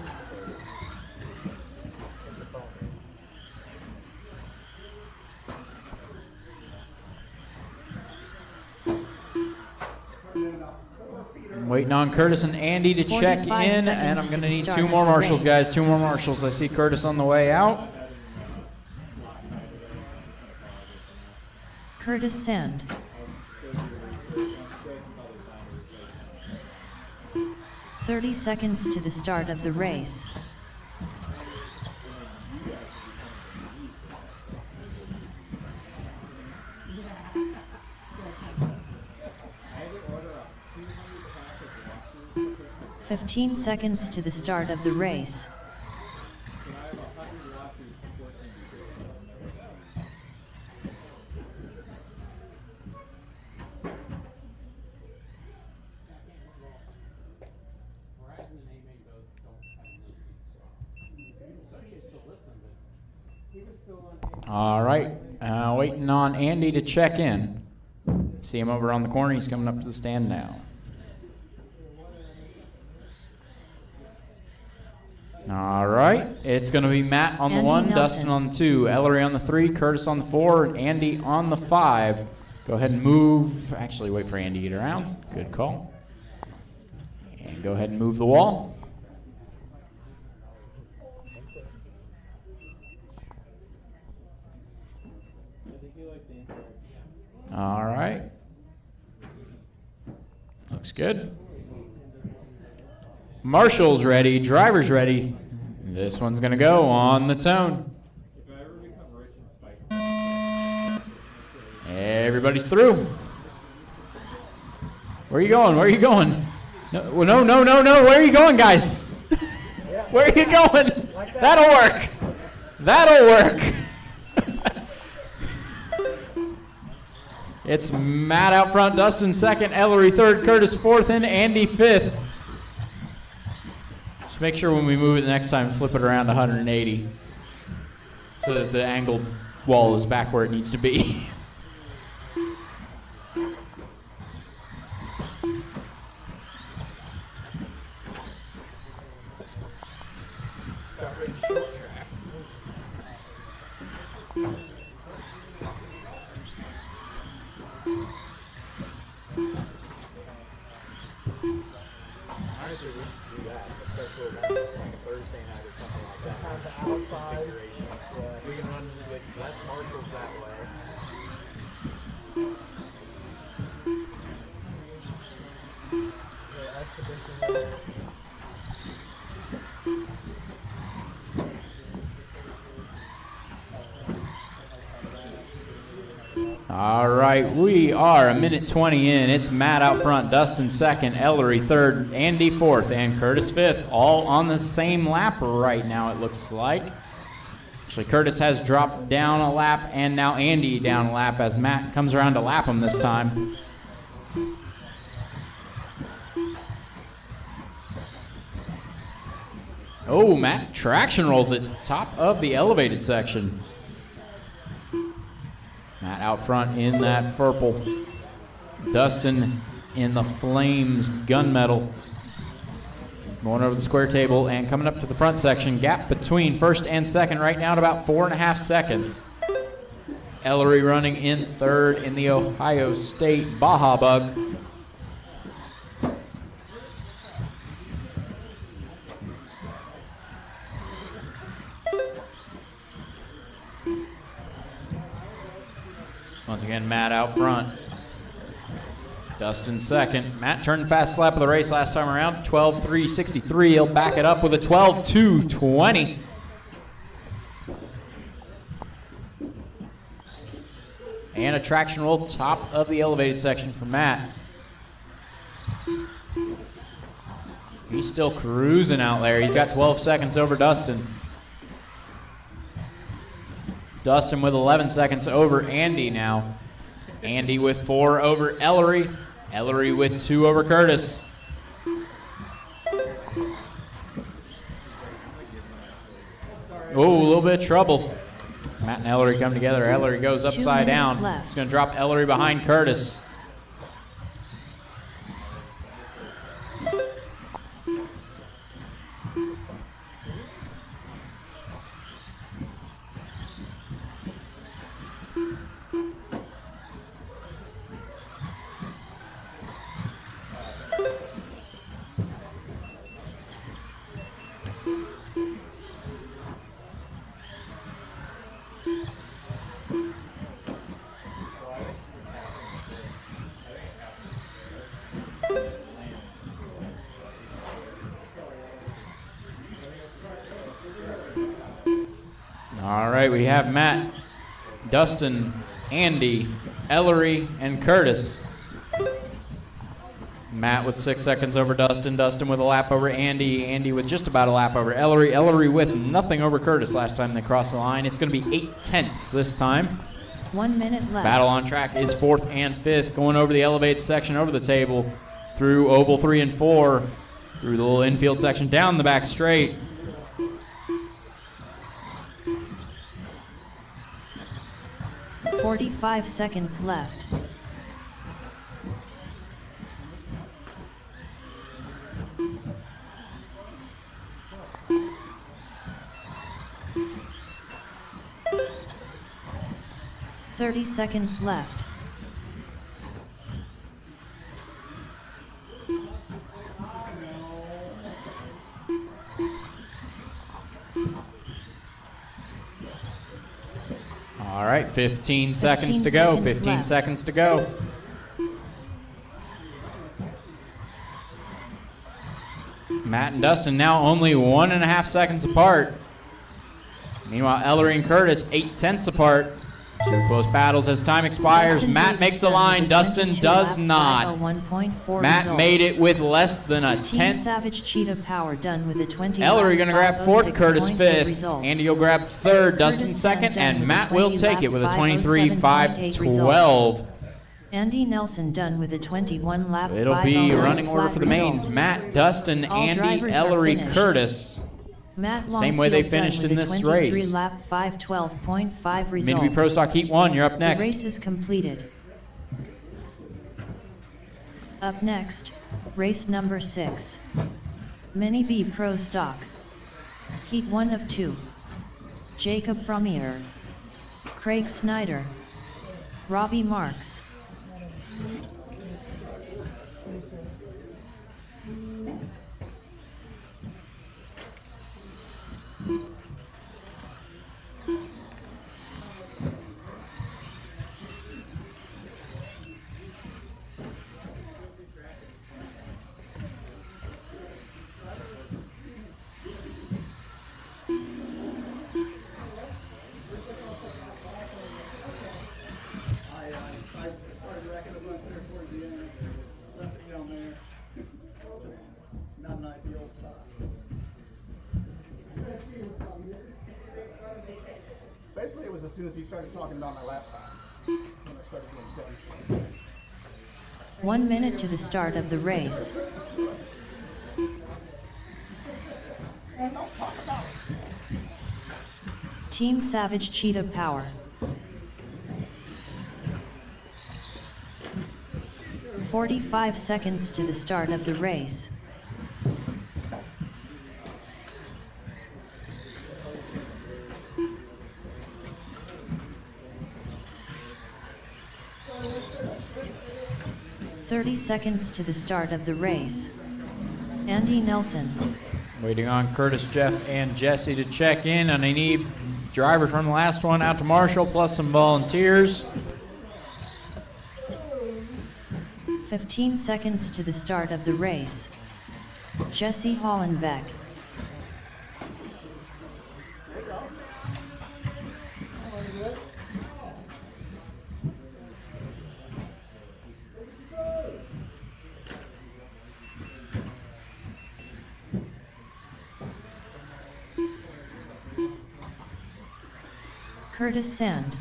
I'm waiting on Curtis and Andy to check 45 in, seconds and I'm to going to the need start 2 of more the marshals, race. guys. 2 more marshals. I see Curtis on the way out. Curtis Sand. "30 seconds to the start of the race. "15 seconds to the start of the race. All right, waiting on Andy to check in. See him over on the corner. He's coming up to the stand now. All right, it's going to be Matt on the Andy 1, Nelson. Dustin on the 2, Ellery on the 3, Curtis on the 4, and Andy on the 5. Go ahead and move. Actually, wait for Andy to get around. Good call. And go ahead and move the wall. All right. Looks good. Marshall's ready. Driver's ready. This one's going to go on the tone. Everybody's through. Where are you going? Where are you going? No, well, no. Where are you going, guys? Where are you going? That'll work. That'll work. It's Matt out front, Dustin second, Ellery third, Curtis fourth, and Andy fifth. Just make sure when we move it the next time, flip it around 180 so that the angled wall is back where it needs to be. All right, we are a minute 20 in. It's Matt out front, Dustin second, Ellery third, Andy fourth, and Curtis fifth, all on the same lap right now, it looks like. Actually, Curtis has dropped down a lap, and now Andy down a lap as Matt comes around to lap him this time. Oh, Matt traction rolls it, top of the elevated section. Matt out front in that purple. Dustin in the Flames gunmetal. Going over the square table and coming up to the front section. Gap between first and second right now at about 4.5 seconds. Ellery running in third in the Ohio State Baja Bug. Once again, Matt out front. Dustin second. Matt turned fast lap of the race last time around, 12.363. He'll back it up with a 12.220. And a traction roll top of the elevated section for Matt. He's still cruising out there. He's got 12 seconds over Dustin. Dustin with 11 seconds over Andy now. Andy with 4 over Ellery. Ellery with 2 over Curtis. Oh, a little bit of trouble. Matt and Ellery come together. Ellery goes upside down. Left. It's going to drop Ellery behind Curtis. All right, we have Matt, Dustin, Andy, Ellery, and Curtis. Matt with 6 seconds over Dustin, Dustin with a lap over Andy, Andy with just about a lap over Ellery, Ellery with nothing over Curtis last time they crossed the line. It's going to be 8/10 this time. 1 minute left. Battle on track is 4th and 5th, going over the elevated section, over the table, through oval 3 and 4, through the little infield section, down the back straight. 45 seconds left. "30 seconds left. All right, 15 seconds to go. 15 seconds to go. Matt and Dustin now only 1.5 seconds apart. Meanwhile, Ellery and Curtis 8/10 apart. Two close battles as time expires. Matt makes the line. Dustin does not. Matt made it with less than a Team tenth. Savage Cheetah Power done with a 20. Ellery going to grab fourth, Curtis 506.4 fifth. result. Andy will grab third, Dustin Curtis second, done and with Matt a will 20 take it with a lap 23.512. 507.8 Andy Nelson done with a 21 lap. It'll be 509 running order flat for the result. mains. Matt, Dustin, All Andy, drivers are Ellery, finished. Curtis. Matt Same way they Longfield done finished with in a this 23 race. lap 512.5 result. Midway Pro Stock Heat 1, you're up The next. race is completed. Up next, race number 6. Mini B Pro Stock. Heat 1 of 2. Jacob Frommier. Craig Snyder. Robbie Marks. I started wrecking a bunch there towards the end. Left it down there. Just not an ideal spot. Basically, it was as soon as he started talking about my lap times. That's when I started doing things. 1 minute to the start of the race. Team Savage Cheetah Power. 45 seconds to the start of the race. "30 seconds to the start of the race. Andy Nelson. Waiting on Curtis, Jeff, and Jesse to check in, and I need drivers from the last one out to Marshall, plus some volunteers. 15 seconds to the start of the race. Jesse Hollenbeck. Curtis Sand.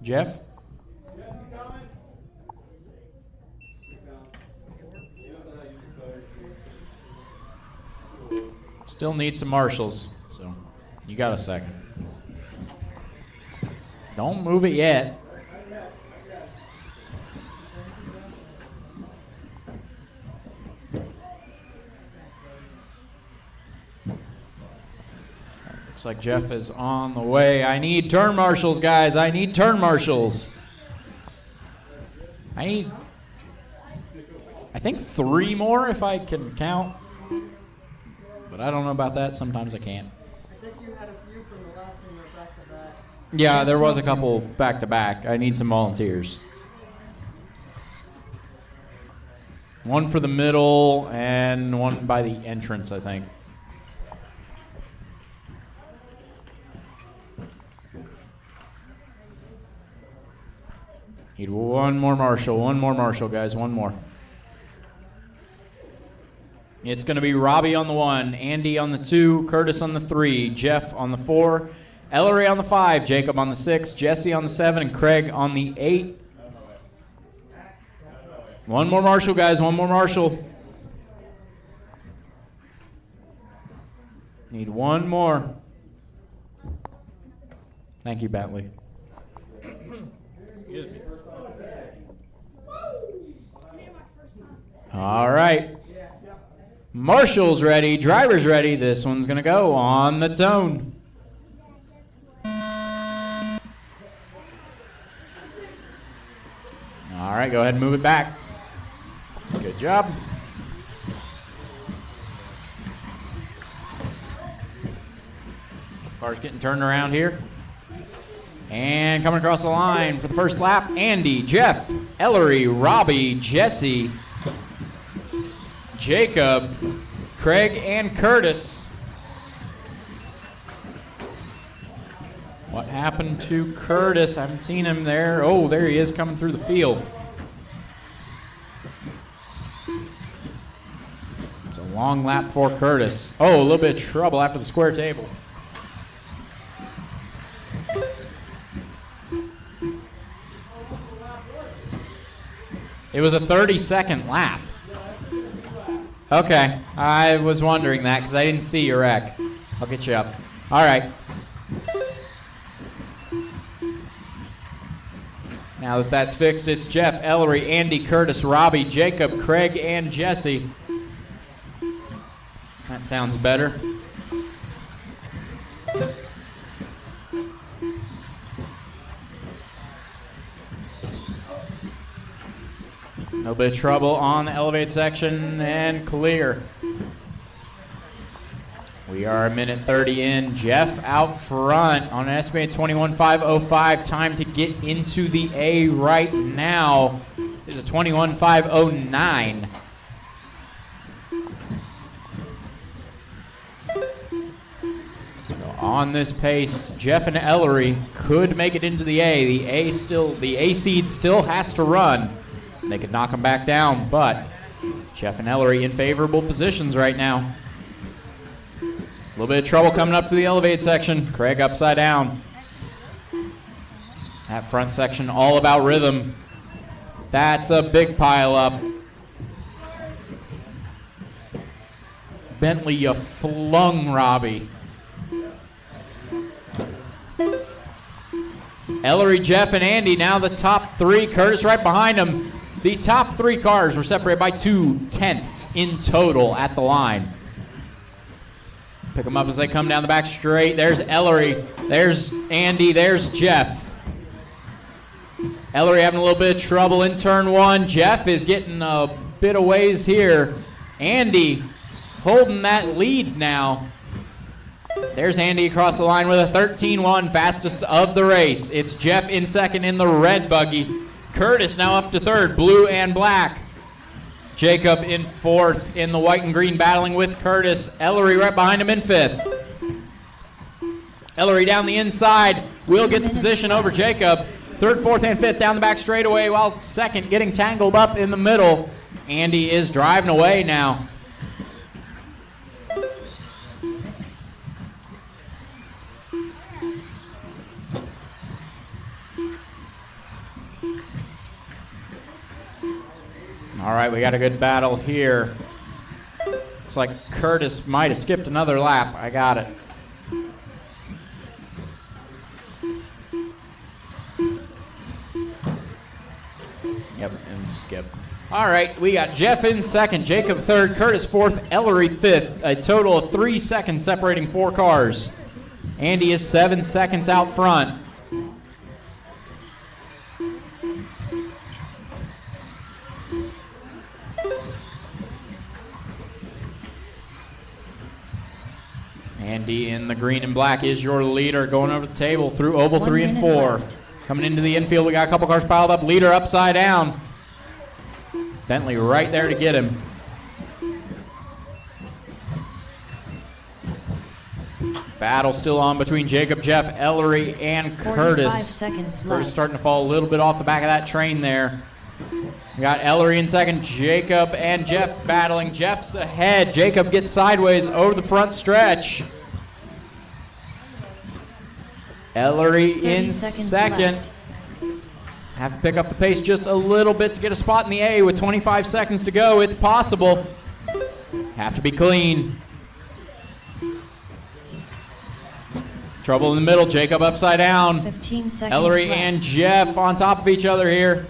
Jeff? Still need some marshals, so you got a second. Don't move it yet. Looks like Jeff is on the way. I need turn marshals, guys. I need turn marshals. I think 3 more if I can count. But I don't know about that. Sometimes I can't. I think you had a few from the last one that were back to back. Yeah, there was a couple back to back. I need some volunteers. One for the middle and one by the entrance, I think. Need one more marshal, guys, one more. It's going to be Robbie on the 1, Andy on the 2, Curtis on the 3, Jeff on the 4, Ellery on the 5, Jacob on the 6, Jesse on the 7, and Craig on the 8. One more marshal, guys. One more marshal. Need one more. Thank you, Bentley. All right. Marshall's ready. Driver's ready. This one's going to go on the tone. All right, go ahead and move it back. Good job. Car's getting turned around here. And coming across the line for the first lap, Andy, Jeff, Ellery, Robbie, Jesse, Jacob, Craig, and Curtis. What happened to Curtis? I haven't seen him there. Oh, there he is coming through the field. It's a long lap for Curtis. Oh, a little bit of trouble after the square table. It was a 30-second lap. Okay, I was wondering that because I didn't see your wreck. I'll get you up. All right. Now that that's fixed, it's Jeff, Ellery, Andy, Curtis, Robbie, Jacob, Craig, and Jesse. That sounds better. A little bit of trouble on the elevated section and clear. We are a minute 30 in. Jeff out front on an estimated 21.505. Time to get into the A right now. There's a 21.509. So on this pace, Jeff and Ellery could make it into the A. The A seed still has to run. They could knock them back down, but Jeff and Ellery in favorable positions right now. A little bit of trouble coming up to the elevated section. Craig upside down. That front section all about rhythm. That's a big pile up. Bentley, you flung Robbie. Ellery, Jeff, and Andy now the top 3. Curtis right behind them. The top 3 cars were separated by 2/10 in total at the line. Pick them up as they come down the back straight. There's Ellery. There's Andy. There's Jeff. Ellery having a little bit of trouble in turn 1. Jeff is getting a bit of ways here. Andy holding that lead now. There's Andy across the line with a 13.1, fastest of the race. It's Jeff in second in the red buggy. Curtis now up to third, blue and black. Jacob in fourth in the white and green, battling with Curtis. Ellery right behind him in fifth. Ellery down the inside will get the position over Jacob. Third, fourth, and fifth down the back straightaway, while second getting tangled up in the middle. Andy is driving away now. All right, we got a good battle here. Looks like Curtis might have skipped another lap. I got it. Yep, and skip. All right, we got Jeff in second, Jacob third, Curtis fourth, Ellery fifth. A total of 3 seconds separating 4 cars. Andy is 7 seconds out front. Andy in the green and black is your leader, going over the table through oval 3 and 4. Left. Coming into the infield, we got a couple cars piled up. Leader upside down. Bentley right there to get him. Battle still on between Jacob, Jeff, Ellery, and 45 Curtis. seconds Curtis left. starting to fall a little bit off the back of that train there. We got Ellery in second, Jacob and Jeff battling. Jeff's ahead. Jacob gets sideways over the front stretch. Ellery in second. Left. Have to pick up the pace just a little bit to get a spot in the A with 25 seconds to go. It's possible. Have to be clean. Trouble in the middle. Jacob upside down. 15 seconds Ellery left. and Jeff on top of each other here.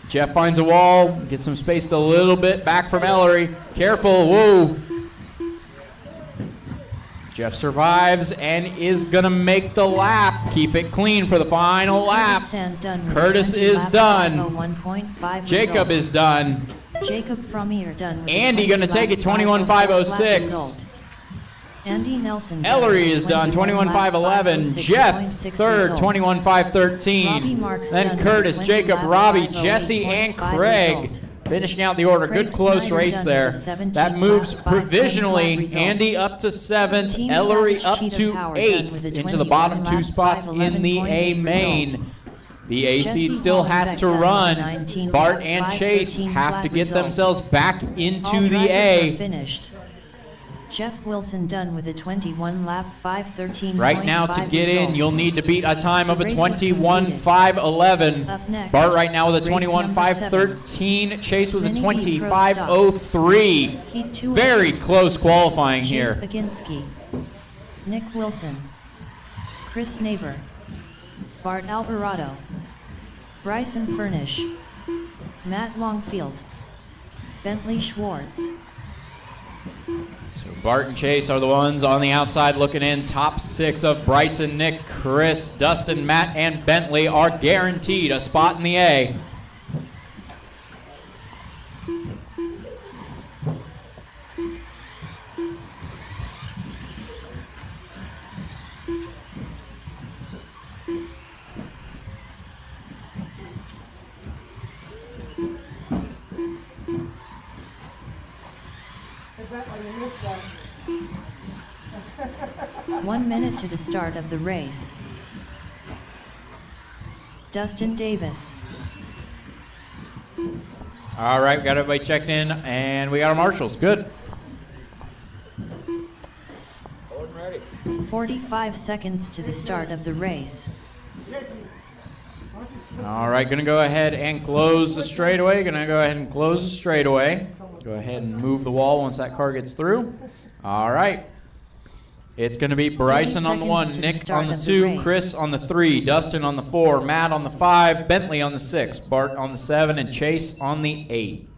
Jeff finds a wall, gets him spaced a little bit back from Ellery. Careful, whoa. Jeff survives and is gonna make the lap. Keep it clean for the final lap. Curtis is done. Jacob is done. Jacob Frommier done with Andy gonna take it 21.506. Andy Nelson. Ellery is done 21.511. Jeff third 21.513. Then Curtis, Jacob, Robbie, Jesse, and Craig finishing out the order. Good close race there. That moves provisionally Andy up to 7th, Ellery up to 8th into the bottom 2 spots in the A main. The A seed still has to run. Bart and Chase have to get themselves back into the A. Jeff Wilson done with a 21 lap 5:13. Right now to get in, you'll need to beat a time of a 21.511. Bart right now with a 21.513. Chase with a 20.503. Very close qualifying here. Chase Baginski, Nick Wilson, Chris Neighbor, Bart Alvarado, Bryson Furnish, Matt Longfield, Bentley Schwartz. So Bart and Chase are the ones on the outside looking in. Top 6 of Bryson, Nick, Chris, Dustin, Matt, and Bentley are guaranteed a spot in the A. One minute to the start of the race. Dustin Davis. All right, we got everybody checked in, and we got our marshals. Good. 45 seconds to the start of the race. All right, gonna go ahead and close the straightaway. Gonna go ahead and close the straightaway. Go ahead and move the wall once that car gets through. All right. It's going to be Bryson on the 1, Nick on the 2, Chris on the 3, Dustin on the 4, Matt on the 5, Bentley on the 6, Bart on the 7, and Chase on the 8.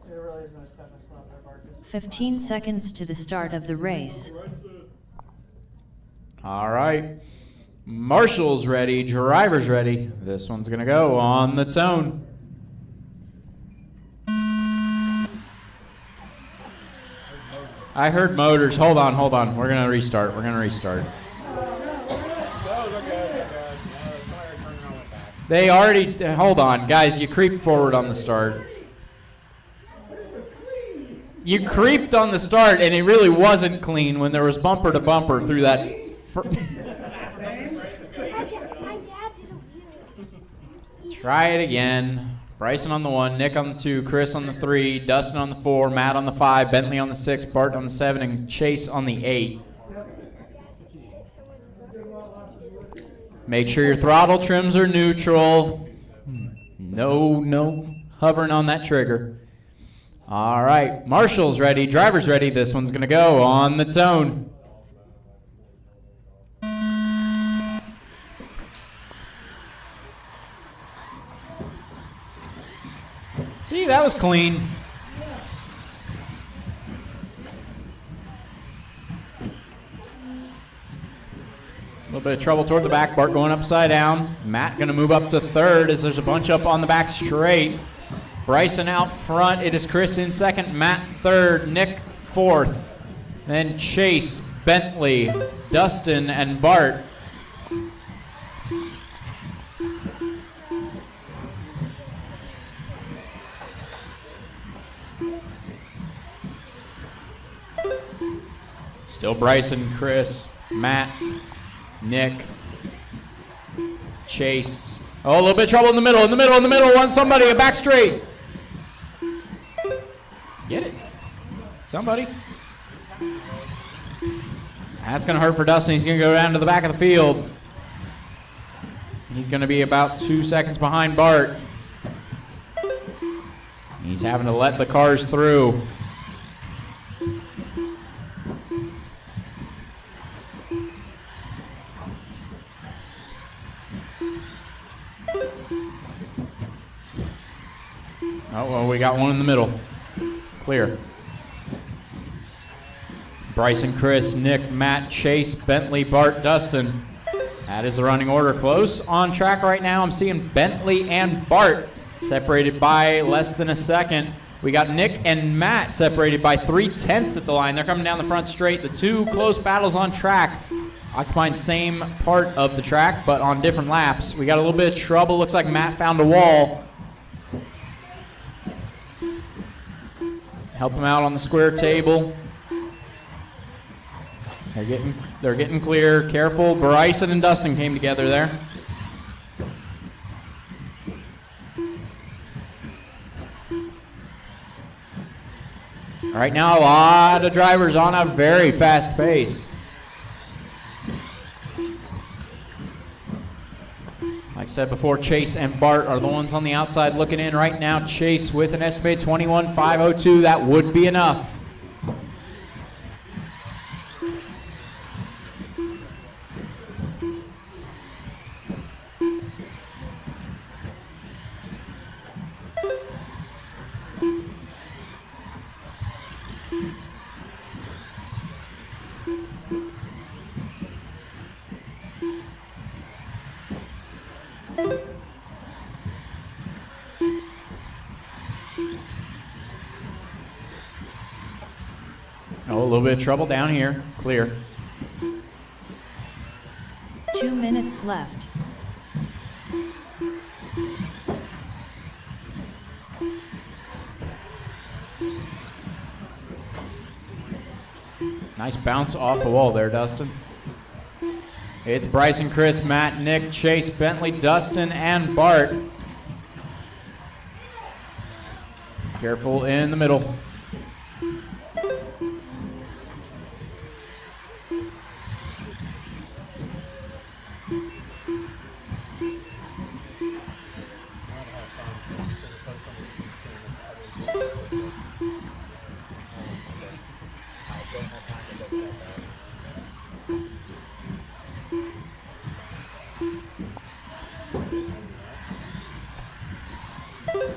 There really is no 7 slot there, Marcus. 15 seconds to the start of the race. All right. Marshall's ready, driver's ready. This one's going to go on the tone. I heard motors. Hold on. We're going to restart. They already, hold on. Guys, you creeped forward on the start. You creeped on the start, and it really wasn't clean when there was bumper to bumper through that. Try it again. Bryson on the 1, Nick on the 2, Chris on the 3, Dustin on the 4, Matt on the 5, Bentley on the 6, Bart on the 7, and Chase on the 8. Make sure your throttle trims are neutral. No hovering on that trigger. All right, Marshall's ready, driver's ready. This one's going to go on the tone. See, that was clean. A little bit of trouble toward the back. Bart going upside down. Matt going to move up to 3rd as there's a bunch up on the back straight. Bryson out front. It is Chris in 2nd. Matt 3rd. Nick 4th. Then Chase, Bentley, Dustin, and Bart. Still Bryson, Chris, Matt, Nick, Chase. Oh, a little bit of trouble in the middle, want somebody, a back straight. Get it. Somebody. That's going to hurt for Dustin. He's going to go down to the back of the field. He's going to be about 2 seconds behind Bart. He's having to let the cars through. Oh, well, we got one in the middle. Clear. Bryson, Chris, Nick, Matt, Chase, Bentley, Bart, Dustin. That is the running order. Close on track right now. I'm seeing Bentley and Bart separated by less than a second. We got Nick and Matt separated by 3/10 at the line. They're coming down the front straight. The two close battles on track, occupying same part of the track, but on different laps. We got a little bit of trouble. Looks like Matt found a wall. Help him out on the square table. They're getting clear. Careful. Bryson and Dustin came together there. All right, now a lot of drivers on a very fast pace. Like I said before, Chase and Bart are the ones on the outside looking in right now. Chase with an estimated 21.502. That would be enough. Oh, a little bit of trouble down here. Clear. 2 minutes left. Nice bounce off the wall there, Dustin. It's Bryson, Chris, Matt, Nick, Chase, Bentley, Dustin, and Bart. Careful in the middle.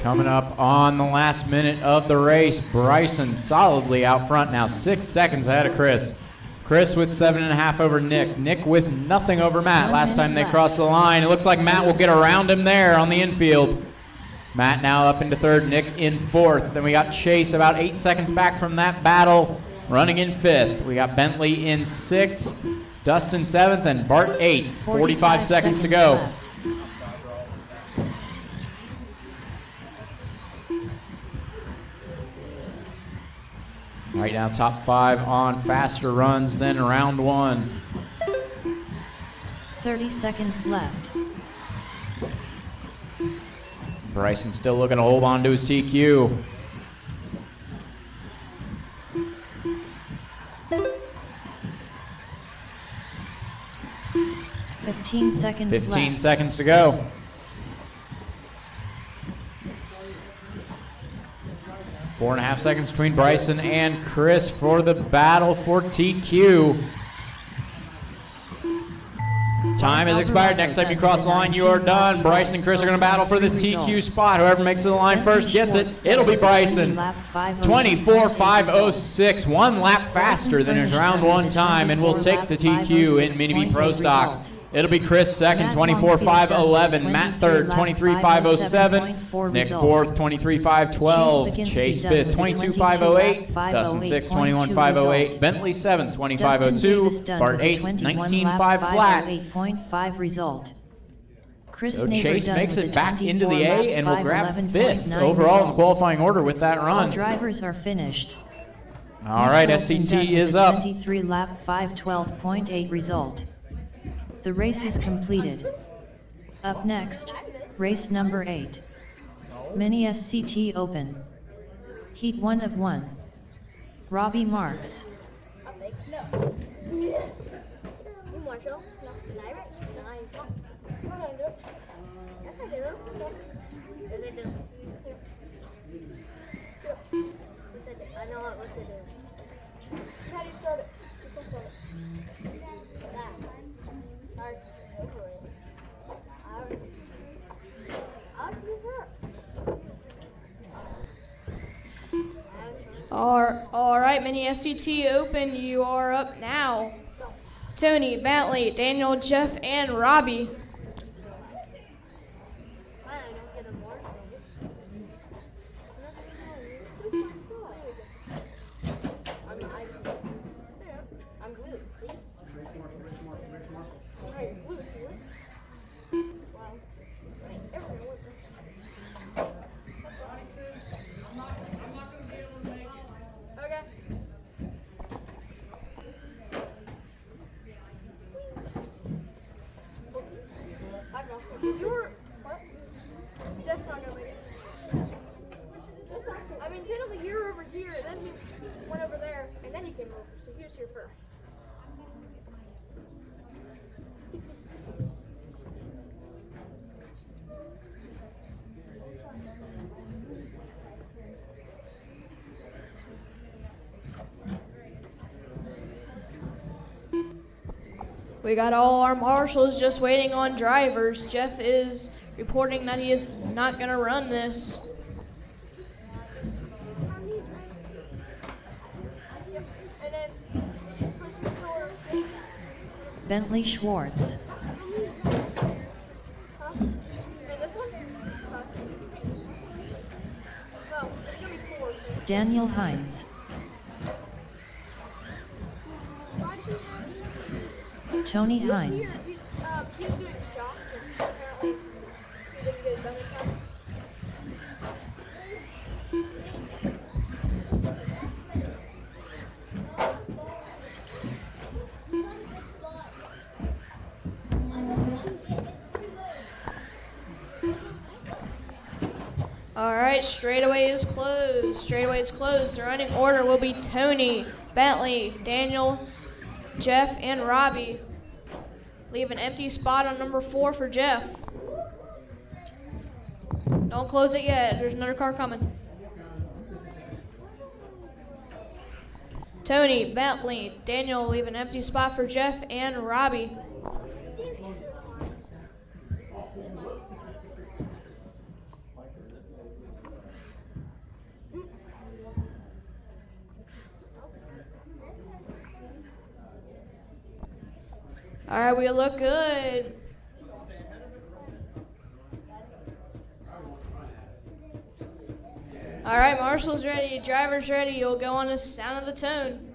Coming up on the last minute of the race, Bryson solidly out front now, 6 seconds ahead of Chris. Chris with 7.5 over Nick. Nick with nothing over Matt last time they crossed the line. It looks like Matt will get around him there on the infield. Matt now up into third, Nick in fourth. Then we got Chase about 8 seconds back from that battle, running in fifth. We got Bentley in sixth, Dustin seventh, and Bart eighth. 45 seconds to go. Left. Right now, top 5 on faster runs than round 1. 30 seconds left. Bryson still looking to hold on to his TQ. Fifteen seconds to go. Four and a half seconds between Bryson and Chris for the battle for TQ. Time has expired. Next time you cross the line, you are done. Bryson and Chris are going to battle for this TQ spot. Whoever makes it to the line first gets it. It'll be Bryson. 24.506, 1 lap faster than his round 1 time, and we'll take the TQ in Mini B Pro Stock. It'll be Chris second, 24.511. Matt third, 23.507. Nick fourth, 23.512. Chase fifth, 22.508. Dustin sixth, 21.508. Bentley seventh, 25.02. Bart eighth, 19.5 flat. 8.5 result. So Chase makes it back into the A and will grab fifth overall in the qualifying order with that run. All drivers are finished. All right, SCT is up. 23 lap 512.8 result. The race is completed. Up next, race number 8. Mini SCT Open. Heat 1 of 1. Robbie Marks. No. You Marshall? No. Nine. Come on, do it. Yes, I do. Yes, I do. I know what to do. How do you start it? You start it. That. Alright. Over it. I'll do that. All right, Mini SCT Open, you are up now. Tony, Bentley, Daniel, Jeff, and Robbie. I'm glued, see? Wow. Okay. What? Jeff's not gonna make it. I mean, technically you're over here, and then he went over there, and then he came over, so he was here first. We got all our marshals just waiting on drivers. Jeff is reporting that he is not going to run this. And then just switch your doors. Bentley Schwartz. Huh? And this one? No, it's gonna be 4. So. Daniel Hines. Tony Hines. He was doing shocks, and apparently he didn't get it done in time. All right, straightaway is closed. Straightaway is closed. The running order will be Tony, Bentley, Daniel, Jeff, and Robbie. Leave an empty spot on number 4 for Jeff. Don't close it yet. There's another car coming. Tony, Bentley, Daniel, leave an empty spot for Jeff and Robbie. All right, we look good. All right, marshal's ready, driver's ready. You'll go on the sound of the tone.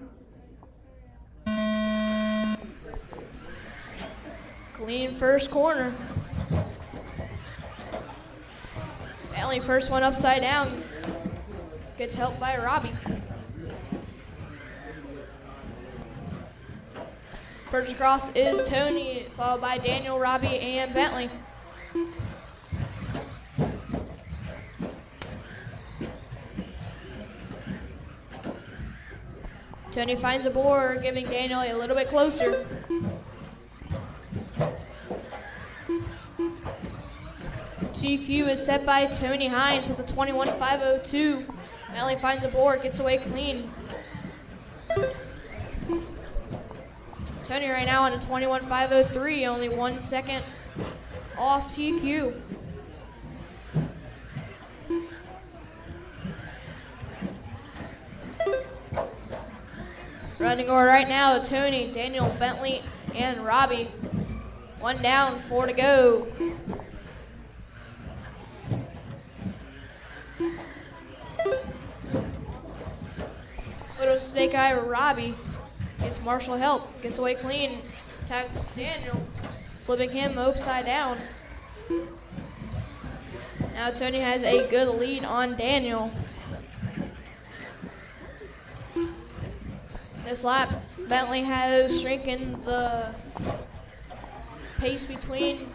Clean first corner. Bentley first one upside down. Gets helped by Robbie. First across is Tony, followed by Daniel, Robbie, and Bentley. Tony finds a board, giving Daniel a little bit closer. TQ is set by Tony Hines with a 21.502. Bentley finds a board, gets away clean. Tony right now on a 21.503, only 1 second off TQ. Running order right now, Tony, Daniel, Bentley, and Robbie. 1 down, 4 to go. Little snake eye Robbie. Gets Marshall help, gets away clean, tags Daniel, flipping him upside down. Now Tony has a good lead on Daniel. This lap, Bentley has shrinking the pace between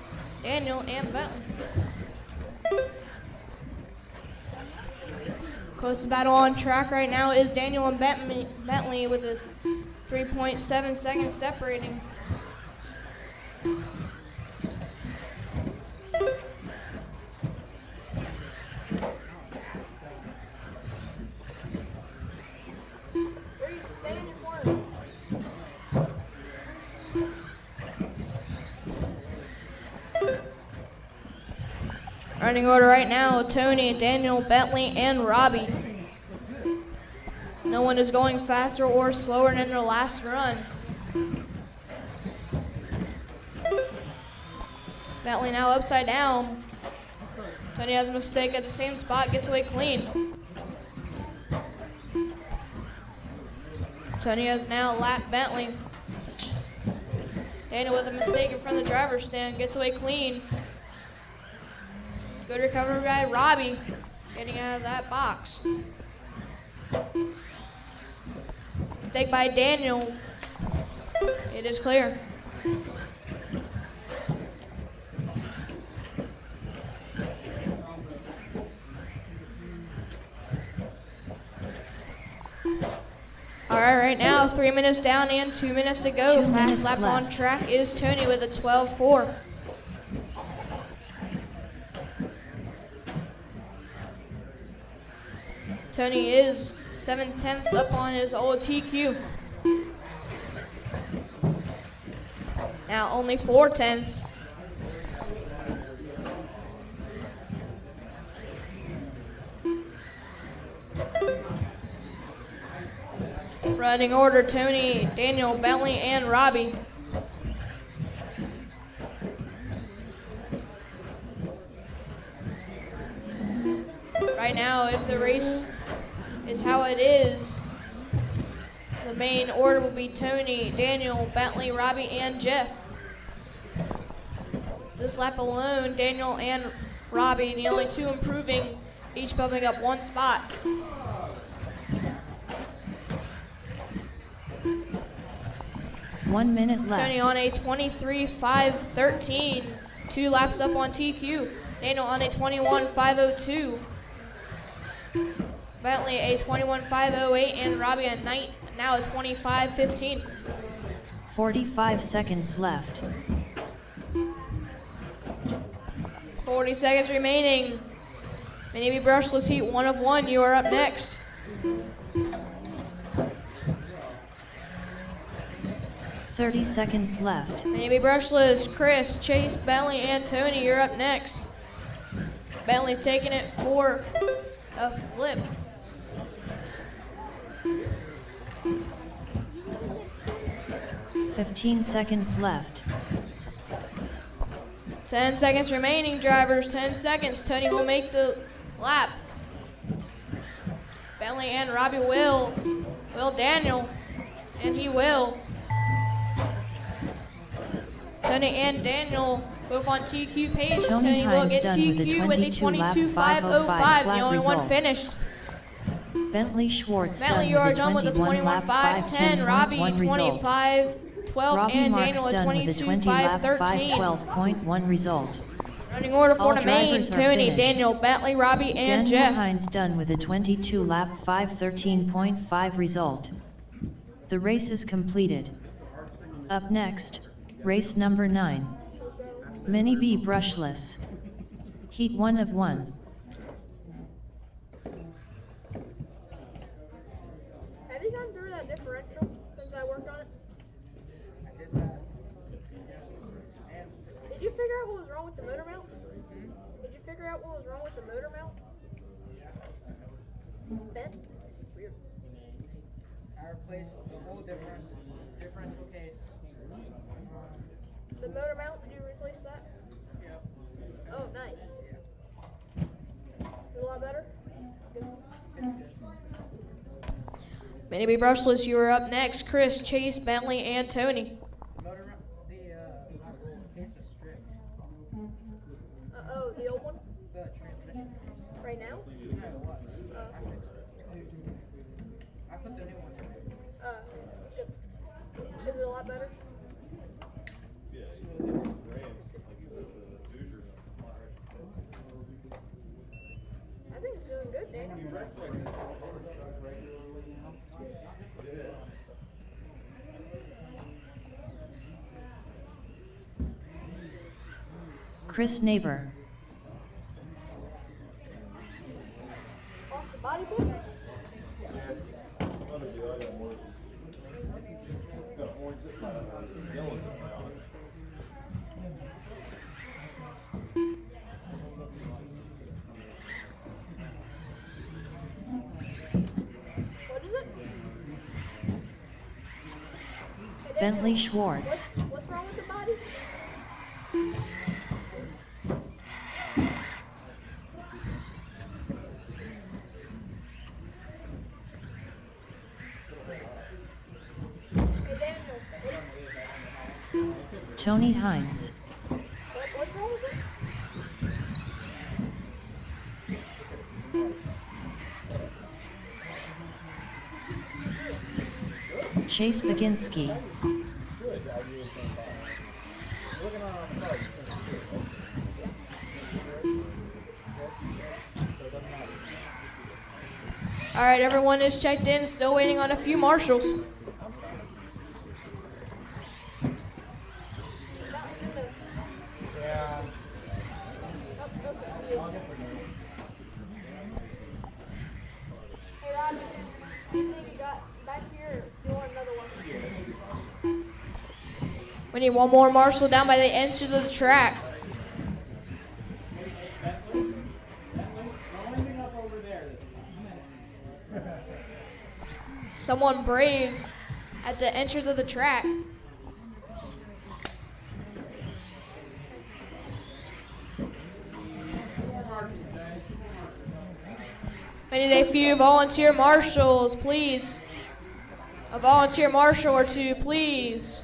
Daniel, and Bentley. Closest battle on track right now is Daniel and Bentley with a 3.7 seconds separating. Running order right now, Tony, Daniel, Bentley, and Robbie. No one is going faster or slower than their last run. Bentley now upside down. Tony has a mistake at the same spot, gets away clean. Tony has now lapped Bentley. Daniel with a mistake in front of the driver's stand, gets away clean. Good recovery by Robbie, getting out of that box. Mistake by Daniel. It is clear. All right, right now, 3 minutes down and 2 minutes to go. 2 Fast minutes lap on left. track is Tony with a 12.4. Tony is 7/10 up on his old TQ. Now only 4/10. Running order, Tony, Daniel, Bentley, and Robbie. Right now, if the race is how it is, the main order will be Tony, Daniel, Bentley, Robbie, and Jeff. This lap alone, Daniel and Robbie, the only two improving, each bumping up one spot. One minute left. Tony on a 23.513, 2 laps up on TQ. Daniel on a 21.502. Bentley a 21.508, and Robbie a now a 25.15. 45 seconds left. 40 seconds remaining. Maybe brushless heat 1 of 1. You are up next. $30 seconds left. Maybe brushless, Chris, Chase, Bentley, and Tony. You're up next. Bentley taking it for a flip. $15 seconds left. 10 seconds remaining, drivers. 10 seconds. Tony will make the lap. Bentley and Robbie will Daniel, and he will. Tony and Daniel both on TQ pace. Tony will get TQ with a 22.505, the only one finished. Bentley Schwartz Bentley, you are done with a 21.510. Robbie 25.12, and Daniel a 22.513. 12.1 result. Running order for All the main, drivers are Tony, finished. Daniel, Bentley, Robbie, and Daniel Jeff. Hines done with a 22 lap 5:13.5 result. The race is completed. Up next, race number 9. Mini B brushless. Heat 1 of 1. Have you gone through that differential since I worked on it? Did you figure out what was wrong with the motor mount? Did you figure out what was wrong with the motor mount? Ben? I replaced the whole differential case. The motor mount, did you replace that? Yep. Oh, nice. Is it a lot better? Mini B brushless, you are up next. Chris, Chase, Bentley, and Tony. Motor, the case is strict. Oh, the old one? The transmission case. Right now? No, it was. I put the new one in. That's good. Is it a lot better? Chris Neighbor. Off the body bit? What is it? Hey, Bentley Schwartz. What's wrong with the body? Hey, Daniel. Tony Hines. What's wrong with it? Chase Baginski. All right, everyone is checked in. Still waiting on a few marshals. Hey, Robbie, anything you got back here? You want another one? We need one more marshal down by the entrance of the track. Someone brave at the entrance of the track. We need a few volunteer marshals, please. A volunteer marshal or two, please.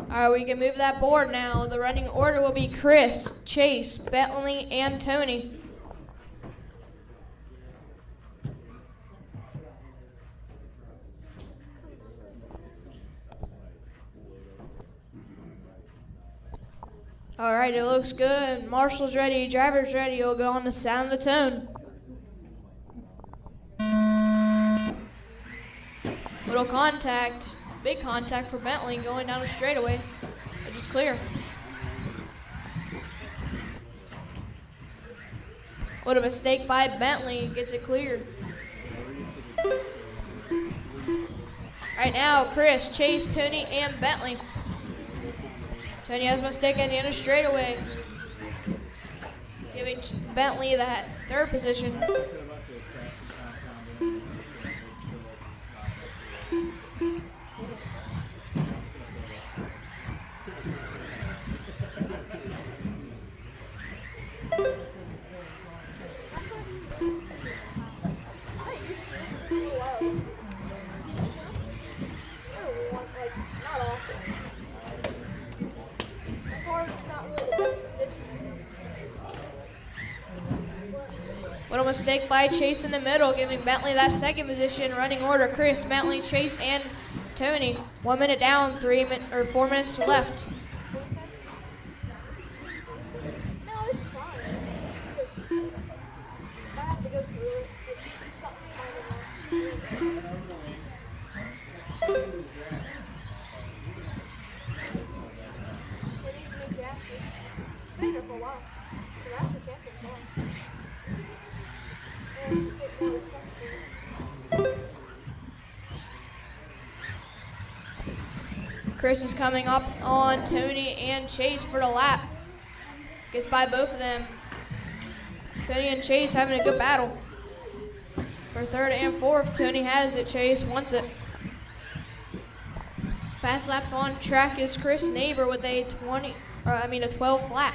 All right, we can move that board now. The running order will be Chris, Chase, Bentley, and Tony. All right, it looks good. Marshal's ready, driver's ready. You'll go on the sound of the tone. Little contact, big contact for Bentley going down the straightaway. It is clear. What a mistake by Bentley, gets it clear. Right now, Chris, Chase, Tony, and Bentley. Tony has a mistake at the end of straightaway, giving Bentley that third position. What a mistake by Chase in the middle, giving Bentley that second position. Running order: Chris, Bentley, Chase, and Tony. 1 minute down, 4 minutes left. No, it's fine. I have to go through it. It's something kind of been here for a while. The last chance is gone. Chris is coming up on Tony and Chase for the lap. Gets by both of them. Tony and Chase having a good battle. For third and fourth, Tony has it. Chase wants it. Fast lap on track is Chris Neighbor with a 12 flat.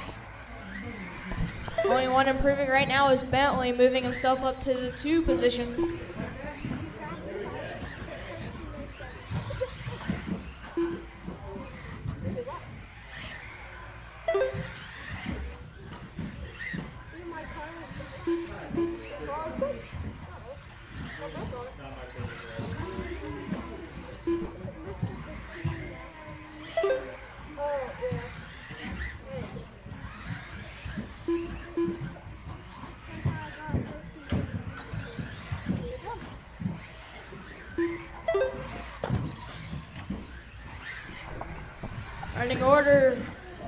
Only one improving right now is Bentley, moving himself up to the 2 position. Running order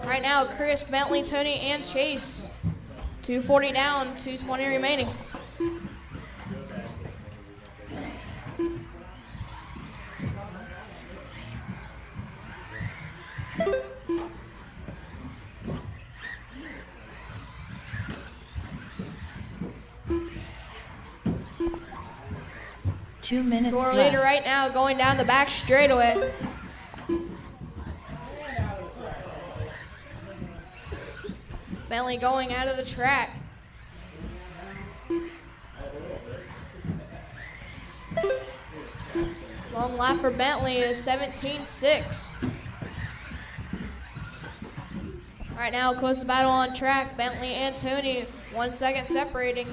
right now, Chris, Bentley, Tony, and Chase. 240 down, 220 remaining. Two minutes Your left. leader right now going down the back straightaway. Bentley going out of the track. Long lap for Bentley is 17.6. Right now, close battle on track. Bentley and Tony, 1 second separating.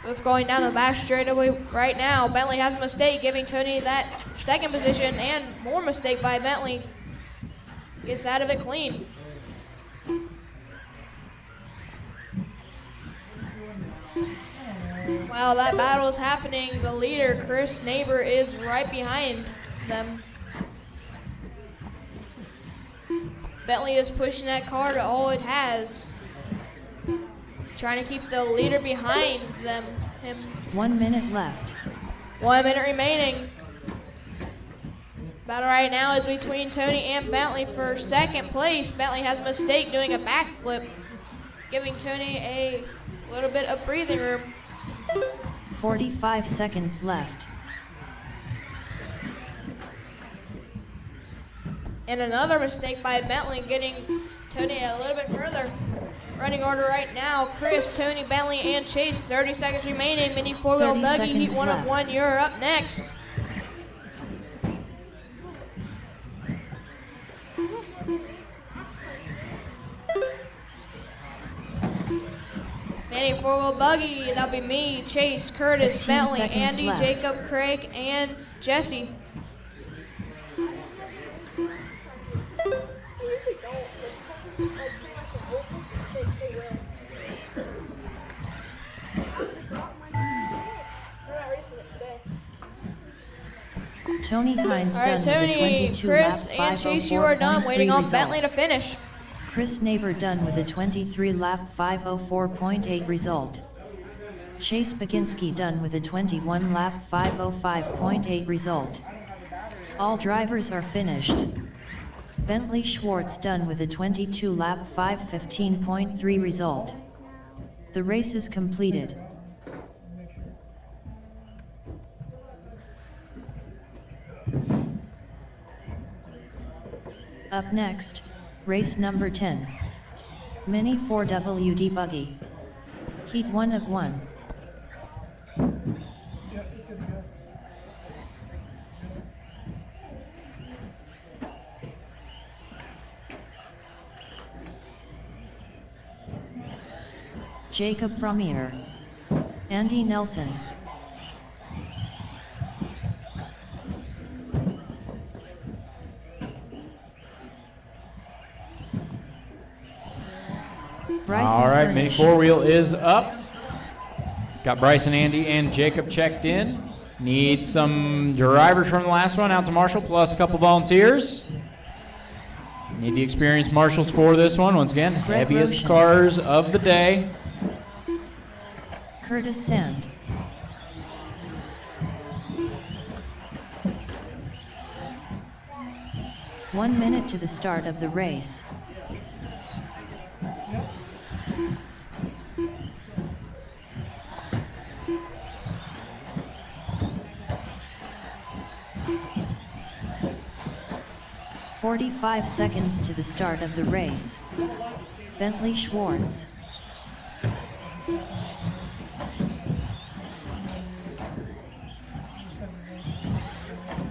Both going down the back straightaway right now. Bentley has a mistake, giving Tony that second position, and more mistake by Bentley. Gets out of it clean. While that battle is happening, the leader, Chris Neighbor, is right behind them. Bentley is pushing that car to all it has. Trying to keep the leader behind him. 1 minute left. 1 minute remaining. Battle right now is between Tony and Bentley for second place. Bentley has a mistake doing a backflip, giving Tony a little bit of breathing room. 45 seconds left. And another mistake by Bentley, getting Tony a little bit further. Running order right now, Chris, Tony, Bentley, and Chase. 30 seconds remaining. Mini four-wheel 30 buggy, heat seconds 1 of left. 1. You're up next. Mini four-wheel buggy, that'll be me, Chase, Curtis, 15 Bentley, seconds Andy, left. Jacob, Craig, and Jesse. Tony Hines All right, done with a Tony, 22 Chris, lap and Chase, you are done. 504.3 Waiting on result. Bentley to finish. Chris Neighbor done with a 23 lap 504.8 result. Chase Baginski done with a 21 lap 505.8 result. All drivers are finished. Bentley Schwartz done with a 22 lap 515.3 result. The race is completed. Up next, race number 10. Mini 4WD buggy. Heat 1 of 1. Jacob Frommier. Andy Nelson. Bryson All right, mini Furnish. four-wheel is up. Got Bryson, Andy, and Jacob checked in. Need some drivers from the last one out to Marshall, plus a couple volunteers. Need the experienced marshals for this one. Once again, Greg heaviest Roshan. cars of the day. Curtis Sand. One minute to the start of the race. "45 seconds to the start of the race. Bentley Schwartz.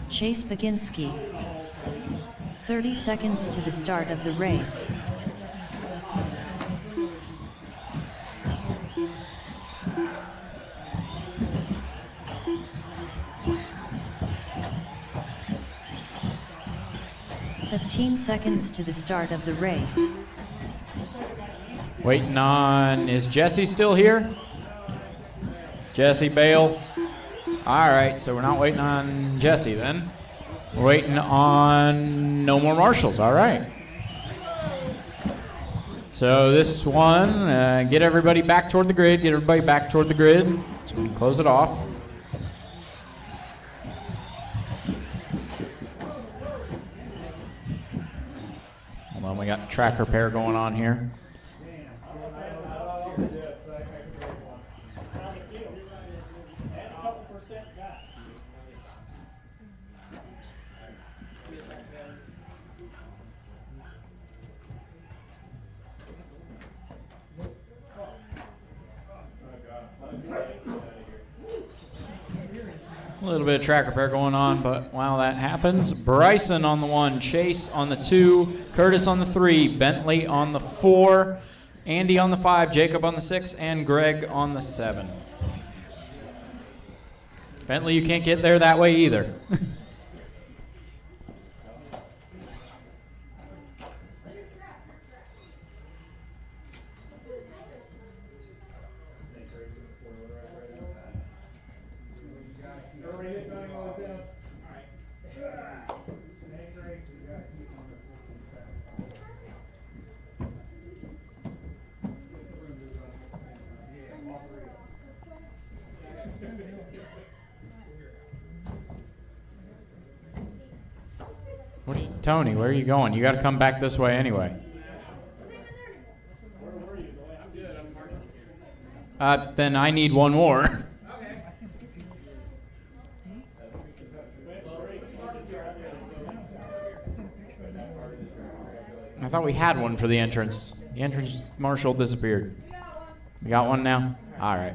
Chase Baginski. 30 seconds to the start of the race. "15 seconds to the start of the race. Waiting on, is Jesse still here? Jesse Bale. All right, so we're not waiting on Jesse then. We're waiting on no more marshals. All right. So this one, get everybody back toward the grid. Get everybody back toward the grid so we can close it off. Hold on, we got track repair going on here. A little bit of track repair going on, but while that happens, Bryson on the 1, Chase on the 2, Curtis on the 3, Bentley on the 4, Andy on the 5, Jacob on the 6, and Greg on the 7. Bentley, you can't get there that way either. Tony, where are you going? You got to come back this way anyway. Then I need one more. I thought we had one for the entrance. The entrance marshal disappeared. We got one now? All right.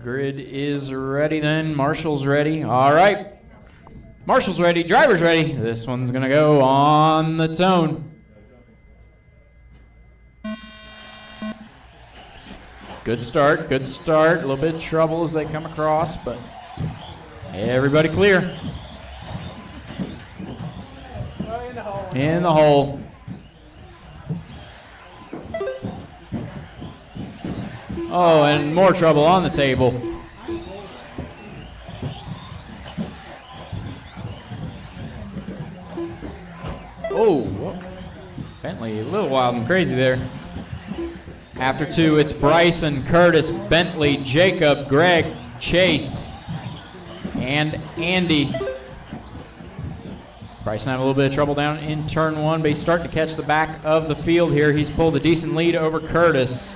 Grid is ready then. Marshal's ready. All right. Marshal's ready. Driver's ready. This one's going to go on the tone. Good start. Good start. A little bit of trouble as they come across, but everybody clear. In the hole. Oh, and more trouble on the table. Oh, Bentley a little wild and crazy there. After 2, it's Bryson, Curtis, Bentley, Jacob, Greg, Chase, and Andy. Bryson had a little bit of trouble down in turn 1, but he's starting to catch the back of the field here. He's pulled a decent lead over Curtis.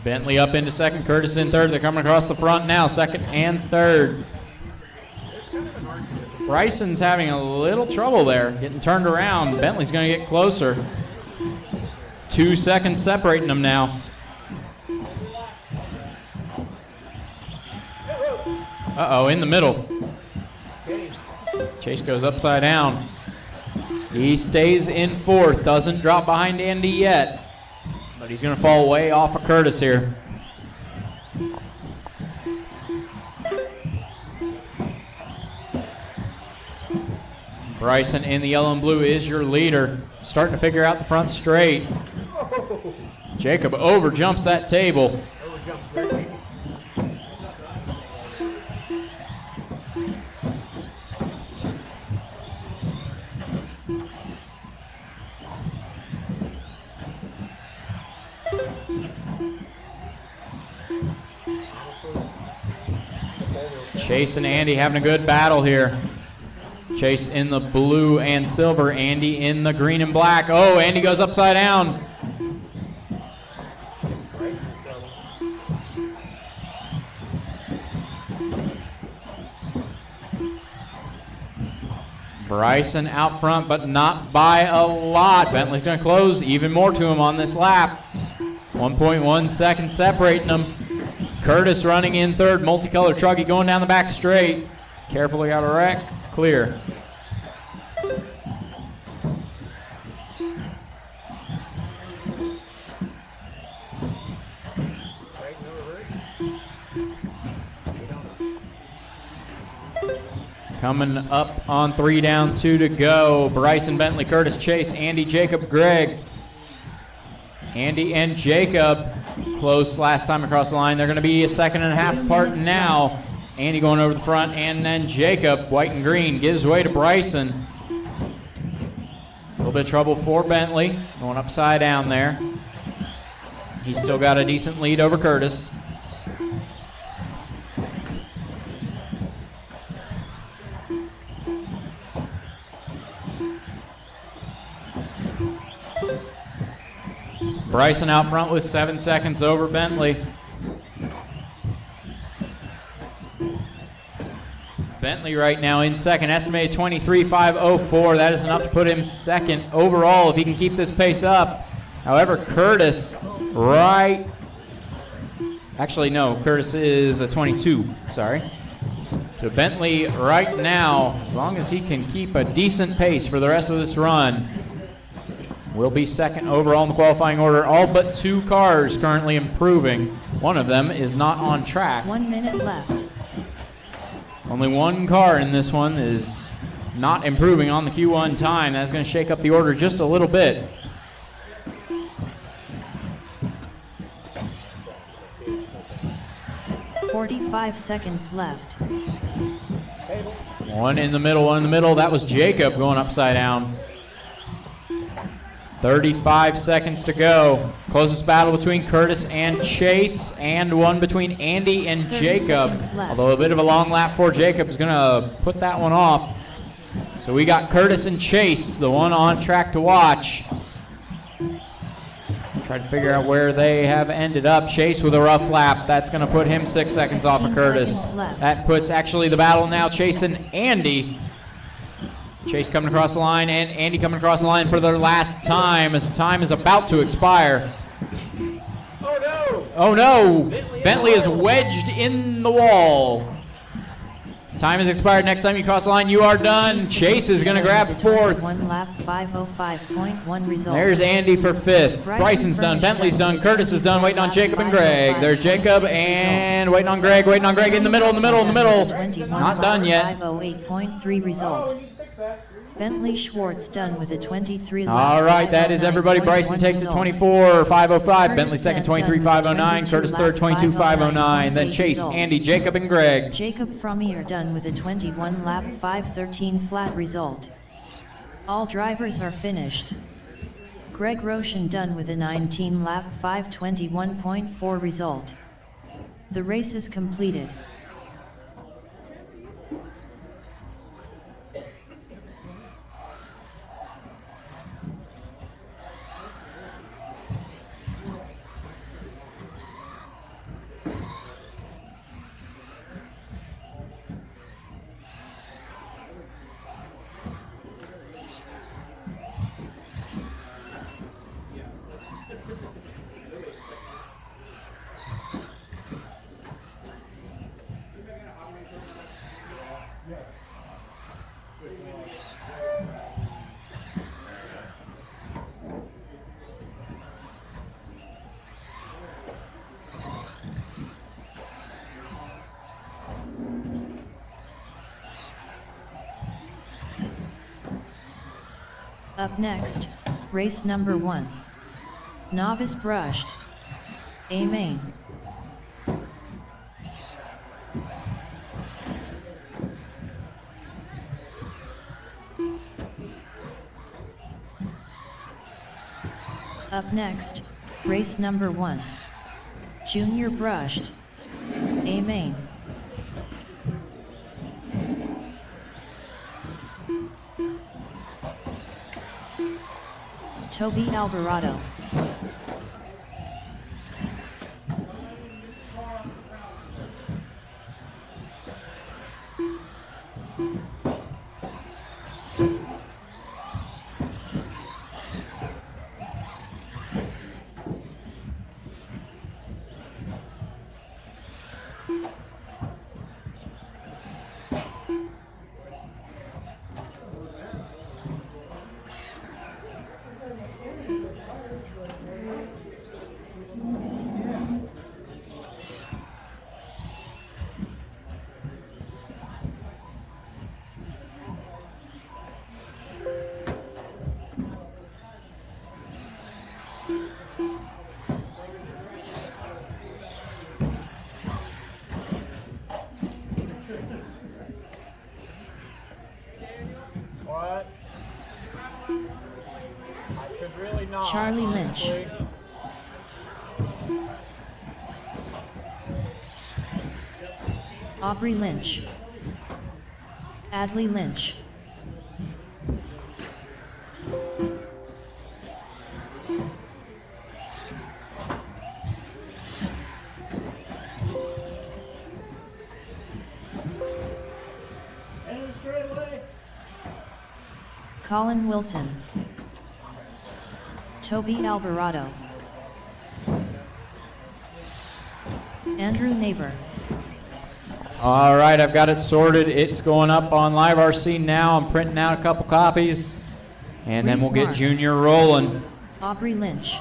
Bentley up into second, Curtis in third. They're coming across the front now, second and third. Bryson's having a little trouble there, getting turned around. Bentley's going to get closer. 2 seconds separating them now. Uh-oh, in the middle. Chase goes upside down. He stays in fourth, doesn't drop behind Andy yet. But he's going to fall way off of Curtis here. Bryson in the yellow and blue is your leader. Starting to figure out the front straight. Jacob overjumps that table. Chase and Andy having a good battle here. Chase in the blue and silver, Andy in the green and black. Oh, Andy goes upside down. Bryson out front, but not by a lot. Bentley's going to close even more to him on this lap. 1.1 seconds separating them. Curtis running in third, multicolored trucky going down the back straight. Carefully out of wreck, clear. Coming up on 3 down, 2 to go. Bryson, Bentley, Curtis, Chase, Andy, Jacob, Greg. Andy and Jacob close last time across the line. They're going to be a second and a half apart now. Andy going over the front, and then Jacob, white and green, gives way to Bryson. A little bit of trouble for Bentley, going upside down there. He's still got a decent lead over Curtis. Bryson out front with 7 seconds over Bentley. Bentley right now in second, estimated 23.504. That is enough to put him second overall if he can keep this pace up. However, Curtis actually no, Curtis is a 22, sorry. So Bentley right now, as long as he can keep a decent pace for the rest of this run, will be second overall in the qualifying order. All but 2 cars currently improving. One of them is not on track. 1 minute left. Only 1 car in this one is not improving on the Q1 time. That's going to shake up the order just a little bit. .45 seconds left. One in the middle. That was Jacob going upside down. 35 seconds to go. Closest battle between Curtis and Chase, and one between Andy and Jacob. Although a bit of a long lap for Jacob is going to put that one off. So we got Curtis and Chase, the one on track to watch. Try to figure out where they have ended up. Chase with a rough lap. That's going to put him 6 seconds off of Curtis. That puts actually the battle now Chase and Andy. Chase coming across the line and Andy coming across the line for their last time as time is about to expire. Oh no! Bentley is wedged in the wall. Time has expired. Next time you cross the line, you are done. Chase is going to grab 4th. 1 lap, 5:05.1 result. There's Andy for 5th. Bryson's done. Bentley's done. Curtis is done. Waiting on Jacob and Greg. There's Jacob and waiting on Greg. In the middle. Not done yet. 5:08.3 result. Bentley Schwartz done with a 23 lap. All right, that is everybody. Bryson takes it 24.505. Bentley second, 23.509. Curtis third, 22.509. Then Chase, Andy, Jacob, and Greg. Jacob Frommier done with a 21 lap 5:13 flat result. All drivers are finished. Greg Roshan done with a 19 lap 5:21.4 result. The race is completed. Up next, race number 1. Novice brushed. A main. Up next, race number 1. Junior brushed. A main. Toby Alvarado. what? I could really not. Charlie Lynch. honestly. Aubrey Lynch. Adley Lynch. And straight away. Colin Wilson. Toby Alvarado. Andrew Neighbor. All right, I've got it sorted. It's going up on Live RC now. I'm printing out a couple copies, and then Reese we'll get Marks. Junior rolling. Aubrey Lynch.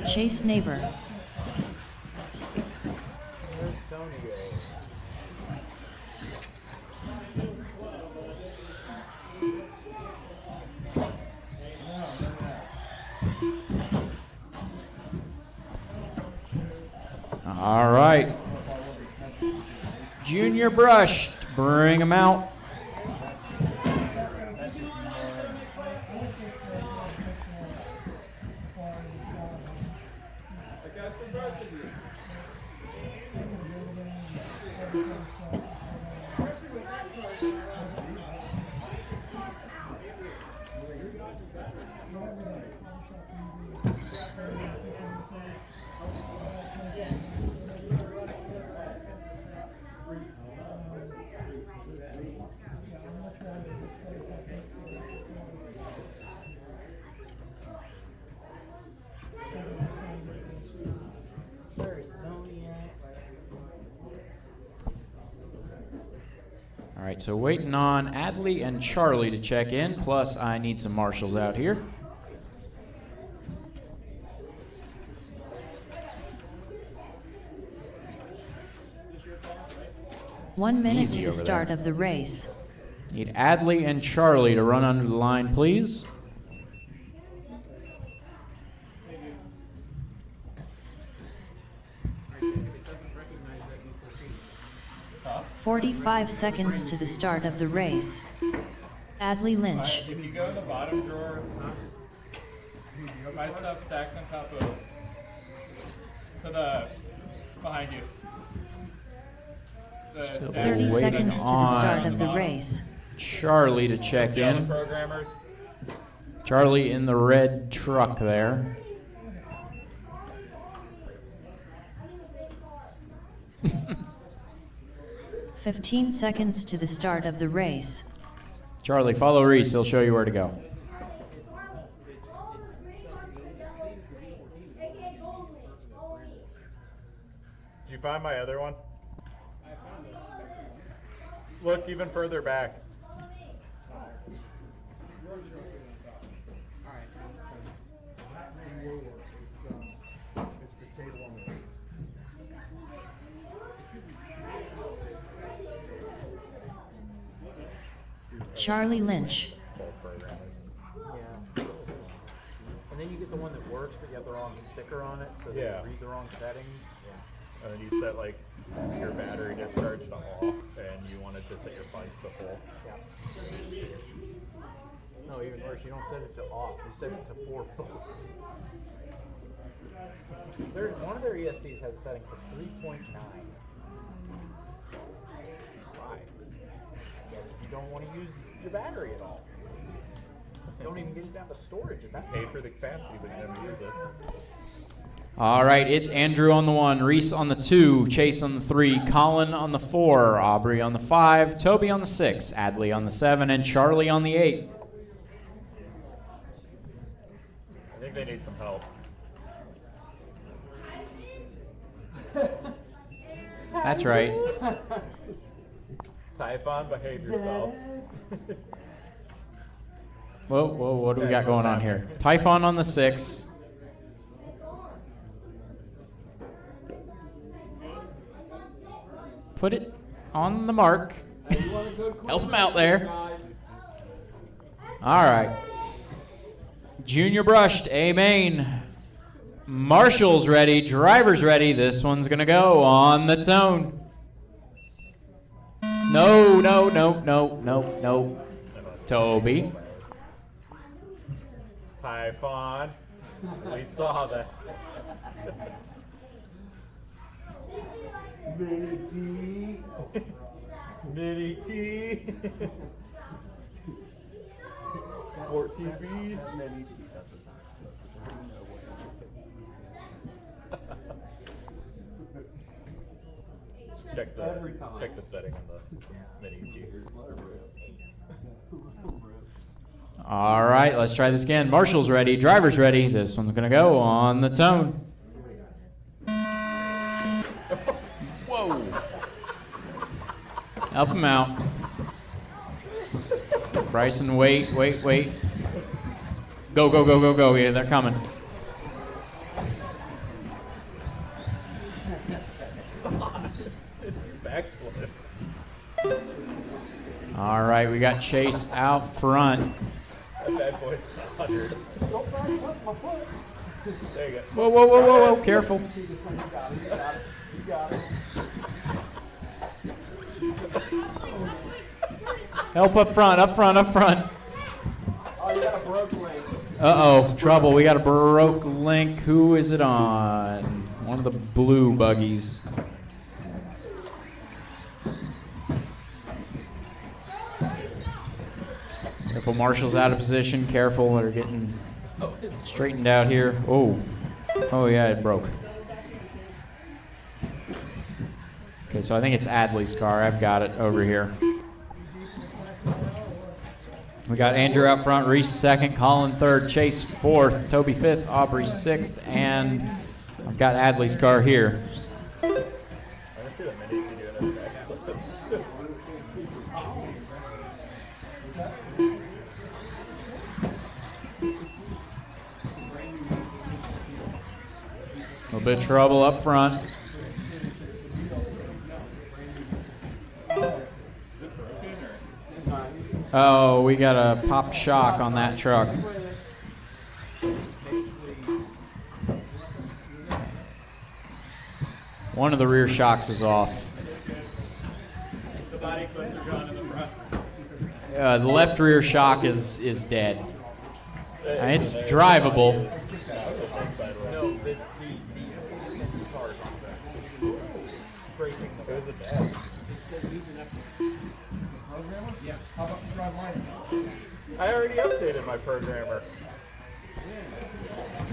Chase Neighbor. Where's Tony go? All right. Junior brushed. Bring him out. All right, so waiting on Adley and Charlie to check in, plus I need some marshals out here. One minute Easy to the over start there. of the race. Need Adley and Charlie to run under the line, please. Huh? 45 seconds to the start of the race. Adley Lynch. If you go in the bottom drawer, my stuff stacked on top of to the behind you. The Still stack- 30 waiting seconds to the start on of the race. Charlie to check the other in. programmers. Charlie in the red truck there. 15 seconds to the start of the race. Charlie, follow Reese. He'll show you where to go. Did you find my other one? Look even further back. Charlie Lynch. Yeah. And then you get the one that works, but you have the wrong sticker on it, so that Yeah. you read the wrong settings. And then you set like your battery discharge to off, and you want it to set your bike to full. Yeah. No, even worse, you don't set it to off, you set it to 4 volts. One of their ESCs has a setting for 3.9. Why? I guess if you don't want to use your battery at all. Don't even get it down to storage at that Pay point. for the capacity, but you never use it. All right, it's Andrew on the 1, Reese on the 2, Chase on the 3, Colin on the 4, Aubrey on the 5, Toby on the 6, Adley on the 7, and Charlie on the 8. I think they need some help. That's right. Typhon, behave yourself. Whoa, whoa, what do we got going on here? Typhon on the 6. Put it on the mark. Help him out there. All right. Junior brushed, A main. Marshall's ready, driver's ready. This one's gonna go on the tone. No, no, no, no, no, no. Toby. Typhon. We saw that. Mini T. Mini T. 14 feet. Mini T. Check the setting on the mini T. All right, let's try this again. Marshall's ready, driver's ready. This one's gonna go on the tone. Whoa. Help him out. Bryson, wait. Go, go, go, go, go. Yeah, they're coming. All right, we got Chase out front. That bad boy's 100. There you go. Whoa, whoa, whoa, whoa, whoa, careful. You got it. Help up front, up front, up front. Oh, you got a broke link. Uh-oh, trouble. We got a broke link. Who is it on? One of the blue buggies. Careful, Marshall's out of position. Careful, they're getting straightened out here. Oh, yeah, it broke. Okay, so I think it's Adley's car. I've got it over here. We got Andrew out front, Reese second, Colin third, Chase fourth, Toby fifth, Aubrey sixth, and I've got Adley's car here. A little bit of trouble up front. Oh, we got a pop shock on that truck. One of the rear shocks is off. The body clips are gone in the front. The left rear shock is dead. It's drivable. No, the car's on the braking. It was a bad. Yeah. How about you drive mine? I already updated my programmer.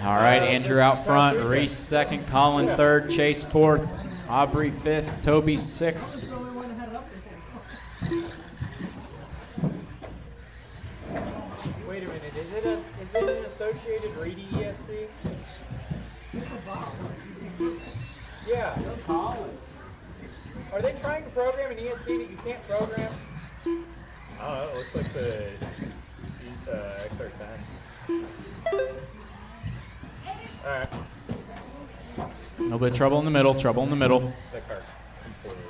All right, Andrew out front, Reese second, Colin third, Chase fourth, Aubrey fifth, Toby sixth. Wait a minute, is it an associated Reedy ESC? Yeah. Are they trying to program an ESC that you can't program? I don't know, it looks like the XR10. Alright. A little bit of trouble in the middle, trouble in the middle. That car completely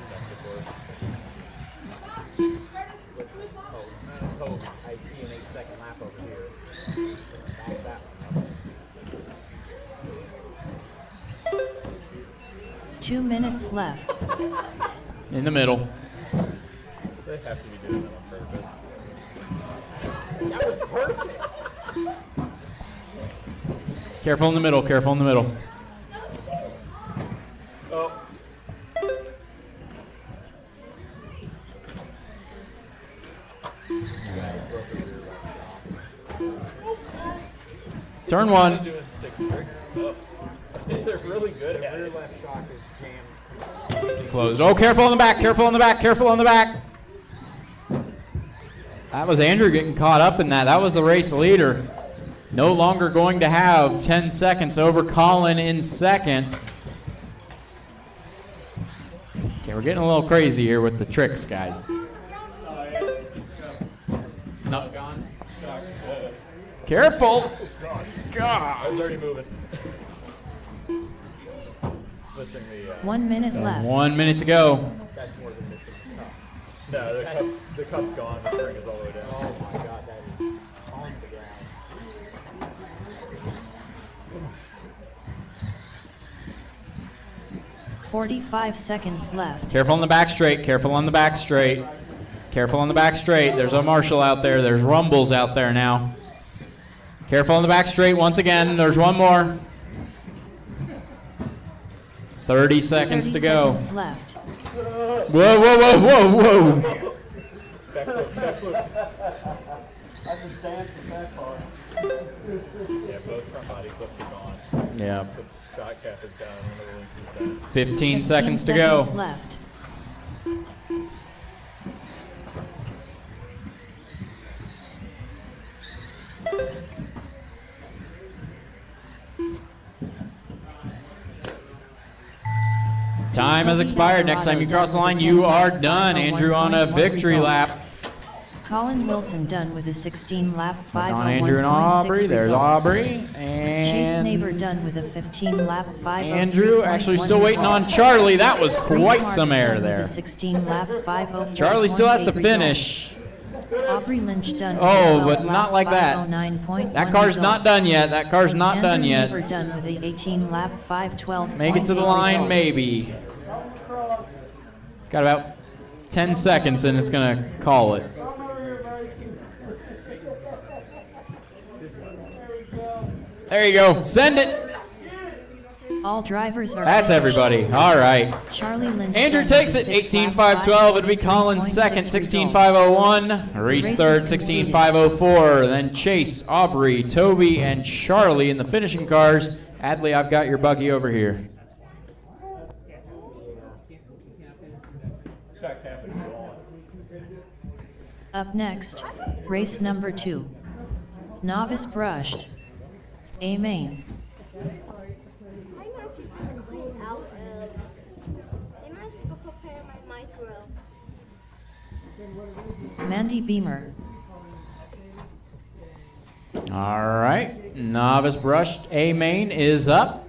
Oh, I see an 8-second lap over here. Back that one up. 2 minutes left. In the middle. They have to be doing that on purpose. That was perfect. Careful in the middle, careful in the middle. Oh. Turn one. They're really good at Rear it. left shock is jammed. Closed. Oh, careful on the back, careful on the back, careful on the back. That was Andrew getting caught up in that. That was the race leader. No longer going to have 10 seconds over Colin in second. Okay, we're getting a little crazy here with the tricks, guys. No. Gone. Careful. I God. was already moving. Missing the, 1 minute left. 1 minute to go. that's more than missing the cup. No, the cup's gone. The string is all the way down. Oh my God, that is on the ground. 45 seconds left. Careful on the back straight. Careful on the back straight. Careful on the back straight. There's a marshal out there. There's rumbles out there now. Careful on the back straight once again. There's one more. 30 seconds 30 to go. seconds left. Whoa, whoa, whoa, whoa, whoa. I just danced with that part. Yeah, both front body flips are gone. Yeah. The shot cap is down. One of the links is down. 15 seconds to go. seconds left. Time has expired. Next time you cross the line, you are done. Andrew on a victory lap. Colin Wilson done with a 16-lap On Andrew and 501.6 Aubrey. There's result. Aubrey. Chase Neighbor And done with a 15-lap 503.1 Andrew actually still waiting on Charlie. That was quite some air there. 16-lap 504.8 Charlie still has to result. finish. Aubrey Lynch done with Oh, a but 12-lap not like that. 509.1 That car's result. not done yet. That car's not Andrew done yet. Neighbor done with a 18-lap 512.8 Make it to the line, result. maybe. It's got about 10 seconds and it's going to call it. There you go. Send it. All drivers are That's finished. everybody. All right. Charlie Lynch Andrew done takes with it, a 6-lap 18.512. It'll be 504.6 Collins second, result. 16.501. Reese third, 16.504. Then Chase, Aubrey, Toby, and Charlie in the finishing cars. Adley, I've got your buggy over here. Shot cap is gone. Up next, race number 2. Novice brushed. A main. I'm actually clean out of. I'm actually prepare my micro. Mandy Beamer. All right. Novice brushed A main is up.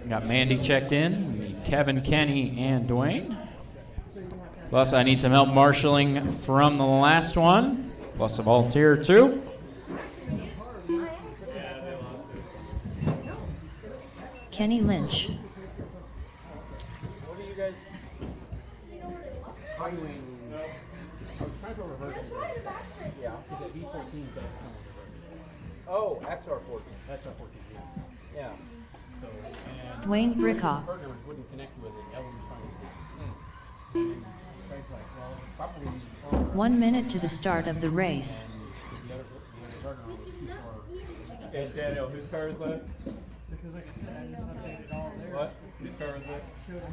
Got Mandy checked in. We need Kevin, Kenny, and Dwayne. Plus, I need some help marshaling from the last one. Plus a volunteer, too. Kenny Lynch. What are you guys? Yeah. Oh, XR14. Yeah. Dwayne Brickoff. Partner wouldn't connect with it. Ellen was trying to Craig's like, well, probably 1 minute to the start of the race. the other partner was too far. And Daniel, whose car is that? Because like I said, I just updated all theirs. What? Whose car is that?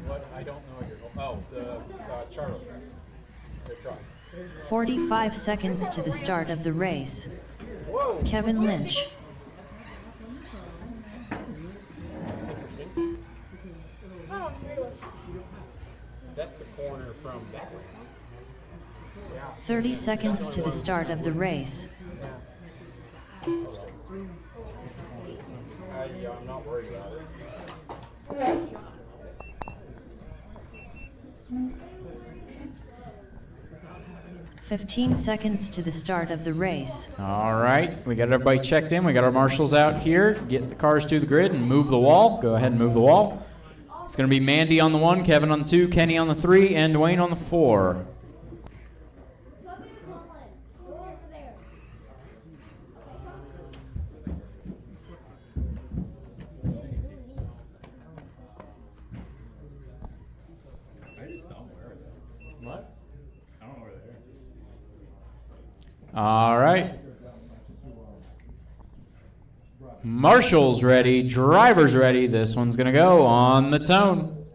What? I don't know your. Oh, the Charlie. The truck. 45 seconds to the start of the race. Whoa. Kevin Lynch. Oh, really? That's the corner from that way. 30 seconds to the start of the race. Yeah, I'm not worried about it. 15 seconds to the start of the race. All right. We got everybody checked in. We got our marshals out here. Get the cars to the grid and move the wall. Go ahead and move the wall. It's going to be Mandy on the 1, Kevin on the 2, Kenny on the 3, and Dwayne on the 4. All right. Marshall's ready. Driver's ready. This one's going to go on the tone.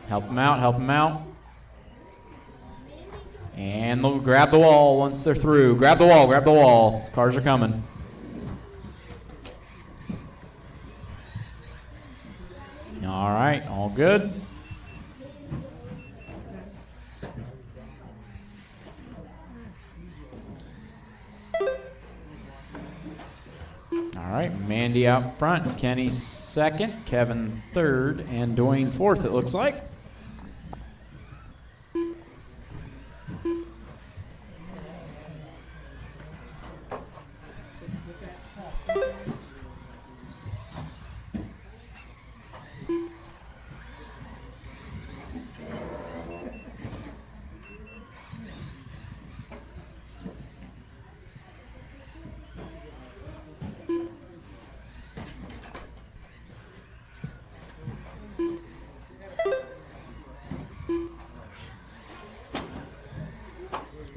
Help them out. Help them out. And they'll grab the wall once they're through. Grab the wall. Grab the wall. Cars are coming. All right. All good. right, Mandy out front, Kenny second, Kevin third, and Dwayne fourth, it looks like.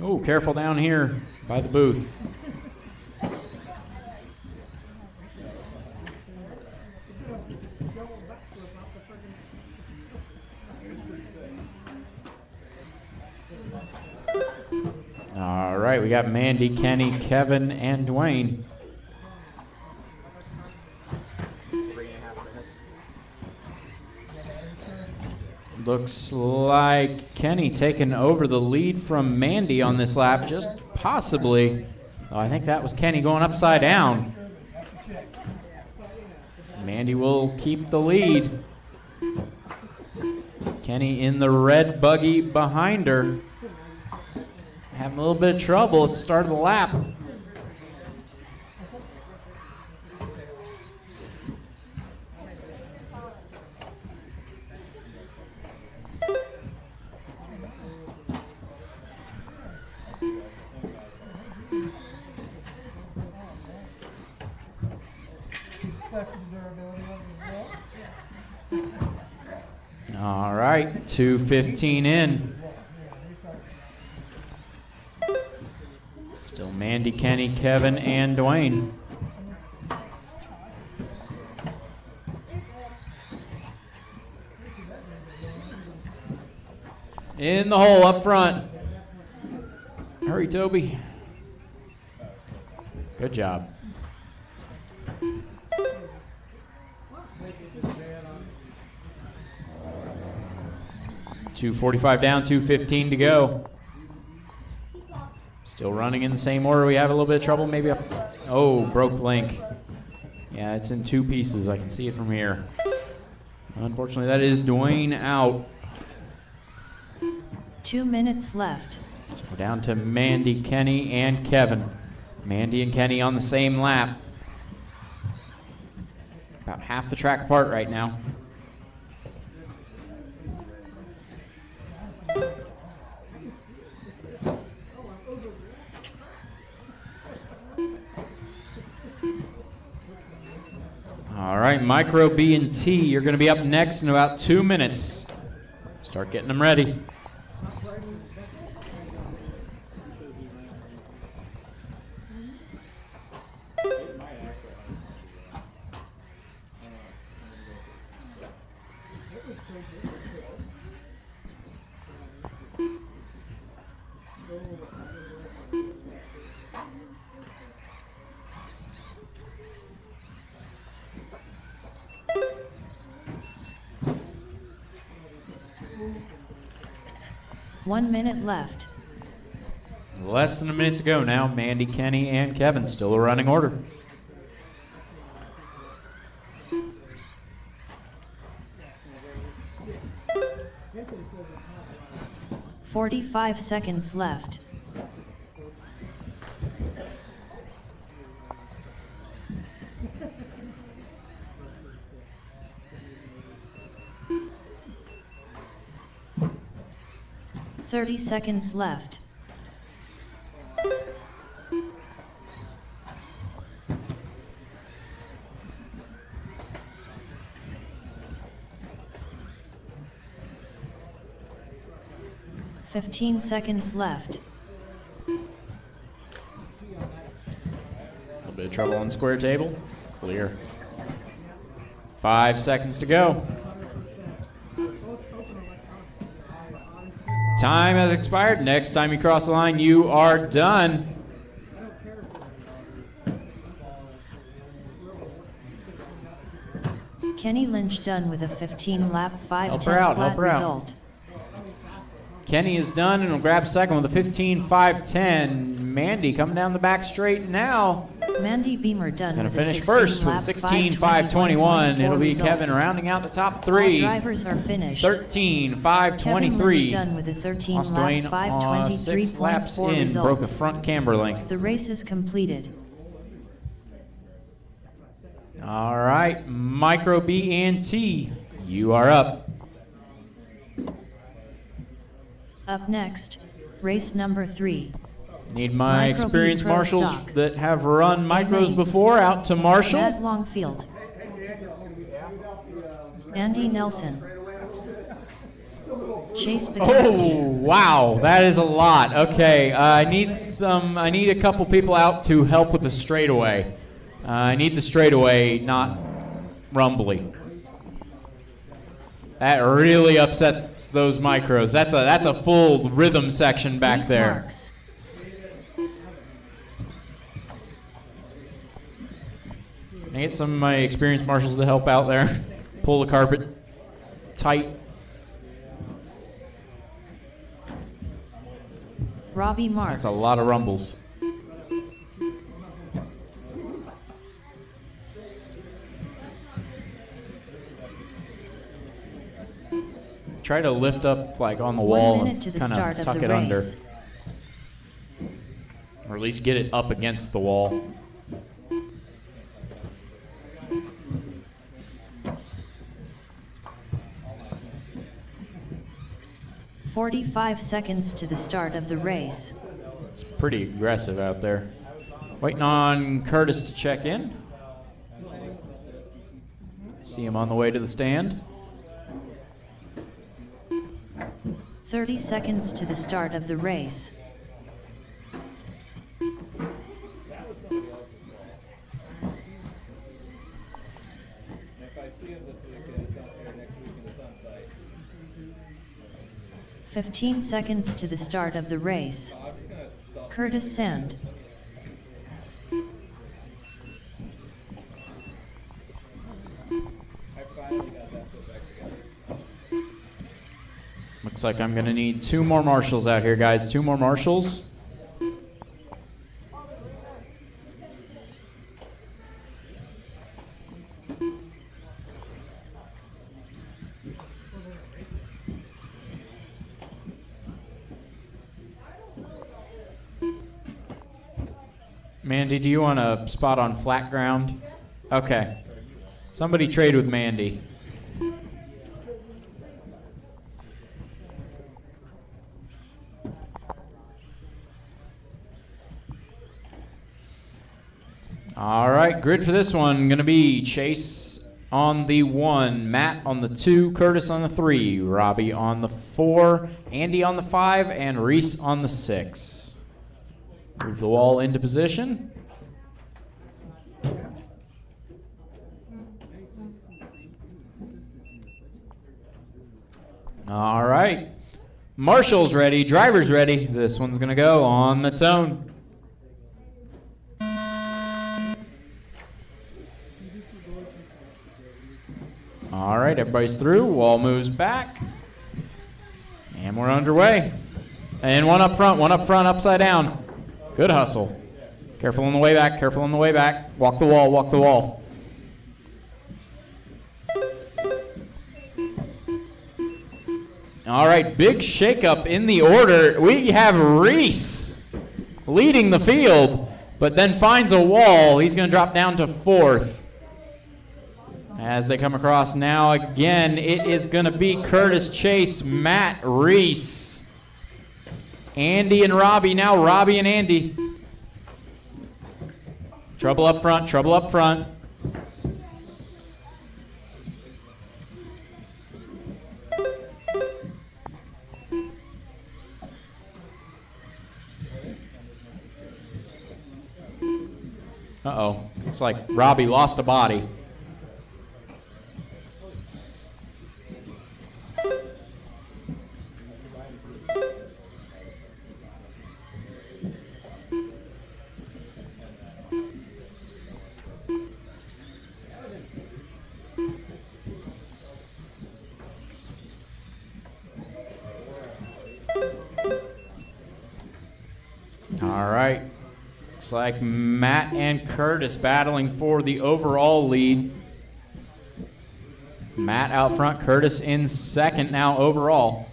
Oh, careful down here by the booth. All right, we got Mandy, Kenny, Kevin, and Dwayne. 3.5 minutes. Looks like Kenny taking over the lead from Mandy on this lap, just possibly. Oh, I think that was Kenny going upside down. Mandy will keep the lead. Kenny in the red buggy behind her. Having a little bit of trouble at the start of the lap. All right, 2:15 in. Still Mandy, Kenny, Kevin, and Dwayne. In the hole up front. Hurry, Toby. Good job. 2:45 down, 2:15 to go. Still running in the same order. We have a little bit of trouble, maybe. Oh, broke link. Yeah, it's in two pieces. I can see it from here. Unfortunately, that is Dwayne out. 2 minutes left. So we're down to Mandy, Kenny, and Kevin. Mandy and Kenny on the same lap. About half the track apart right now. All right, Micro B and T, you're going to be up next in about 2 minutes. Start getting them ready. One minute left. Less than a minute to go now. Mandy, Kenny, and Kevin still a running order. "45 seconds left. "30 seconds left. "15 seconds left. A little bit of trouble on the square table. Clear. 5 seconds to go. Time has expired. Next time you cross the line, you are done. Kenny Lynch done with a 15-lap 5:10 Help her out, help flat her out. result. Kenny is done and will grab second with a 15.510. Mandy coming down the back straight now. Mandy Beamer done Gonna with a finish 16 first with lap 16.521. It'll be result. Kevin rounding out the top All 3. drivers are finished. 13.523. Kevin Lynch done with a 13 Ross lap Dwayne, 6 laps 523.4 in, result. broke a front camber link. The race is completed. All right, Micro B and T, you are up. Up next, race number 3. Need my Micro B experienced Pro marshals Stock. that have run micros Maine. before out to Marshall. Matt Longfield. Andy Nelson. Chase Oh, Bukowski. wow, that is a lot. Okay, I need a couple people out to help with the straightaway. I need the straightaway, not rumbly. That really upsets those micros. That's a full rhythm section back Reese there. Marks. I get some of my experienced marshals to help out there. Pull the carpet tight. Robbie Marks. That's a lot of rumbles. Try to lift up like on the 1 wall minute and to the kind start of of tuck the it under. race. Or at least get it up against the wall. "45 seconds to the start of the race. It's pretty aggressive out there. Waiting on Curtis to check in. See him on the way to the stand. 30 seconds to the start of the race. If I see him this weekend, he's out there next week in the sun site. 15 seconds to the start of the race. Curtis Sand. I finally got that put back together. Looks like I'm going to need 2 more marshals out here, guys. 2 more marshals. Mandy, do you want a spot on flat ground? Okay. Somebody trade with Mandy. All right, grid for this one going to be Chase on the 1, Matt on the 2, Curtis on the 3, Robbie on the 4, Andy on the 5, and Reese on the 6. Move the wall into position. All right. Marshall's ready, driver's ready. This one's going to go on the tone. All right, everybody's through. Wall moves back. And we're underway. And one up front, upside down. Good hustle. Careful on the way back, careful on the way back. Walk the wall, walk the wall. All right, big shakeup in the order. We have Reese leading the field, but then finds a wall. He's going to drop down to 4th. As they come across now, again, it is going to be Curtis, Chase, Matt, Reese, Andy, and Robbie. Now Robbie and Andy. Trouble up front, trouble up front. Uh-oh, looks like Robbie lost a body. Looks like Matt and Curtis battling for the overall lead. Matt out front, Curtis in second now overall.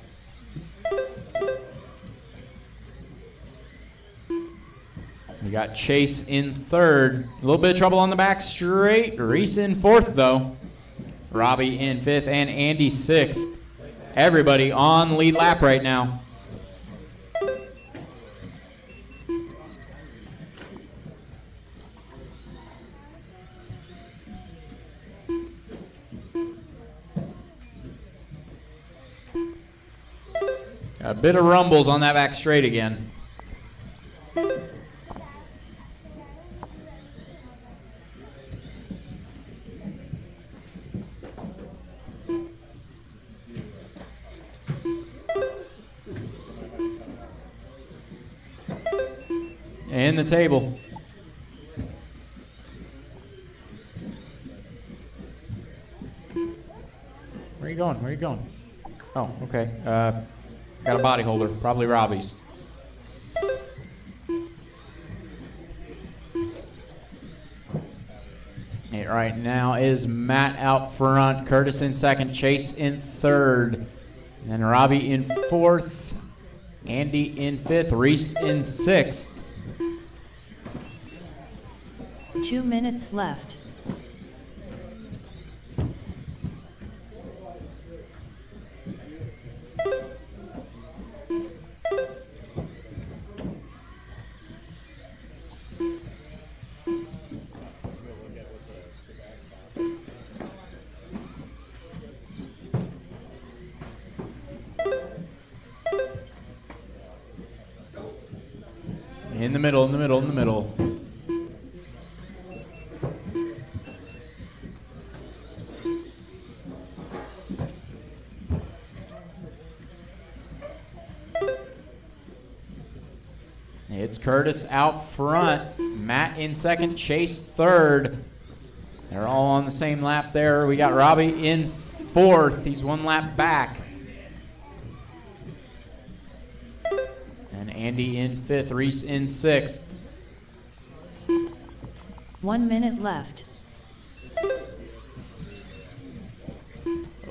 We got Chase in third. A little bit of trouble on the back straight. Reese in fourth, though. Robbie in fifth and Andy sixth. Everybody on lead lap right now. Got a bit of rumbles on that back straight again. And the table. Where are you going? Where are you going? Oh, okay. Got a body holder, probably Robbie's. It right now is Matt out front, Curtis in second, Chase in third, then Robbie in fourth, Andy in fifth, Reese in sixth. 2 minutes left. In the middle, in the middle, in the middle. It's Curtis out front, Matt in second, Chase third. They're all on the same lap there. We got Robbie in fourth. He's one lap back. And Andy in fifth, Reese in sixth. 1 minute left.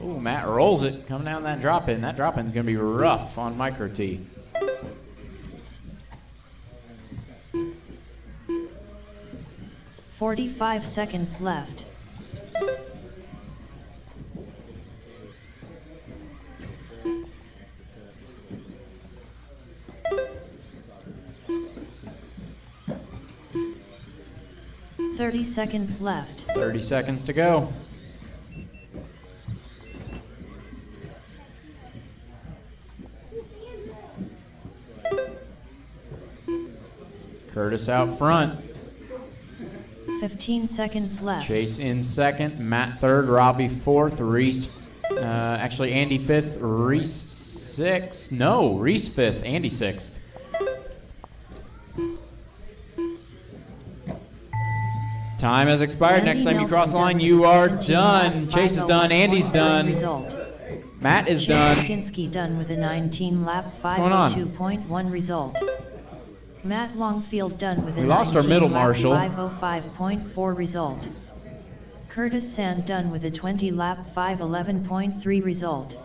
Oh, Matt rolls it, coming down that drop in. That drop in is going to be rough on Micro T. "45 seconds left. "30 seconds left. 30 seconds to go. Curtis out front. 15 seconds left. Chase in second, Matt third, Robbie fourth, Reese, actually Andy fifth, Reese sixth. No, Reese fifth, Andy sixth. Time has expired. Next time you cross the line, you are done. Chase is done, Andy's done. Result. Matt is Chase done. Kinski done with a 19 lap going on? 502.1 result. Matt Longfield done with a We lost our 19 middle lap marshal. 505.4 result. Curtis Sand done with a 20 lap 511.3 result.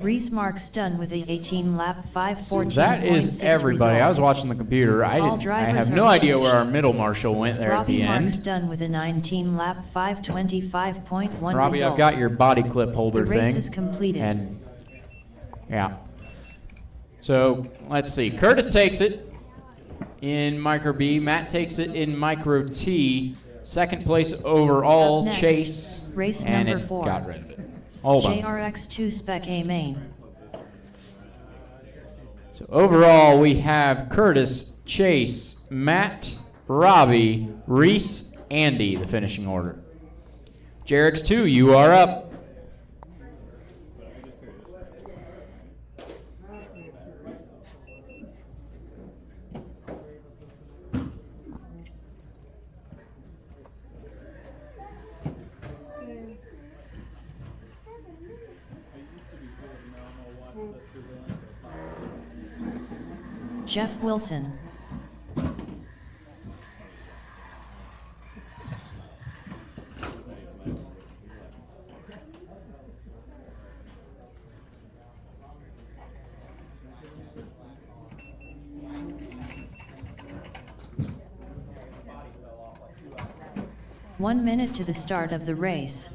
Reese Marks done with a 18 lap 514.6 That is everybody. I was watching the computer. I have no idea where our middle marshal went there at the Robbie Marks end. done with a 19 lap 525.1 Robbie, result. I've got your body clip holder The race thing. is completed. And yeah. So let's see. Curtis takes it in Micro B. Matt takes it in Micro T. Second place overall, Up next, Chase. race and number it 4. got rid of it. Hold on. JRX2 Spec A main. So overall, we have Curtis, Chase, Matt, Robbie, Reese, Andy, the finishing order. JRX2, you are up. Jeff Wilson. 1 minute to the start of the race.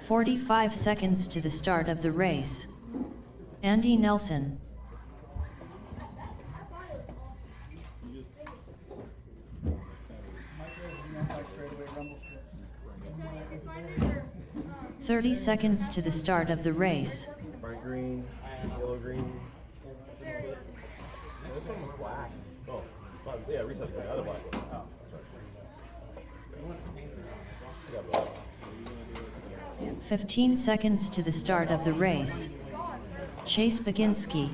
"45 seconds to the start of the race. Andy Nelson. "30 seconds to the start of the race. Bright green, yellow green. Yeah, this one was black. Oh, yeah, reset the other black one. Oh, sorry. 15 seconds to the start of the race. Chase Baginski.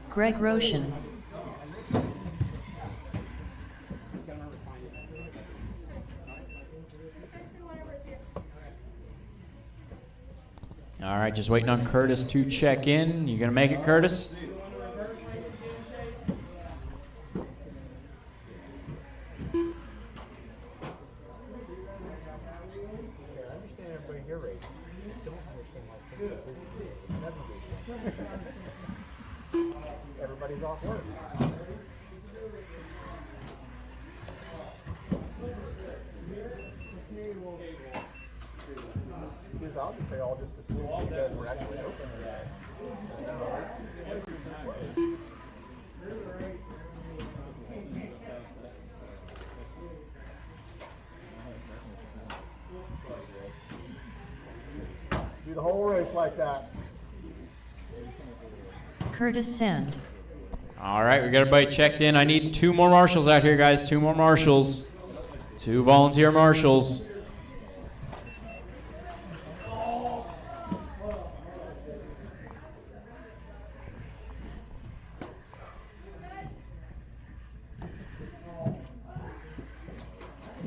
Greg Roshan. All right, just waiting on Curtis to check in. You gonna make it, Curtis? Everybody's off work. Because I'll just pay all just to see if you guys were actually open. Do the whole race like that. Curtis Sand. All right, we got everybody checked in. I need 2 more marshals out here, guys. 2 more marshals. 2 volunteer marshals.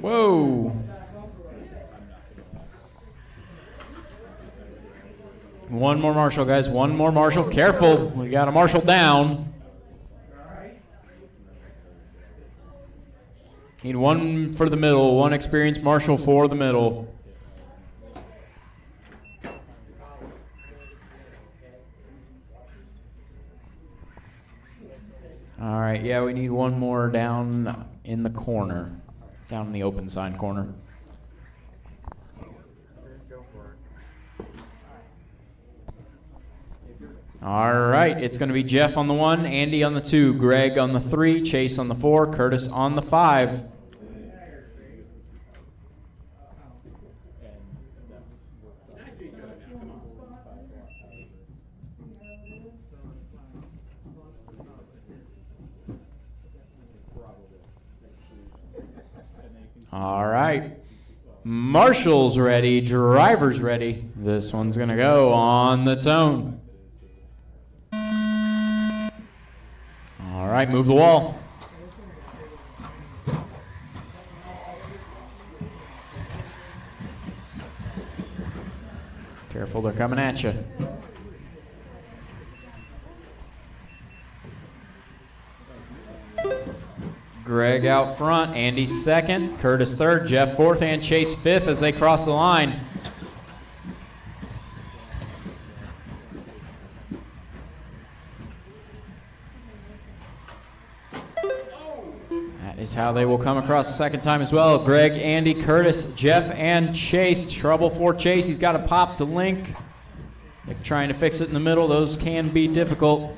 Whoa. 1 more marshal, guys. 1 more marshal. Careful. We got a marshal down. Need 1 for the middle. 1 experienced marshal for the middle. All right. Yeah, we need 1 more down in the corner. Down in the open sign corner. All right, it's going to be Jeff on the 1, Andy on the 2, Greg on the 3, Chase on the 4, Curtis on the 5. All right. Marshals ready, drivers ready. This one's going to go on the tone. All right, move the wall. Careful, they're coming at you. Greg out front, Andy second, Curtis third, Jeff fourth, and Chase fifth as they cross the line. That is how they will come across the second time as well. Greg, Andy, Curtis, Jeff, and Chase. Trouble for Chase. He's got to pop to link. They're trying to fix it in the middle. Those can be difficult.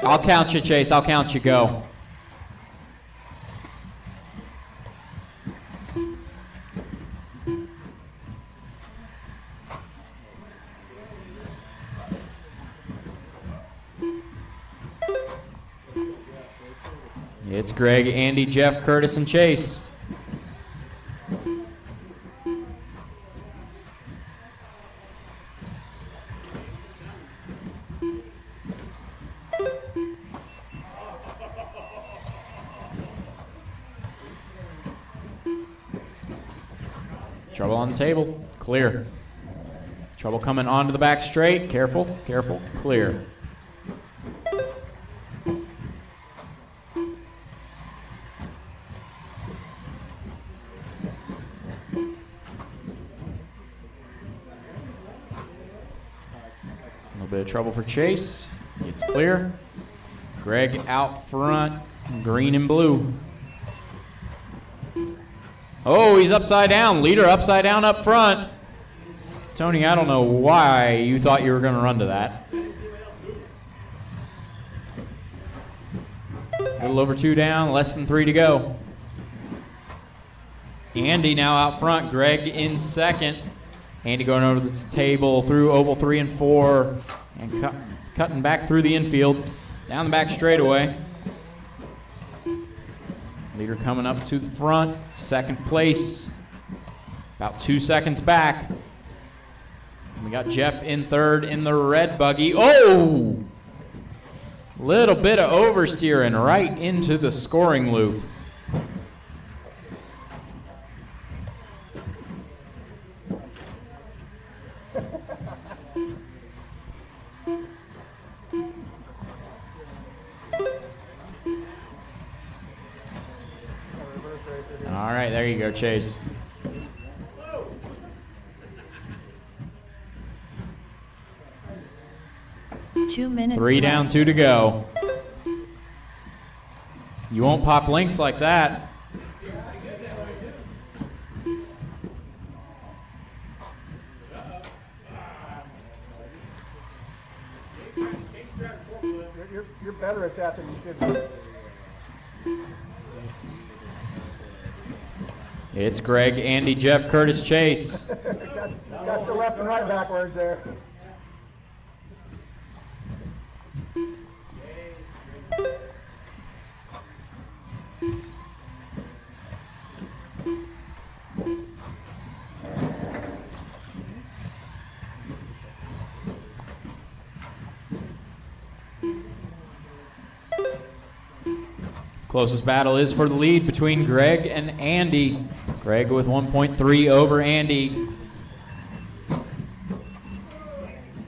I'll count you, Chase. I'll count you. Go. It's Greg, Andy, Jeff, Curtis, and Chase. Trouble on the table. Clear. Trouble coming onto the back straight. Careful, careful, clear. bit of trouble for Chase. It's clear. Greg out front, green and blue. Oh, he's upside down. Leader upside down up front. Tony, I don't know why you thought you were going to run to that. A little over 2 down, less than 3 to go. Andy now out front, Greg in second. Andy going over the table through oval 3 and 4 and cutting back through the infield, down the back straightaway. Leader coming up to the front, second place, about 2 seconds back. And we got Jeff in third in the red buggy. Oh! Little bit of oversteering right into the scoring loop. All right, there you go, Chase. Two minutes. 3 down, 2 to go. You won't pop links like that. You're better at that than you should be. It's Greg, Andy, Jeff, Curtis, Chase. Got the left and right backwards there. Closest battle is for the lead between Greg and Andy. Greg with 1.3 over Andy.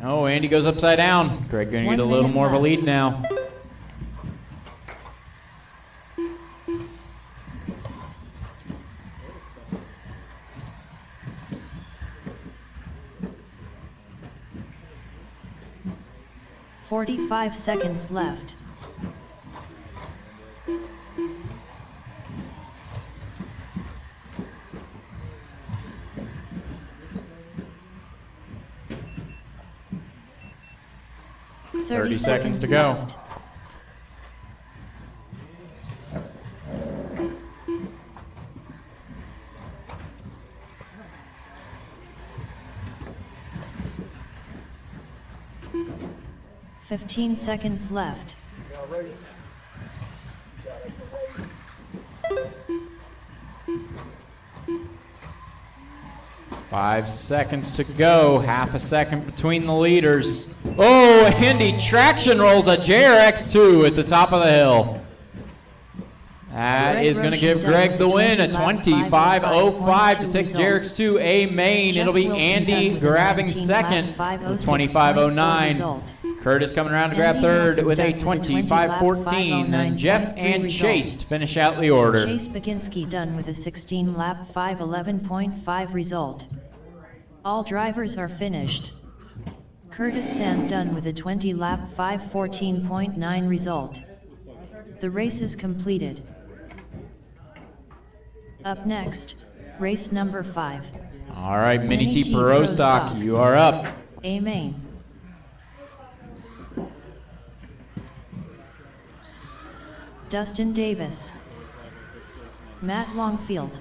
Oh, Andy goes upside down. Greg gonna get a little more of a lead now. "45 seconds left. Thirty seconds to go. Left. "15 seconds left. 5 seconds to go. Half a second between the leaders. Oh, Andy traction rolls a JRX2 at the top of the hill. That is going to give Greg the win, a 25.05 to take JRX2 A main. It'll be Andy grabbing second with 25.09. Curtis coming around to grab third with a 25.14. Then Jeff and Chase to finish out the order. Chase Baginski done with a 16-lap 5:11.5 result. All drivers are finished. Curtis Sand done with a 20-lap 5:14.9 result. The race is completed. Up next, race number 5. All right, Mini T Pro Stock, you are up. A main. Dustin Davis, Matt Longfield,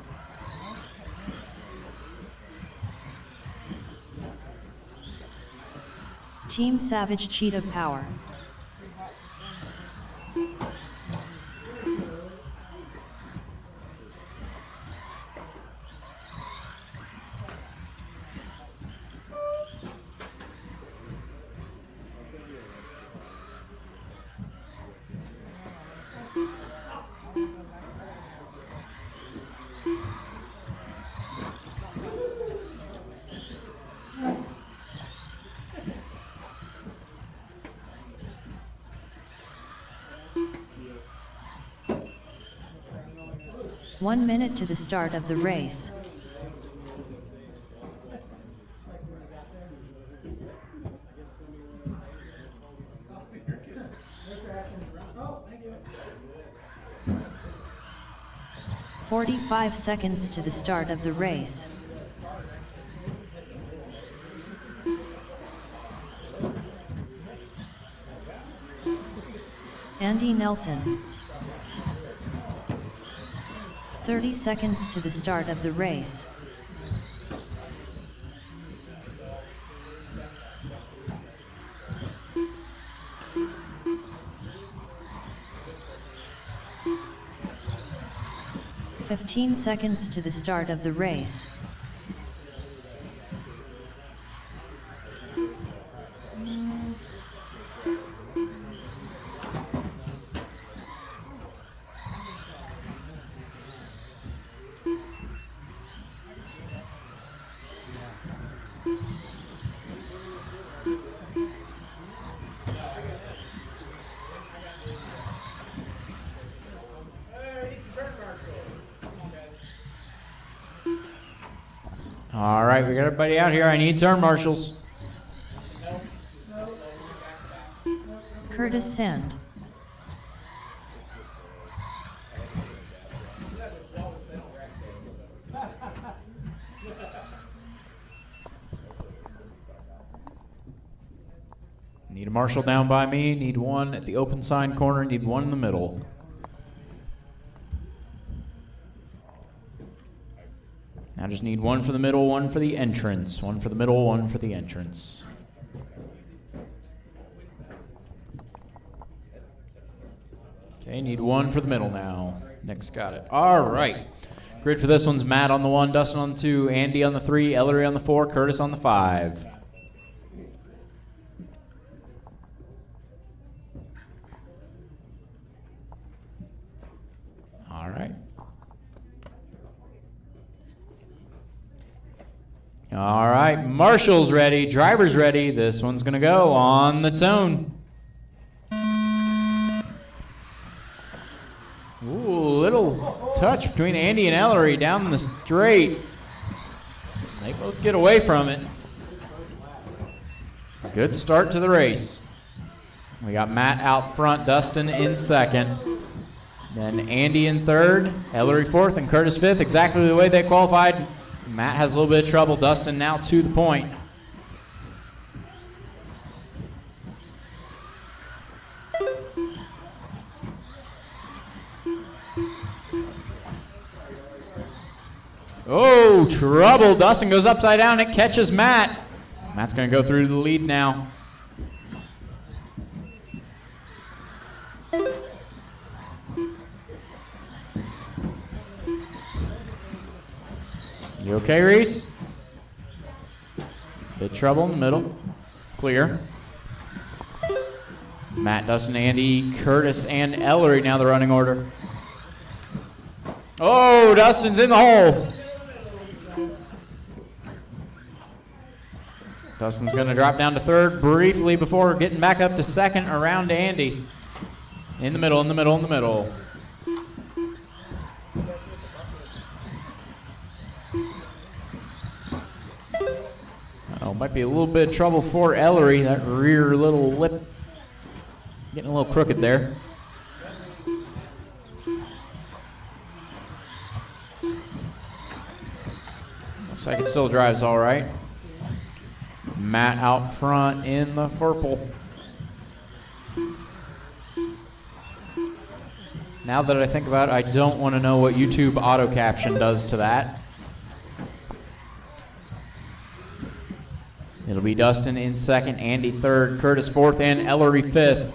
Team Savage Cheetah Power, "1 minute to the start of the race. 45 seconds to the start of the race. Andy Nelson. 30 seconds to the start of the race. "15 seconds to the start of the race. All right, we got everybody out here. I need turn marshals. Curtis Sand. Need a marshal down by me. Need one at the open sign corner. Need one in the middle. I just need one for the middle, one for the entrance. One for the middle, one for the entrance. Okay, need one for the middle now. Nick's got it. All right. Grid for this one's Matt on the 1, Dustin on the 2, Andy on the 3, Ellery on the 4, Curtis on the 5. All right. All right, marshals ready, drivers ready. This one's gonna go on the tone. Ooh, little touch between Andy and Ellery down the straight. They both get away from it. Good start to the race. We got Matt out front, Dustin in second. Then Andy in third, Ellery fourth, and Curtis fifth, exactly the way they qualified. Matt has a little bit of trouble. Dustin now to the point. Oh, trouble. Dustin goes upside down. It catches Matt. Matt's going to go through to the lead now. You okay, Reese? Bit trouble in the middle. Clear. Matt, Dustin, Andy, Curtis, and Ellery now the running order. Oh, Dustin's in the hole. Dustin's going to drop down to third briefly before getting back up to second around Andy. In the middle, in the middle, in the middle. Oh, might be a little bit of trouble for Ellery. That rear little lip getting a little crooked there. Looks like it still drives all right. Matt out front in the purple. Now that I think about it, I don't want to know what YouTube auto caption does to that. It'll be Dustin in second, Andy third, Curtis fourth, and Ellery fifth.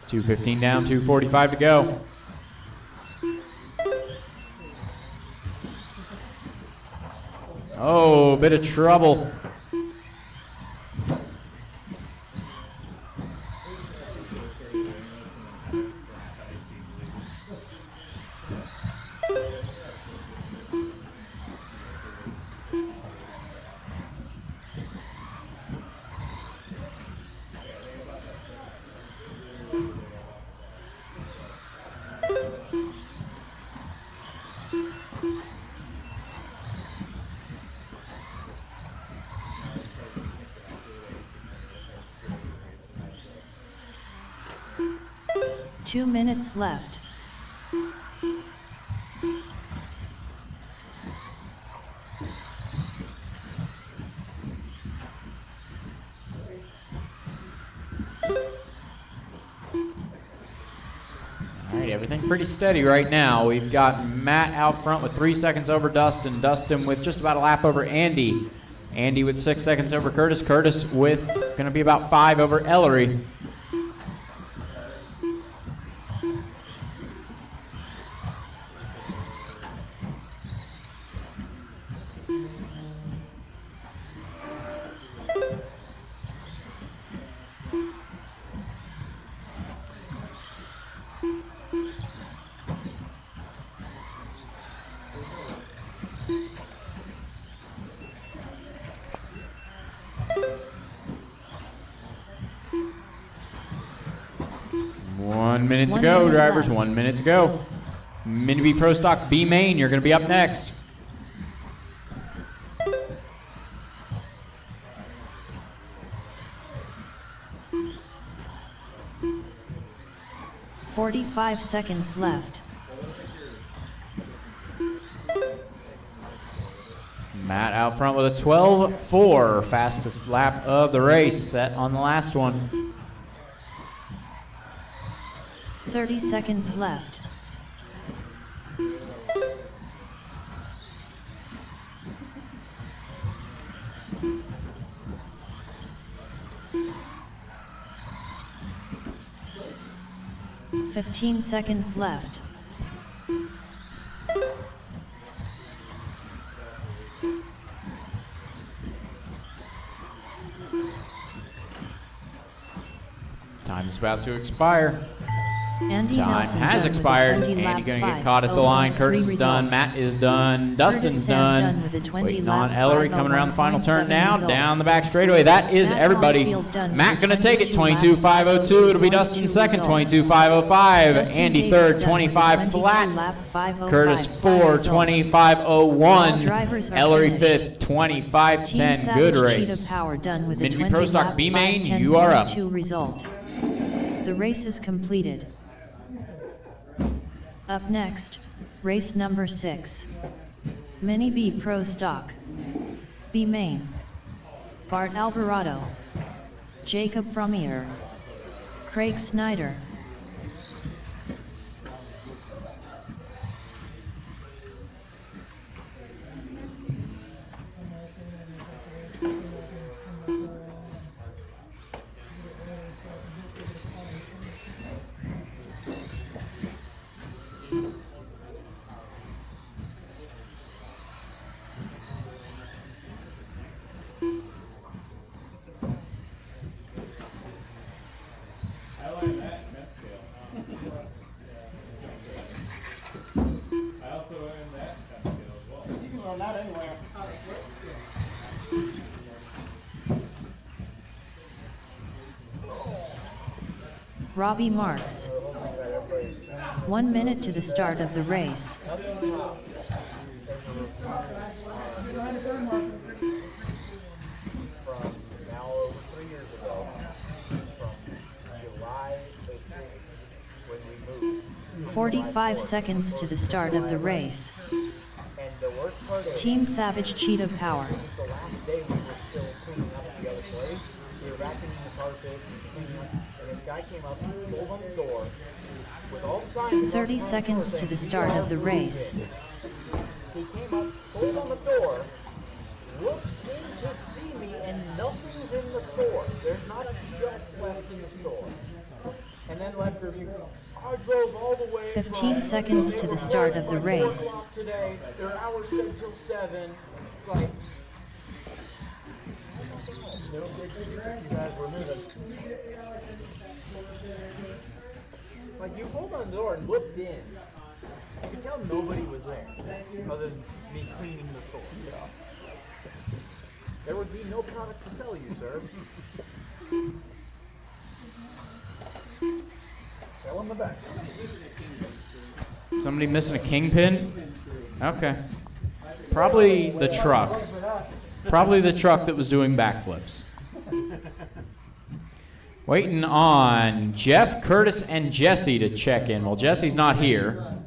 .215 down, 2:45 to go. Oh, a bit of trouble. 2 minutes left. All right, everything pretty steady right now. We've got Matt out front with 3 seconds over Dustin. Dustin with just about a lap over Andy. Andy with 6 seconds over Curtis. Curtis with going to be about 5 over Ellery. One minute to go, drivers. 1 minute to go. Mini B Pro Stock B Main, you're going to be up next. "45 seconds left. Matt out front with a 12.4, fastest lap of the race, set on the last one. 30 seconds left. "15 seconds left. Time's about to expire. Andy Time Nelson has done with a expired. 20 Andy lap going to get 5, caught at the line. Curtis is 3 done. result. Matt is done. Dustin's Curtis Sam done. with a 20 Waiting lap on Ellery 5, coming around the final turn 1.7 now. result. Down the back straightaway. That is Matt everybody. Caulfield done Matt with a going to take it. 22 lap 22.502. It'll be 5, Dustin second. 22 22.505. Justin Andy Davis third. done with a 25 22 flat. lap 505, Curtis final four. result. 25.01. All drivers are Ellery finished. fifth. 25.10. Team Good Savage race. Cheetah Power done with a Mini 20 Pro Stock lap B Main, 5, you are up. 10.2 result. The race is completed. Up next, race number 6. Mini B Pro Stock. B Main. Bart Alvarado. Jacob Frommier. Craig Snyder. Robbie Marks. 1 minute to the start of the race. From now over 3 years ago, from July 18th, when we moved. 45 seconds to the start of the race. And the worst part is, Team Savage Cheetah Power. the last day we were still cleaning up the other place. We were vacuuming the carpet and cleaning up, and this guy came up and pulled on the door with all the signs. 30 seconds to the start of the race. He came up, pulled on the door, looked in to see me, and nothing's in the store. There's not a shelf left in the store. And then left review. I drove all the way 15 seconds to the start of the race. today. Their hours set till 7. It's like, you guys were moving. Like, you pulled on the door and looked in. You could tell nobody was there, other than me cleaning the store. There would be no product to sell you, sir. Sell in the back. Somebody missing a kingpin? Okay. Probably the truck. Probably the truck that was doing backflips. Waiting on Jeff, Curtis, and Jesse to check in. Well, Jesse's not here.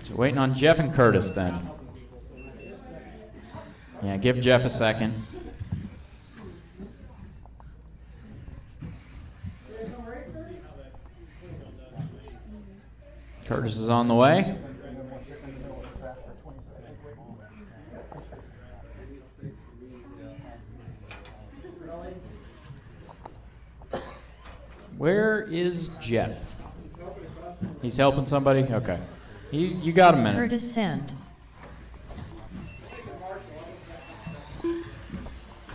So waiting on Jeff and Curtis then. Yeah, give Jeff a second. Curtis is on the way. Where is Jeff? He's helping somebody? Okay. You got a minute. Curtis Sand.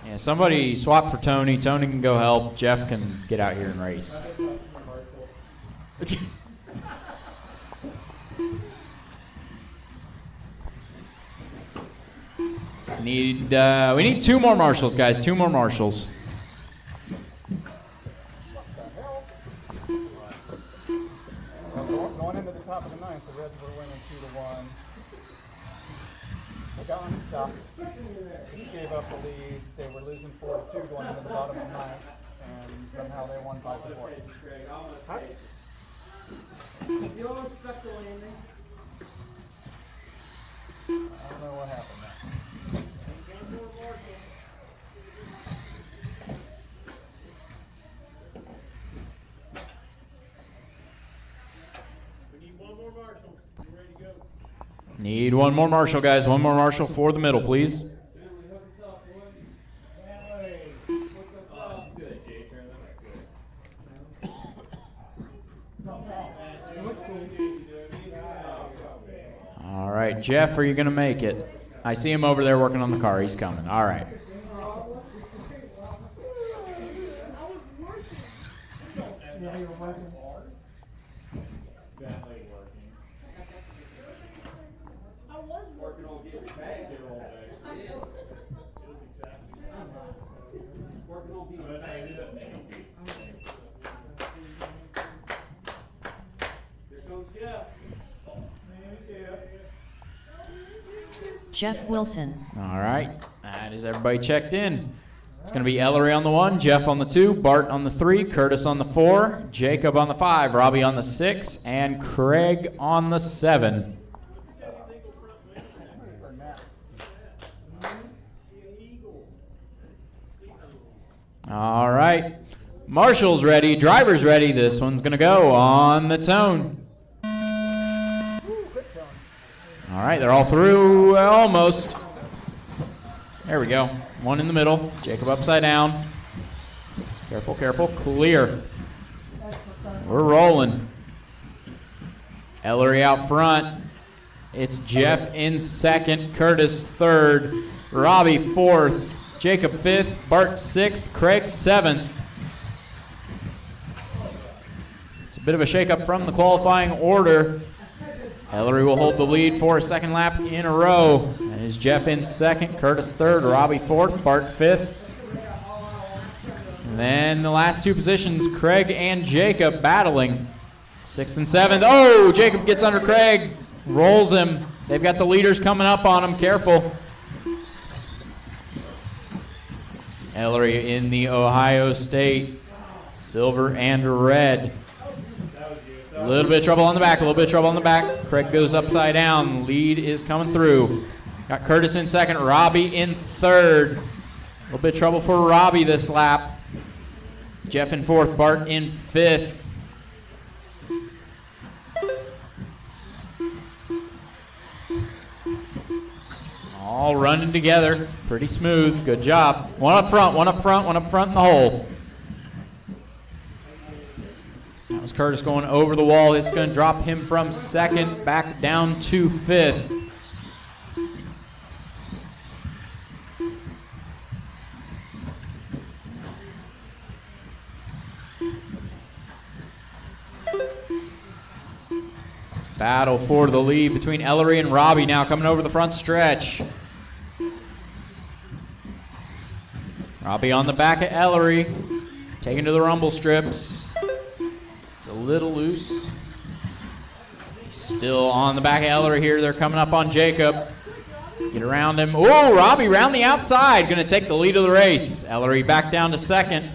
Yeah, somebody swap for Tony. Tony can go help. Jeff can get out here and race. We need 2 more marshals, guys. 2 more marshals. Going into the top of the ninth, the Reds were winning 2-1. They got unstuck. He gave up the lead. They were losing 4-2 going into the bottom of the ninth, and somehow they won 5-4. You almost stuck the landing. I don't know what happened there. Need 1 more marshal, guys. 1 more marshal for the middle, please. All right, Jeff, are you going to make it? I see him over there working on the car. He's coming. All right. Jeff Wilson. All right, that is everybody checked in. It's going to be Ellery on the 1, Jeff on the 2, Bart on the 3, Curtis on the 4, Jacob on the 5, Robbie on the 6, and Craig on the 7. All right, marshals ready, drivers ready. This one's going to go on the tone. All right, they're all through, almost. There we go. 1 in the middle. Jacob upside down. Careful, careful. Clear. We're rolling. Ellery out front. It's Jeff in 2nd, Curtis 3rd, Robbie 4th, Jacob 5th, Bart 6th, Craig 7th. It's a bit of a shakeup from the qualifying order. Ellery will hold the lead for a 2nd lap in a row. And is Jeff in 2nd, Curtis 3rd, Robbie 4th, Bart 5th. And then the last 2 positions, Craig and Jacob battling. 6th and 7th. Oh, Jacob gets under Craig, rolls him. They've got the leaders coming up on him. Careful. Ellery in the Ohio State silver and red. A little bit of trouble on the back, a little bit of trouble on the back. Craig goes upside down. Lead is coming through. Got Curtis in 2nd, Robbie in 3rd. A little bit of trouble for Robbie this lap. Jeff in 4th, Bart in 5th. All running together. Pretty smooth. Good job. One up front, one up front, one up front in the hole. That was Curtis going over the wall. It's going to drop him from 2nd back down to 5th. Battle for the lead between Ellery and Robbie now coming over the front stretch. Robbie on the back of Ellery, taken to the rumble strips. It's a little loose. He's still on the back of Ellery here. They're coming up on Jacob. Get around him. Oh, Robbie round the outside. Going to take the lead of the race. Ellery back down to second.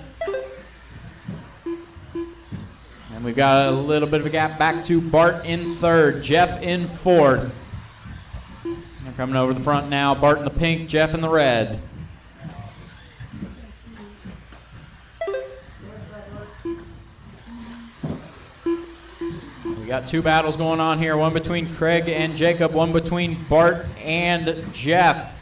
And we've got a little bit of a gap back to Bart in third. Jeff in fourth. They're coming over the front now. Bart in the pink, Jeff in the red. We got two battles going on here, one between Craig and Jacob, one between Bart and Jeff.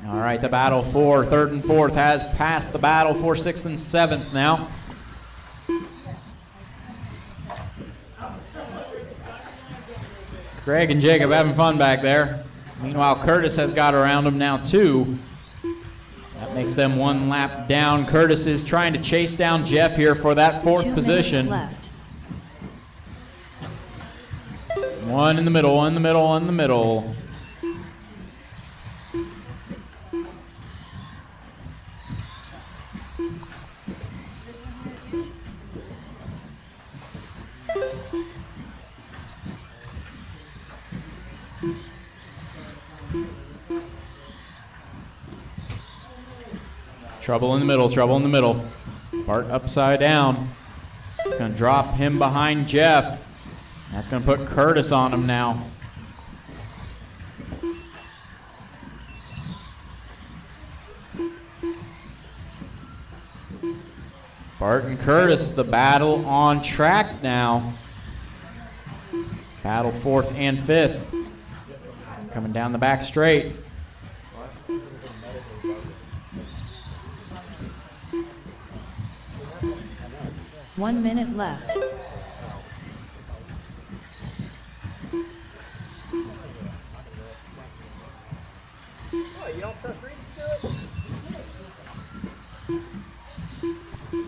All right, the battle for third and fourth has passed the battle for sixth and seventh now. Craig and Jacob having fun back there. Meanwhile, Curtis has got around him now too. That makes them one lap down. Curtis is trying to chase down Jeff here for that fourth position. Left. One in the middle, one in the middle, one in the middle. Trouble in the middle, trouble in the middle. Bart upside down. Gonna drop him behind Jeff. That's gonna put Curtis on him now. Bart and Curtis, the battle on track now. Battle fourth and fifth. Coming down the back straight. One minute left. Oh, you don't trust Reese to do it?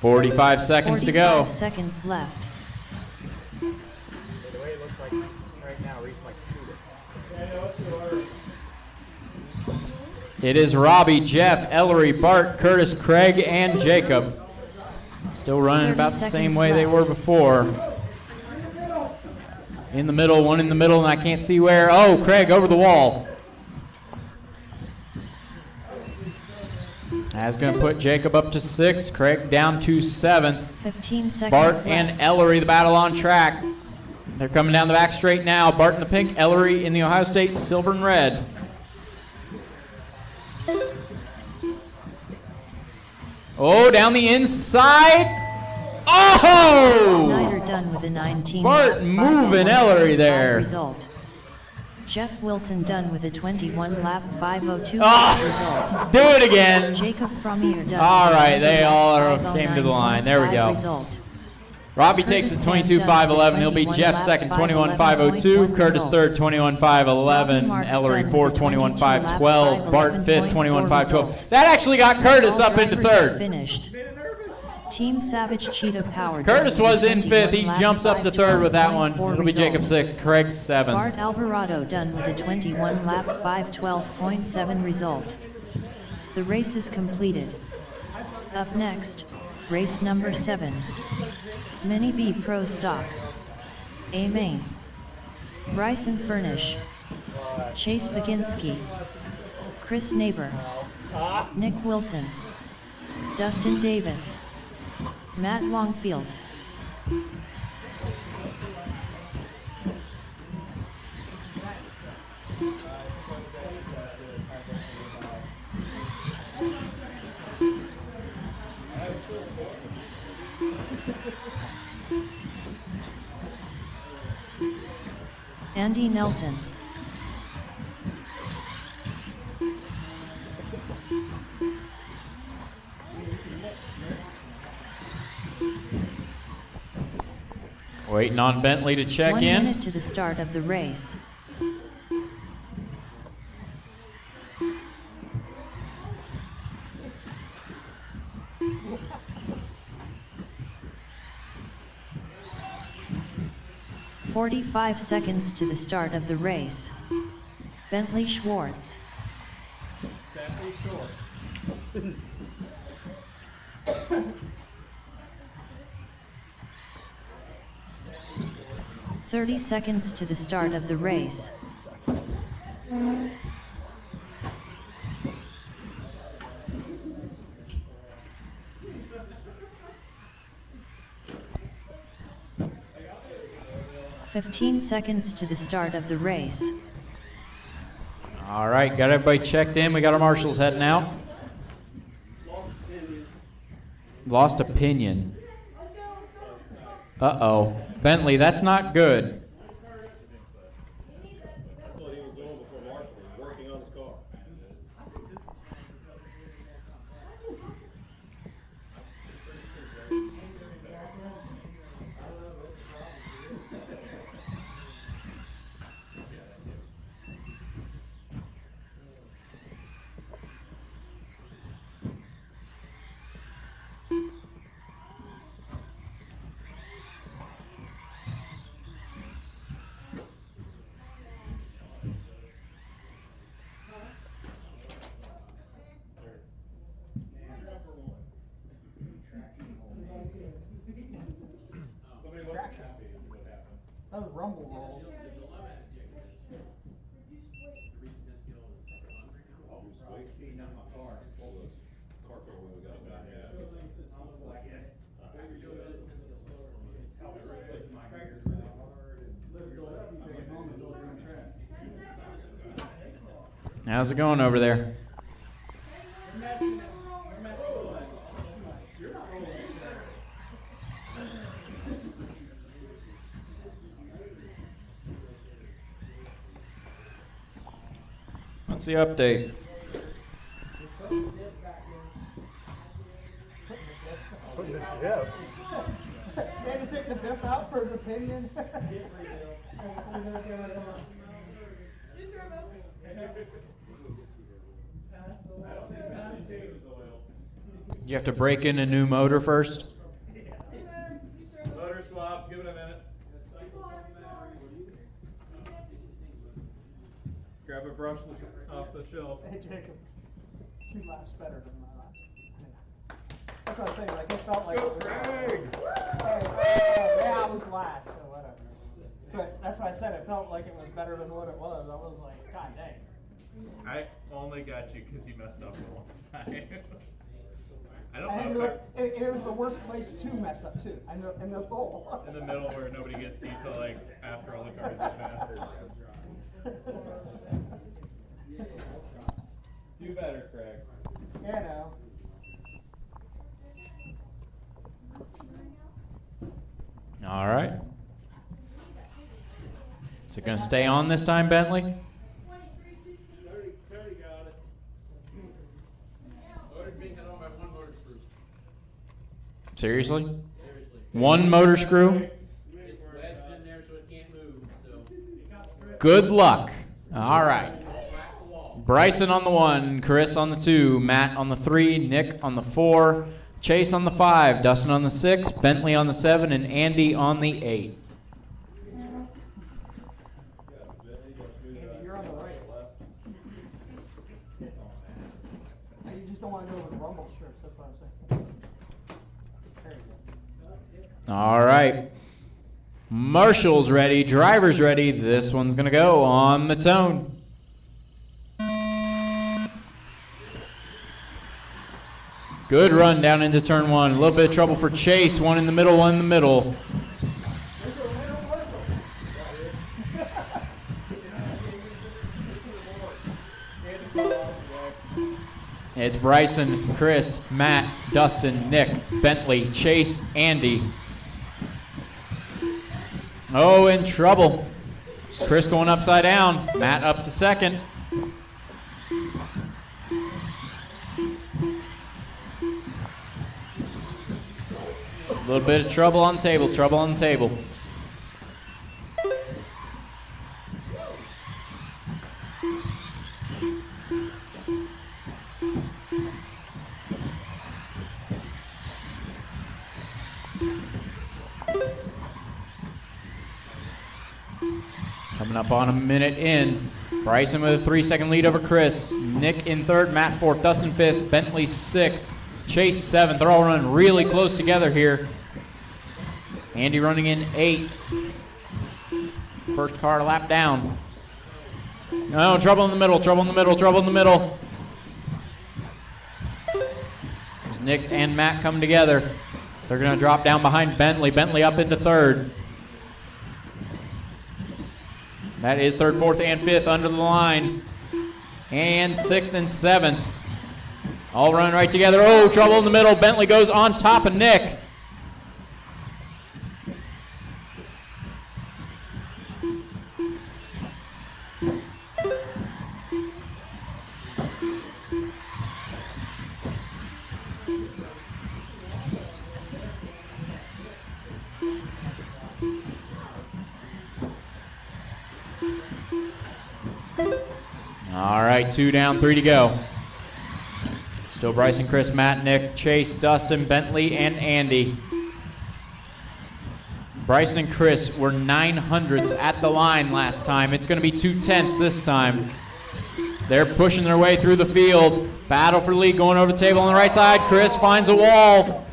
45 seconds to go. 45 seconds left. The way it looks like right now, Reese might shoot it. It is Robbie, Jeff, Ellery, Bart, Curtis, Craig, and Jacob. Still running about the same way they were before. In the middle, one in the middle, and I can't see where. Oh, Craig over the wall. That's going to put Jacob up to sixth, Craig down to seventh. 15 seconds Bart left. and Ellery, the battle on track. They're coming down the back straight now. Bart in the pink, Ellery in the Ohio State silver and red. Oh, down the inside. Oh! Snyder done with a 19. Bart moving Ellery there. Result. Jeff Wilson done with a 21 lap 502 Oh, result. do it again. Jacob Frommier done. All with a right, they all 21 came to the line. There we go. result. Robbie takes it 22.511. He'll be Jeff second, 21.502. Curtis third, 21.511. Ellery fourth, 21.512. Bart fifth, 21.512. That actually got Curtis up into third. Finished. Team Savage Cheetah Power. Curtis was in fifth. He jumps up to third with that one. It'll be Jacob sixth, Craig Bart seventh. Alvarado done with a 21 lap 512.7 result. The race is completed. Up next, race number 7. Mini B Pro Stock. A Main. Bryson Furnish. Chase Baginski. Chris Neighbor. Nick Wilson. Dustin Davis. Matt Longfield. Andy Nelson. Waiting on Bentley to check 1 in. minute to the start of the race. "45 seconds to the start of the race. Bentley Schwartz. 30 seconds to the start of the race. "15 seconds to the start of the race. All right, got everybody checked in. We got our marshals heading out. Lost opinion. Uh-oh. Bentley, that's not good. That's what he was doing before Marshall was working on his car. That was rumble rolls. How's it going over there? What's the update? Yeah. They had to take the diff out for an opinion. You have to break in a new motor first? Motor swap, give it a minute. Grab a brush off the shelf. Hey Jacob, 2 laps better than my last one. That's what I was saying, like it felt like it was yeah, I was last, so whatever. But that's why I said it felt like it was better than what it was. I was like, God dang. I only got you because you messed up one time. I don't And know. it was the worst place to mess up too. I know, in the hole. In the middle where nobody gets to until like after all the cars are passed. Do better, Craig. Yeah, no. All right. Is it going to stay on this time, Bentley? 30 got it. Motor's being held on by one motor screw. Seriously? One motor screw? It's wedged in there so it can't move. So. Good luck. All right. Bryson on the 1, Chris on the 2, Matt on the 3, Nick on the 4, Chase on the 5, Dustin on the 6, Bentley on the 7, and Andy on the 8. You're on the right. You just don't want to go with rumble strips. That's what I'm saying. There you go. All right. Marshall's ready, driver's ready. This one's going to go on the tone. Good run down into turn 1. A little bit of trouble for Chase. One in the middle, one in the middle. It's Bryson, Chris, Matt, Dustin, Nick, Bentley, Chase, Andy. Oh, in trouble. It's Chris going upside down. Matt up to second. A little bit of trouble on the table, trouble on the table. Coming up on a minute in. Bryson with a 3-second lead over Chris. Nick in 3rd, Matt 4th, Dustin 5th, Bentley 6th, Chase 7th. They're all running really close together here. Andy running in 8th. First car a lap down. No, trouble in the middle, trouble in the middle, trouble in the middle. There's Nick and Matt come together. They're going to drop down behind Bentley. Bentley up into third. That is third, fourth, and fifth under the line. And sixth and seventh. All running right together. Oh, trouble in the middle. Bentley goes on top of Nick. All right, 2 down, 3 to go. Still Bryson, Chris, Matt, Nick, Chase, Dustin, Bentley, and Andy. Bryson and Chris were 900s at the line last time. It's going to be 2/10 this time. They're pushing their way through the field. Battle for lead going over the table on the right side. Chris finds a wall.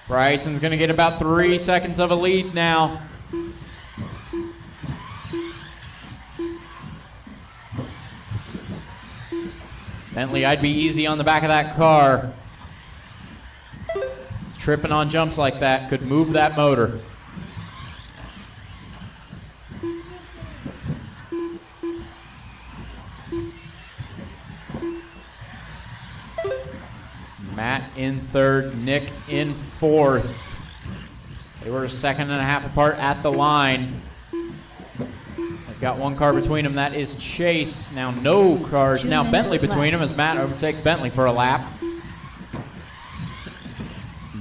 Bryson's going to get about 3 seconds of a lead now. Bentley, I'd be easy on the back of that car. Tripping on jumps like that could move that motor. Matt in third, Nick in fourth. They were a second and a half apart at the line. Got 1 car between them. That is Chase. Now no cars. Now Bentley between them as Matt overtakes Bentley for a lap.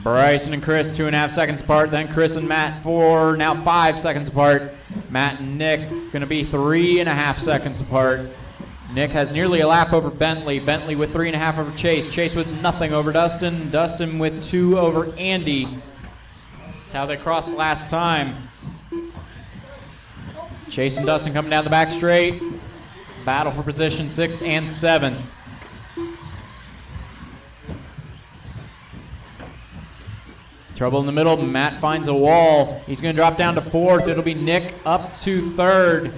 Bryson and Chris 2.5 seconds apart. Then Chris and Matt now 5 seconds apart. Matt and Nick going to be 3.5 seconds apart. Nick has nearly a lap over Bentley. Bentley with 3.5 over Chase. Chase with nothing over Dustin. Dustin with 2 over Andy. That's how they crossed last time. Chase and Dustin coming down the back straight. Battle for position 6th and 7th. Trouble in the middle. Matt finds a wall. He's going to drop down to 4th. It'll be Nick up to 3rd.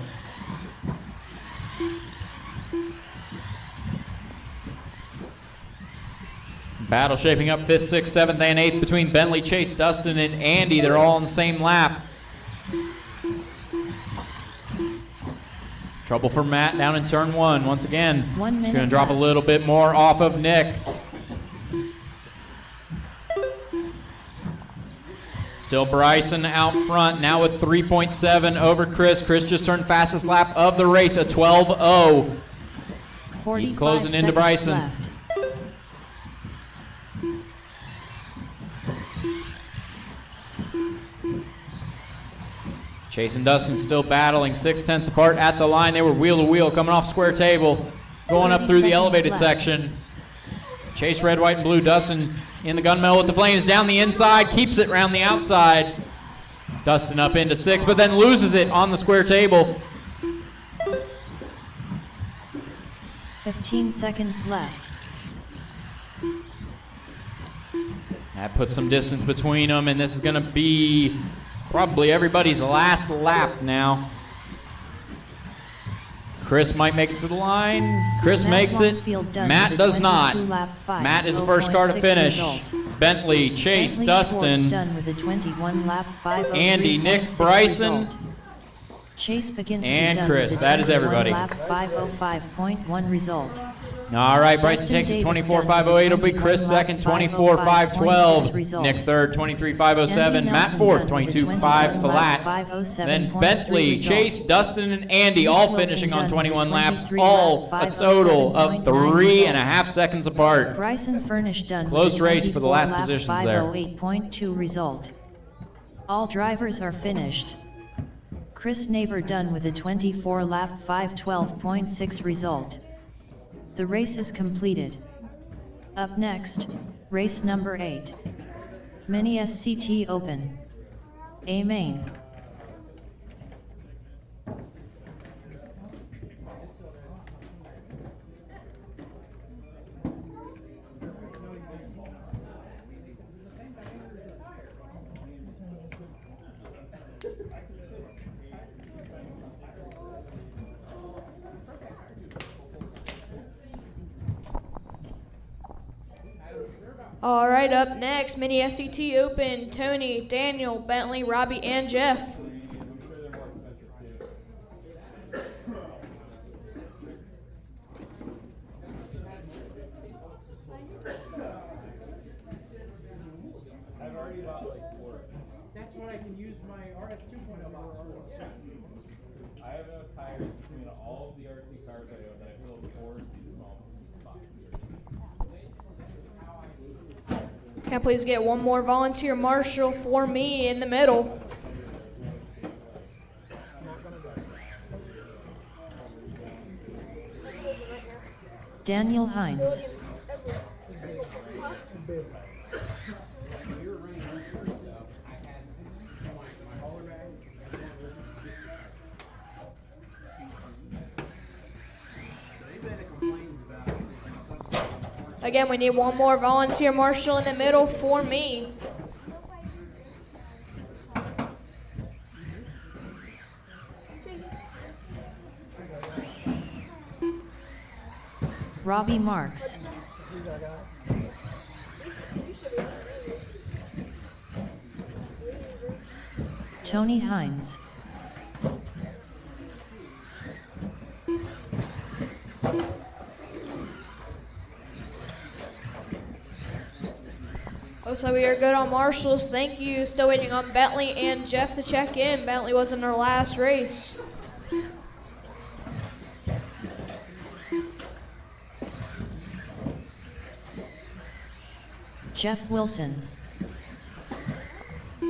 Battle shaping up 5th, 6th, 7th, and 8th between Bentley, Chase, Dustin, and Andy. They're all on the same lap. Trouble for Matt down in turn 1 once again. 1 minute. He's going to drop a little bit more off of Nick. Still Bryson out front, now with 3.7 over Chris. Chris just turned fastest lap of the race, a 12.0. He's closing into Bryson. Left. Chase and Dustin still battling 6/10 apart at the line. They were wheel to wheel coming off square table, going up through the elevated section. Chase red, white, and blue. Dustin in the gunmetal with the flames down the inside, keeps it round the outside. Dustin up into 6th, but then loses it on the square table. 15 seconds left. That puts some distance between them, and this is going to be probably everybody's last lap now. Chris might make it to the line. Chris makes it. Matt does not. Matt is the first car to finish. Bentley, Chase, Dustin, Andy, Nick, Bryson, Chase begins and Chris. That is everybody. Lap 5:05.1 result. All right, Bryson takes it 24.508. It'll be Chris second, 24.512. Nick third, 23.507. Matt fourth, 22.5 flat. Then Bentley, Chase, Dustin, and Andy all finishing on 21 laps, all a total of 3.5 seconds apart. Bryson Furnish done. Close race for the last positions there. 5:08.2 result. All drivers are finished. Chris Neighbor done with a 24 lap 5:12.6 result. The race is completed. Up next, race number 8. Mini SCT Open. A main. All right, up next, Mini SCT Open, Tony, Daniel, Bentley, Robbie, and Jeff. I've already bought like 4. That's what I can use my RS 2.0 box for. I have enough tires between all of the RC cars I own that I can afford these small boxes. Can I please get one more volunteer marshal for me in the middle? Daniel Hines. Again, we need one more volunteer marshal in the middle for me. Robbie Marks. Tony Hines. Looks like we are good on marshals. Thank you. Still waiting on Bentley and Jeff to check in. Bentley was in their last race. Jeff Wilson.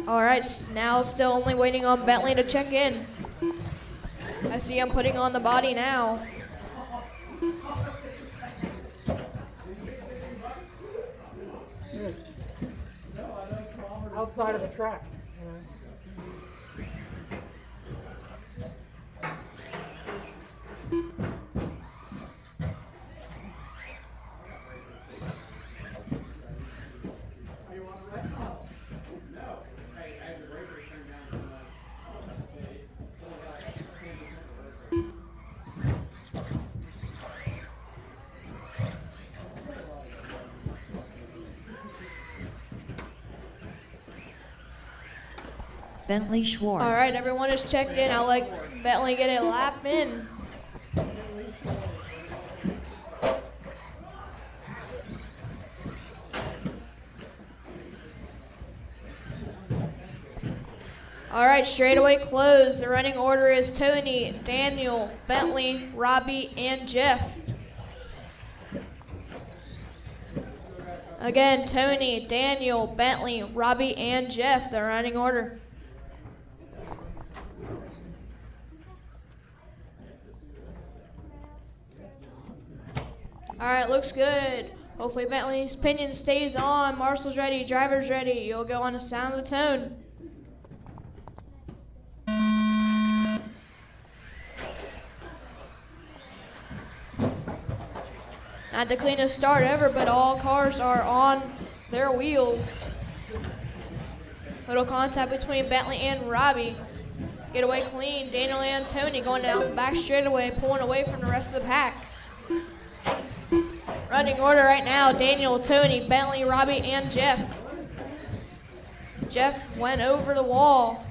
All right, now still only waiting on Bentley to check in. I see him putting on the body now. Outside of the track. Bentley Schwartz. All right, everyone is checked in. I'll let Bentley get a lap in. All right, straightaway close. The running order is Tony, Daniel, Bentley, Robbie, and Jeff. Again, Tony, Daniel, Bentley, Robbie, and Jeff, the running order. All right, looks good. Hopefully Bentley's pinion stays on. Marshall's ready, driver's ready. You'll go on the sound of the tone. Not the cleanest start ever, but all cars are on their wheels. Little contact between Bentley and Robbie. Get away clean. Daniel and Tony going down the back straightaway, pulling away from the rest of the pack. Running order right now, Daniel, Tony, Bentley, Robbie, and Jeff. Jeff went over the wall.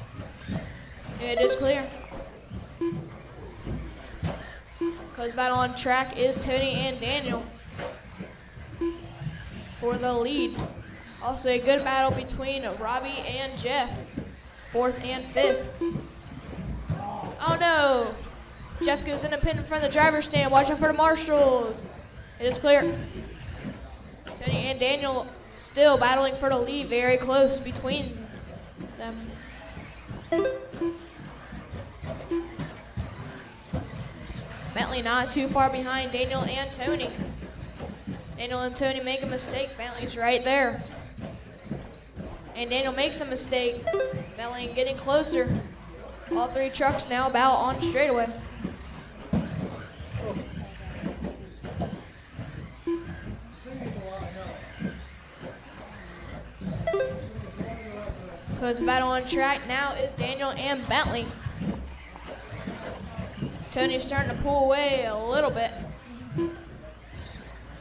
It is clear. Close battle on track is Tony and Daniel for the lead. Also a good battle between Robbie and Jeff, 4th and 5th. Oh no! Jeff goes in a pin in front of the driver's stand. Watch out for the marshals. It is clear. Tony and Daniel still battling for the lead, very close between them. Bentley not too far behind Daniel and Tony. Daniel and Tony make a mistake. Bentley's right there. And Daniel makes a mistake. Bentley getting closer. All 3 trucks now about on straightaway. Close battle on track now is Daniel and Bentley. Tony's starting to pull away a little bit.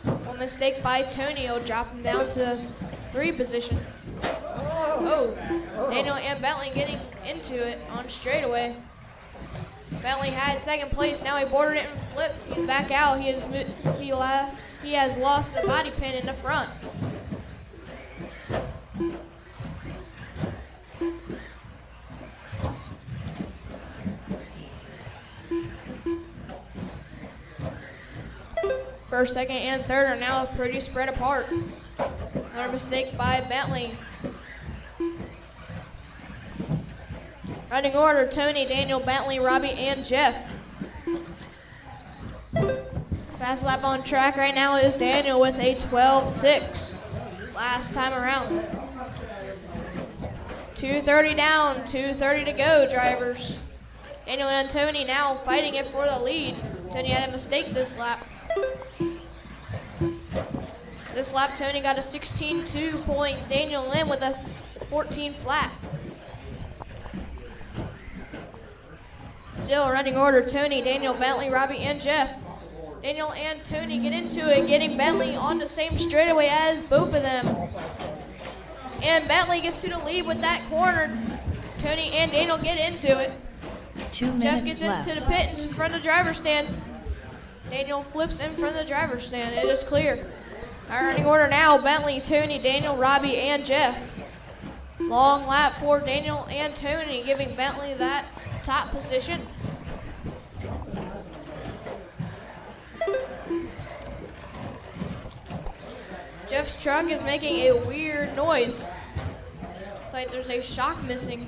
One mistake by Tony will drop him down to 3 position. Oh, Daniel and Bentley getting into it on straightaway. Bentley had second place. Now he boarded it and flipped. He's back out. He has lost the body pin in the front. First, second, and third are now pretty spread apart. Another mistake by Bentley. Running order, Tony, Daniel, Bentley, Robbie, and Jeff. Fast lap on track right now is Daniel with a 12.6 last time around. 2:30 down, 2:30 to go, drivers. Daniel and Tony now fighting it for the lead. Tony had a mistake this lap. This lap, Tony got a 16.2, pulling Daniel in with a 14 flat. Still running order, Tony, Daniel, Bentley, Robbie, and Jeff. Daniel and Tony get into it, getting Bentley on the same straightaway as both of them. And Bentley gets to the lead with that corner. Tony and Daniel get into it. 2 minutes Jeff gets left. into the pit in front of the driver's stand. Daniel flips in front of the driver's stand. It is clear. Our running order now, Bentley, Tony, Daniel, Robbie, and Jeff. Long lap for Daniel and Tony, giving Bentley that top position. Jeff's truck is making a weird noise. It's like there's a shock missing.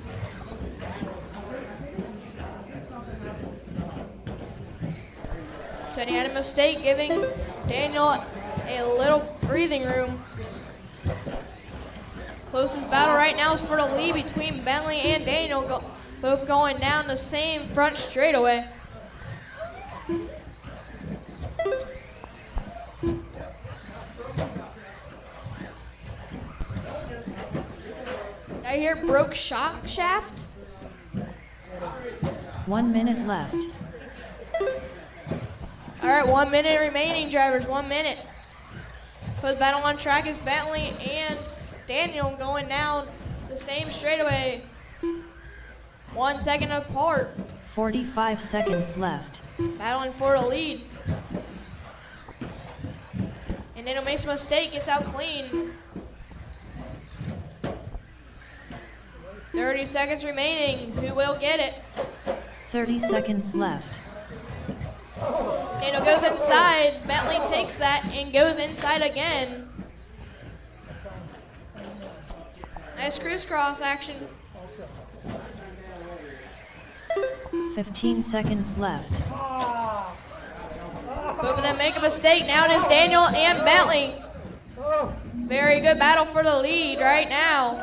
Tony had a mistake, giving Daniel a little breathing room. Closest battle right now is for the lead between Bentley and Daniel, both going down the same front straightaway. I hear broke shock shaft. 1 minute left. All right, 1 minute remaining, drivers, 1 minute. Close battle on track is Bentley and Daniel going down the same straightaway. 1 second apart. 45 seconds left. Battling for the lead. And Daniel makes a mistake, gets out clean. 30 seconds remaining. Who will get it? 30 seconds left. Daniel goes inside. Bentley takes that and goes inside again. Nice crisscross action. 15 seconds left. Both of them make a mistake. Now it is Daniel and Bentley. Very good battle for the lead right now.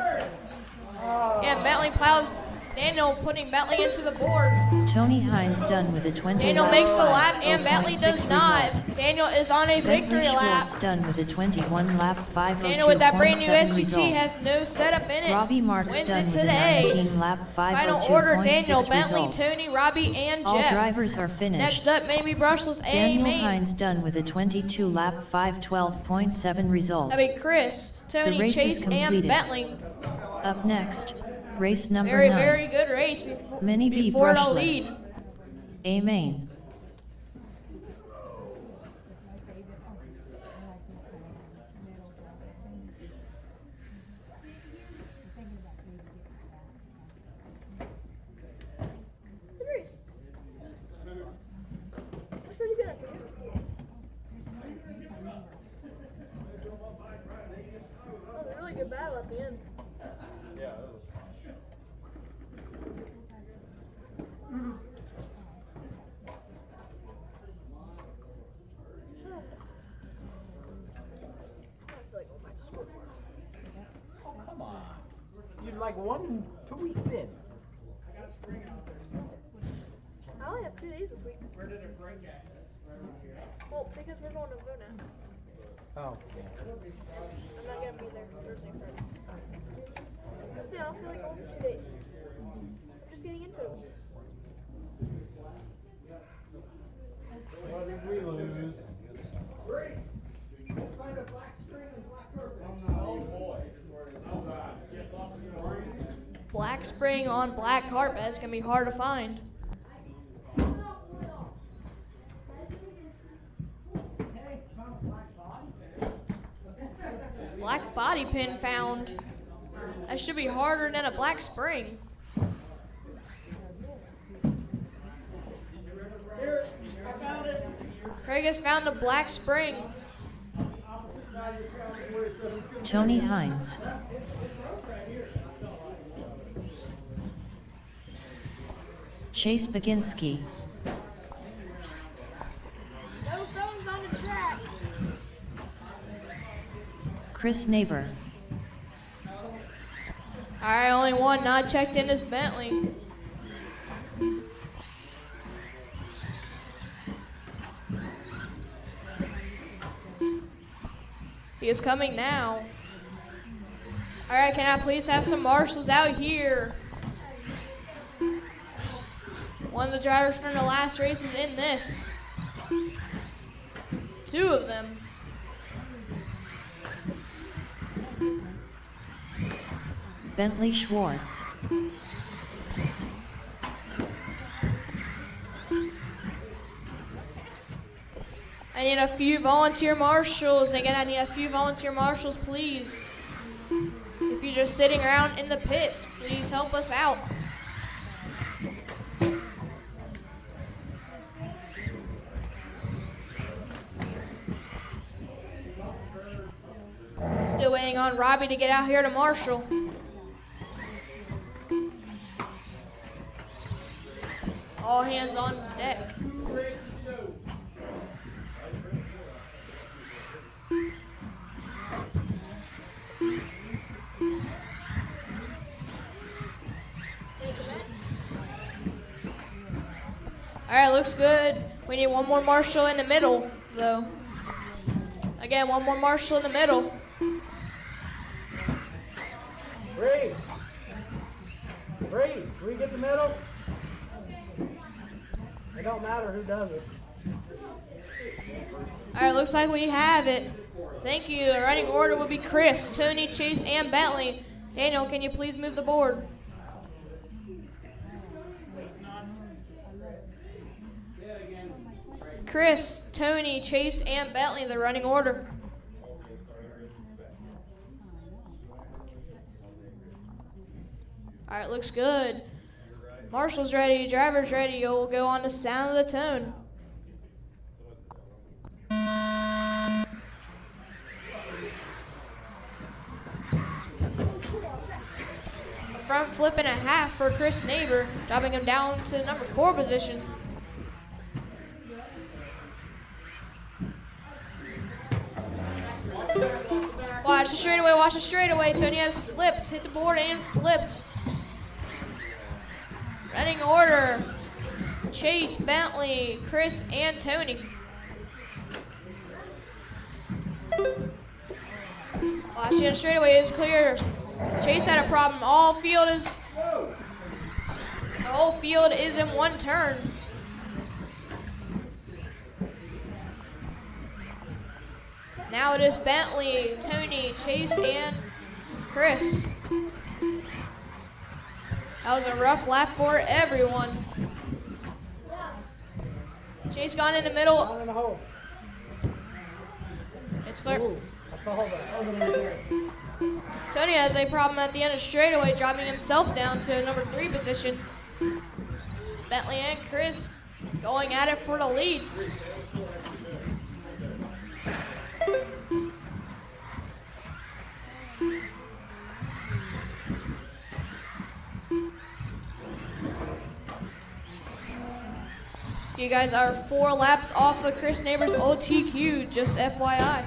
And Bentley plows Daniel, putting Bentley into the board. Tony Hines done with a 20. Daniel makes the lap and Bentley does not. Daniel is on a victory lap. Done with a 21 lap 502.7 Daniel with that brand new SCT result. has no setup in it. Robbie Marks Wins done it with a today. 19 lap 502.6 Final order, Daniel, Bentley, result. Tony, Robbie, and All Jeff. drivers are finished. Next up, maybe Brussels A Daniel main. Hines done with a 22 lap 512.7 result. That'd be Chris, Tony, race is Chase, and completed. Bentley. Up next, race number Very, 9. very good race before, Mini B before the brushless. lead. A main. Good race. That's pretty good. That was a really good battle at the end. Yeah, that was fun. Oh, come on. You're like 2 weeks in. I only have 2 days this week. Where did it break at? Well, because we're going to Vona. Oh, yeah. I'm not going to be there Thursday and Friday. But still, I don't feel like going for 2 days. I'm just getting into it. What did we lose? Great. Just find a black screen and black curtain. Oh boy. black spring on black carpet. It's gonna be hard to find. Black body pin found. That should be harder than a black spring. Craig has found a black spring. Tony Hines. Chase Baginski. No phones on the track. Chris Neighbor. Alright, only one not checked in is Bentley. He is coming now. Alright, can I please have some marshals out here? One of the drivers from the last race is in this. Two of them. Bentley Schwartz. I need a few volunteer marshals. Again, I need a few volunteer marshals, please. If you're just sitting around in the pits, please help us out. Still waiting on Robbie to get out here to marshal. All hands on deck. All right, looks good. We need one more marshal in the middle, though. Again, one more marshal in the middle. Bree! Bree, can we get the middle? It don't matter who does it. All right, looks like we have it. Thank you. The running order will be Chris, Tony, Chase, and Bentley. Daniel, can you please move the board? Chris, Tony, Chase, and Bentley, the running order. All right, looks good. Marshall's ready, driver's ready. You'll go on the sound of the tone. A front flip and a half for Chris Neighbor, dropping him down to the number 4 position. Watch the straightaway, watch the straightaway. Tony has flipped, hit the board and flipped. Running order, Chase, Bentley, Chris, and Tony. Watching the straightaway is clear. Chase had a problem. The whole field is in one turn. Now it is Bentley, Tony, Chase, and Chris. That was a rough lap for everyone. Chase gone in the middle. Down in the hole. It's clear. Ooh, I saw that. Tony has a problem at the end of straightaway, dropping himself down to number 3 position. Bentley and Chris going at it for the lead. You guys are 4 laps off of Chris Neighbor's old TQ, just FYI.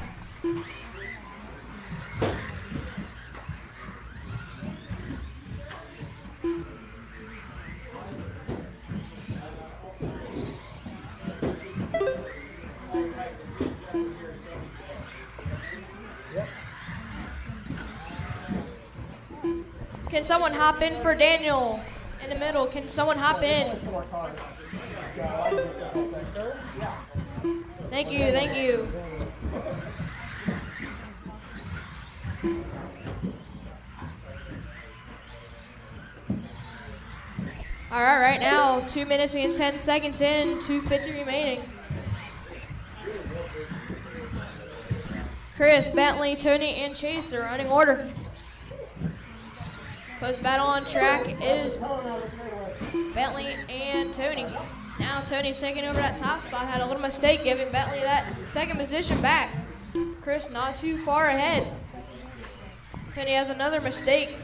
Can someone hop in for Daniel in the middle? Can someone hop in? Thank you, thank you. All right, right now, 2 minutes and 10 seconds in, 2:50 remaining. Chris, Bentley, Tony, and Chase, the running order. Close battle on track is Bentley and Tony. Now Tony taking over that top spot, had a little mistake giving Bentley that second position back. Chris not too far ahead. Tony has another mistake.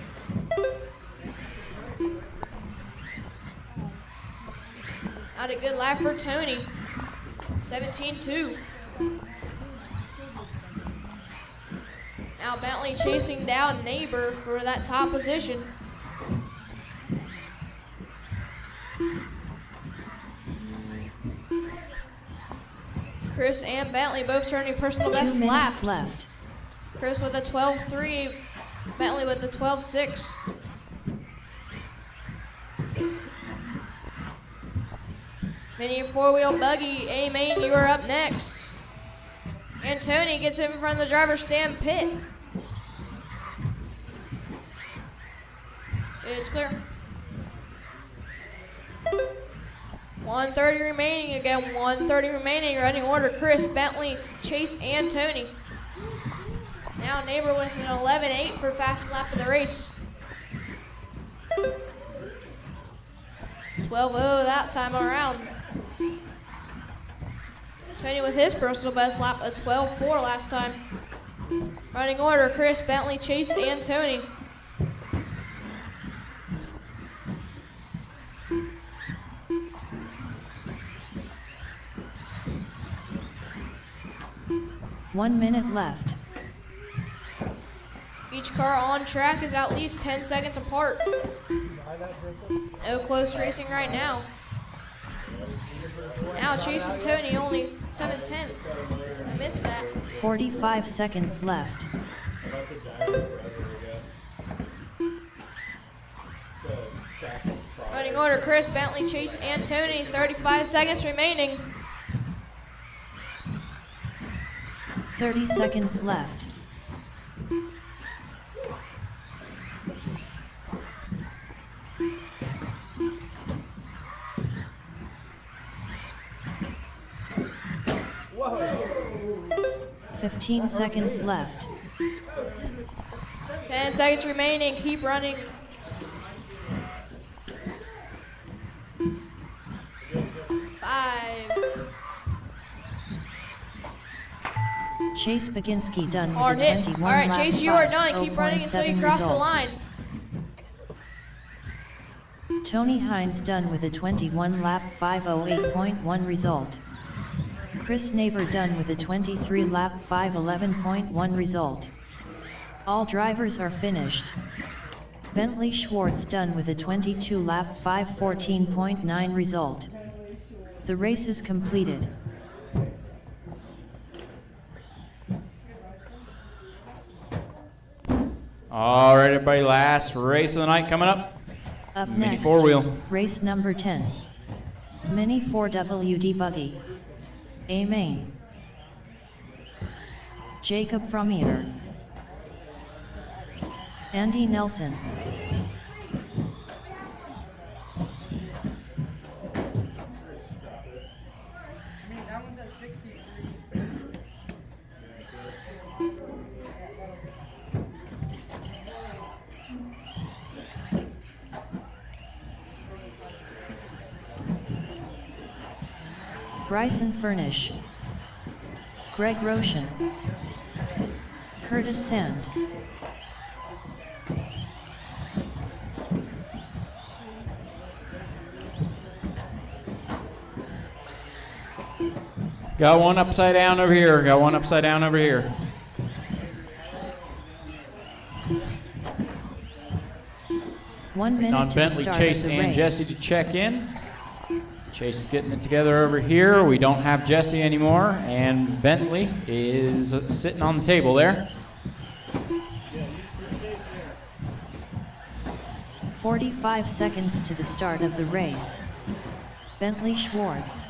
Not a good lap for Tony. 17-2. Now Bentley chasing down Neighbor for that top position. Chris and Bentley both turning personal 2 best minutes laps. left. Chris with a 12.3, Bentley with a 12.6. Mini four-wheel buggy, A-Main, you are up next. And Tony gets in front of the driver's stand pit. It's clear. 1:30 remaining again, 1:30 remaining, running order, Chris, Bentley, Chase, and Tony. Now Neighbor with an 11.8 for fastest lap of the race. 12.0 that time around. Tony with his personal best lap, a 12.4 last time. Running order, Chris, Bentley, Chase, and Tony. One minute left. Each car on track is at least 10 seconds apart. No close racing right now. Now Chase and Tony only 7/10. I missed that. 45 seconds left. Running order, Chris, Bentley, Chase, and Tony. 35 seconds remaining. 30 seconds left. Whoa. 15 seconds left. 10 seconds remaining. Keep running. Chase Baginski done Hard with a hit. 21 All right, lap Chase, you are done. Keep running until you 5.07 cross the result. line. Tony Hines done with a 21 lap 508.1 result. Chris Neighbor done with a 23 lap 511.1 result. All drivers are finished. Bentley Schwartz done with a 22 lap 514.9 result. The race is completed. All right, everybody, last race of the night coming up. Up Mini next, four-wheel. race number 10. Mini 4WD Buggy. A main. Jacob Frommeter. Andy Nelson. Bryson Furnish. Greg Roshan. Curtis Sand. Got one upside down over here. Got one upside down over here. One minute On to Bentley, the start Chase, of the and race. Jesse to check in. Chase is getting it together over here. We don't have Jesse anymore, and Bentley is sitting on the table there. 45 seconds to the start of the race. Bentley Schwartz.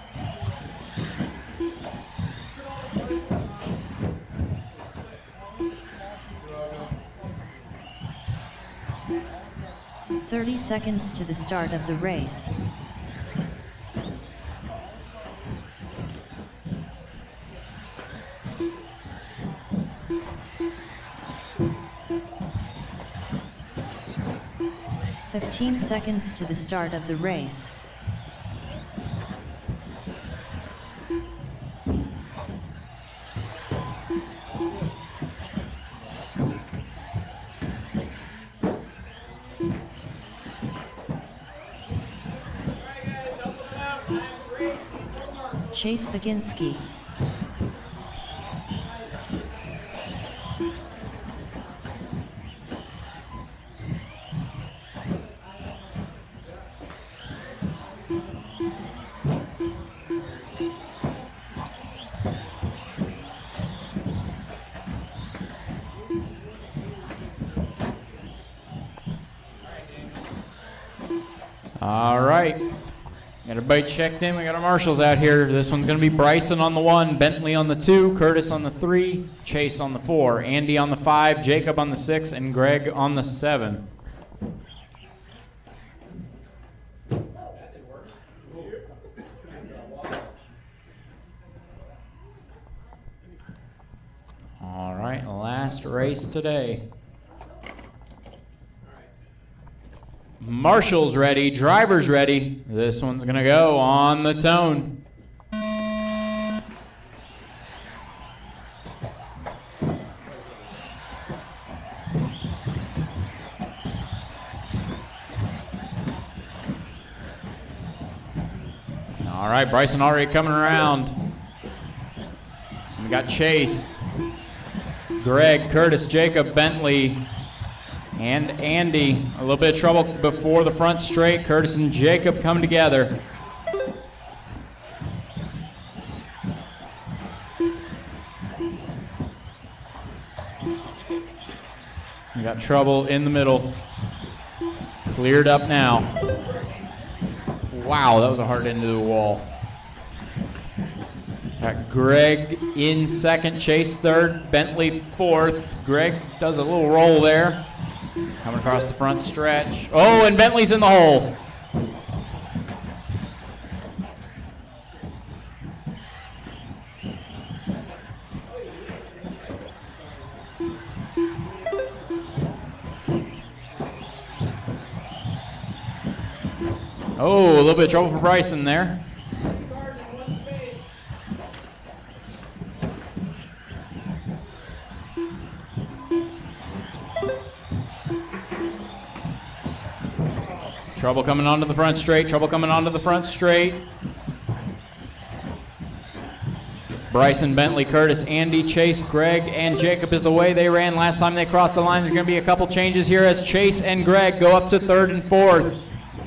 30 seconds to the start of the race. "15 seconds to the start of the race. Chase Baginski. All right. Got everybody checked in. We got our marshals out here. This one's going to be Bryson on the 1, Bentley on the 2, Curtis on the 3, Chase on the 4, Andy on the 5, Jacob on the 6, and Greg on the 7. All right, last race today. Marshals ready, drivers ready. This one's gonna go on the tone. All right, Bryson already coming around. We got Chase, Greg, Curtis, Jacob, Bentley, and Andy. A little bit of trouble before the front straight. Curtis and Jacob coming together. We got trouble in the middle. Cleared up now. Wow, that was a hard end to the wall. Got Greg in second, Chase third, Bentley fourth. Greg does a little roll there. Coming across the front stretch. Oh, and Bentley's in the hole. Oh, a little bit of trouble for Bryson there. Trouble coming onto the front straight, trouble coming onto the front straight. Bryson, Bentley, Curtis, Andy, Chase, Greg, and Jacob is the way they ran last time they crossed the line. There's going to be a couple changes here as Chase and Greg go up to third and fourth.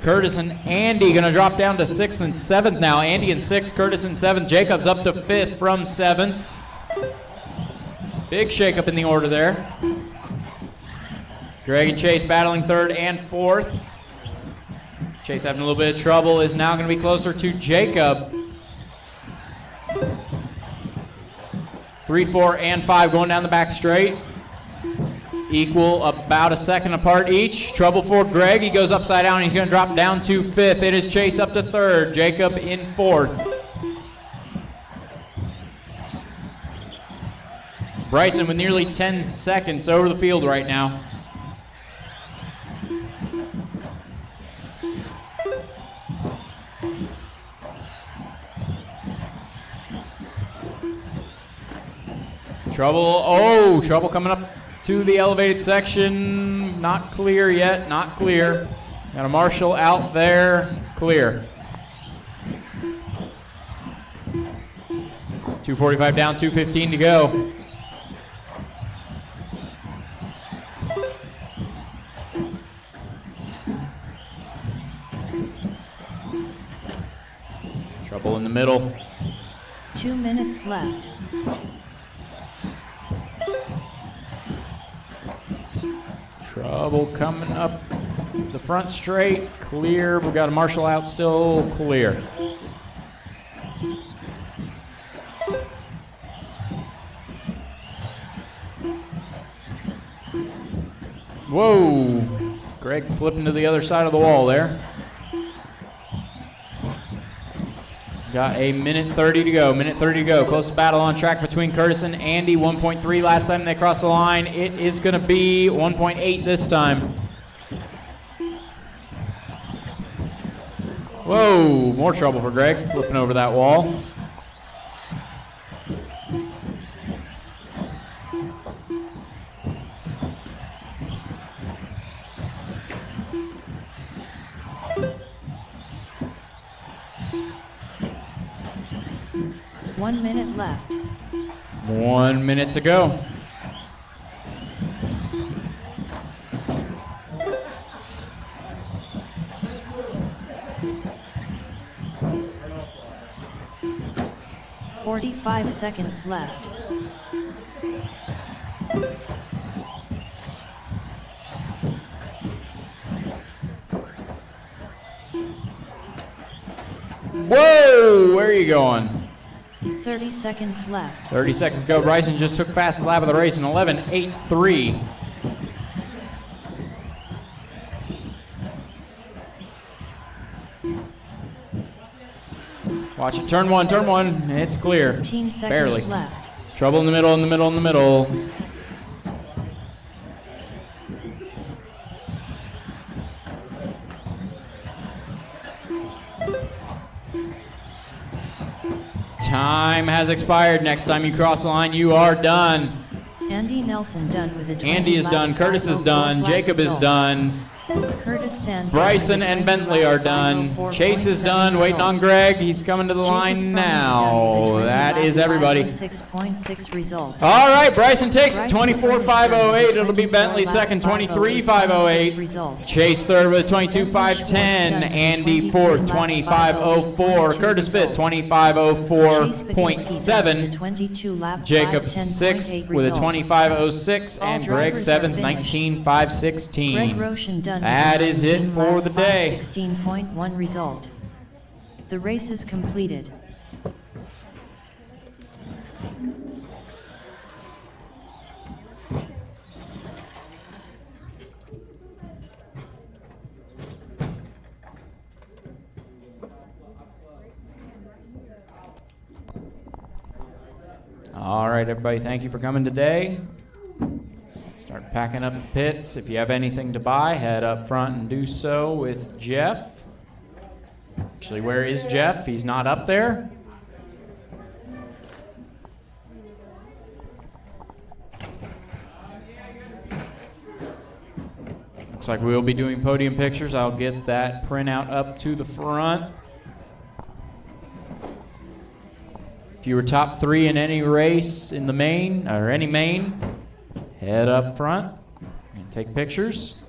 Curtis and Andy going to drop down to sixth and seventh now. Andy in sixth, Curtis in seventh. Jacob's up to fifth from seventh. Big shakeup in the order there. Greg and Chase battling third and fourth. Chase having a little bit of trouble, is now going to be closer to Jacob. 3, 4, and 5 going down the back straight. Equal about a second apart each. Trouble for Greg. He goes upside down. He's going to drop down to fifth. It is Chase up to third. Jacob in fourth. Bryson with nearly 10 seconds over the field right now. Trouble coming up to the elevated section. Not clear yet, not clear. Got a marshal out there, clear. 2:45 down, 2:15 to go. Trouble in the middle. 2 minutes left. Trouble coming up the front straight, clear. We've got a marshal out still, clear. Whoa, Greg flipping to the other side of the wall there. Got a minute 30 to go. Minute 30 to go. Close battle on track between Curtis and Andy. 1.3 last time they crossed the line. It is going to be 1.8 this time. Whoa, more trouble for Greg, flipping over that wall. One minute left. 1 minute to go. "45 seconds left. Whoa, where are you going? 30 seconds left. 30 seconds to go. Bryson just took fastest lap of the race in 11.83. Watch it, turn one, it's clear. 15 seconds barely. left. Trouble in the middle, in the middle, in the middle. Time has expired. Next time you cross the line, you are done. Andy Nelson done with a 20 Andy is lap done, Curtis is 504 done, lap Jacob is result. done. Curtis Sand. Bryson and Bentley are done. Chase is done. Waiting on Greg. He's coming to the line now. That is everybody. 6.6 result. All right, Bryson takes it, 24.508. It'll be Bentley second, 23.508. Chase third with 22.510. Andy fourth, 25.04. Curtis fifth, 25.04.7. Jacob sixth with a 25.06. And Greg seventh, 19.516. Greg Roshan done. That is it for the day. 16.1 result. The race is completed. All right, everybody, thank you for coming today. Start packing up the pits. If you have anything to buy, head up front and do so with Jeff. Actually, where is Jeff? He's not up there. Looks like we'll be doing podium pictures. I'll get that printout up to the front. If you were top 3 in any race in the main, or any main, head up front and take pictures.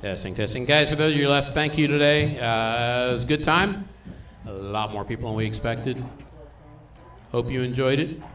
Testing, testing. Guys, for those of you left, thank you today. It was a good time. A lot more people than we expected. Hope you enjoyed it.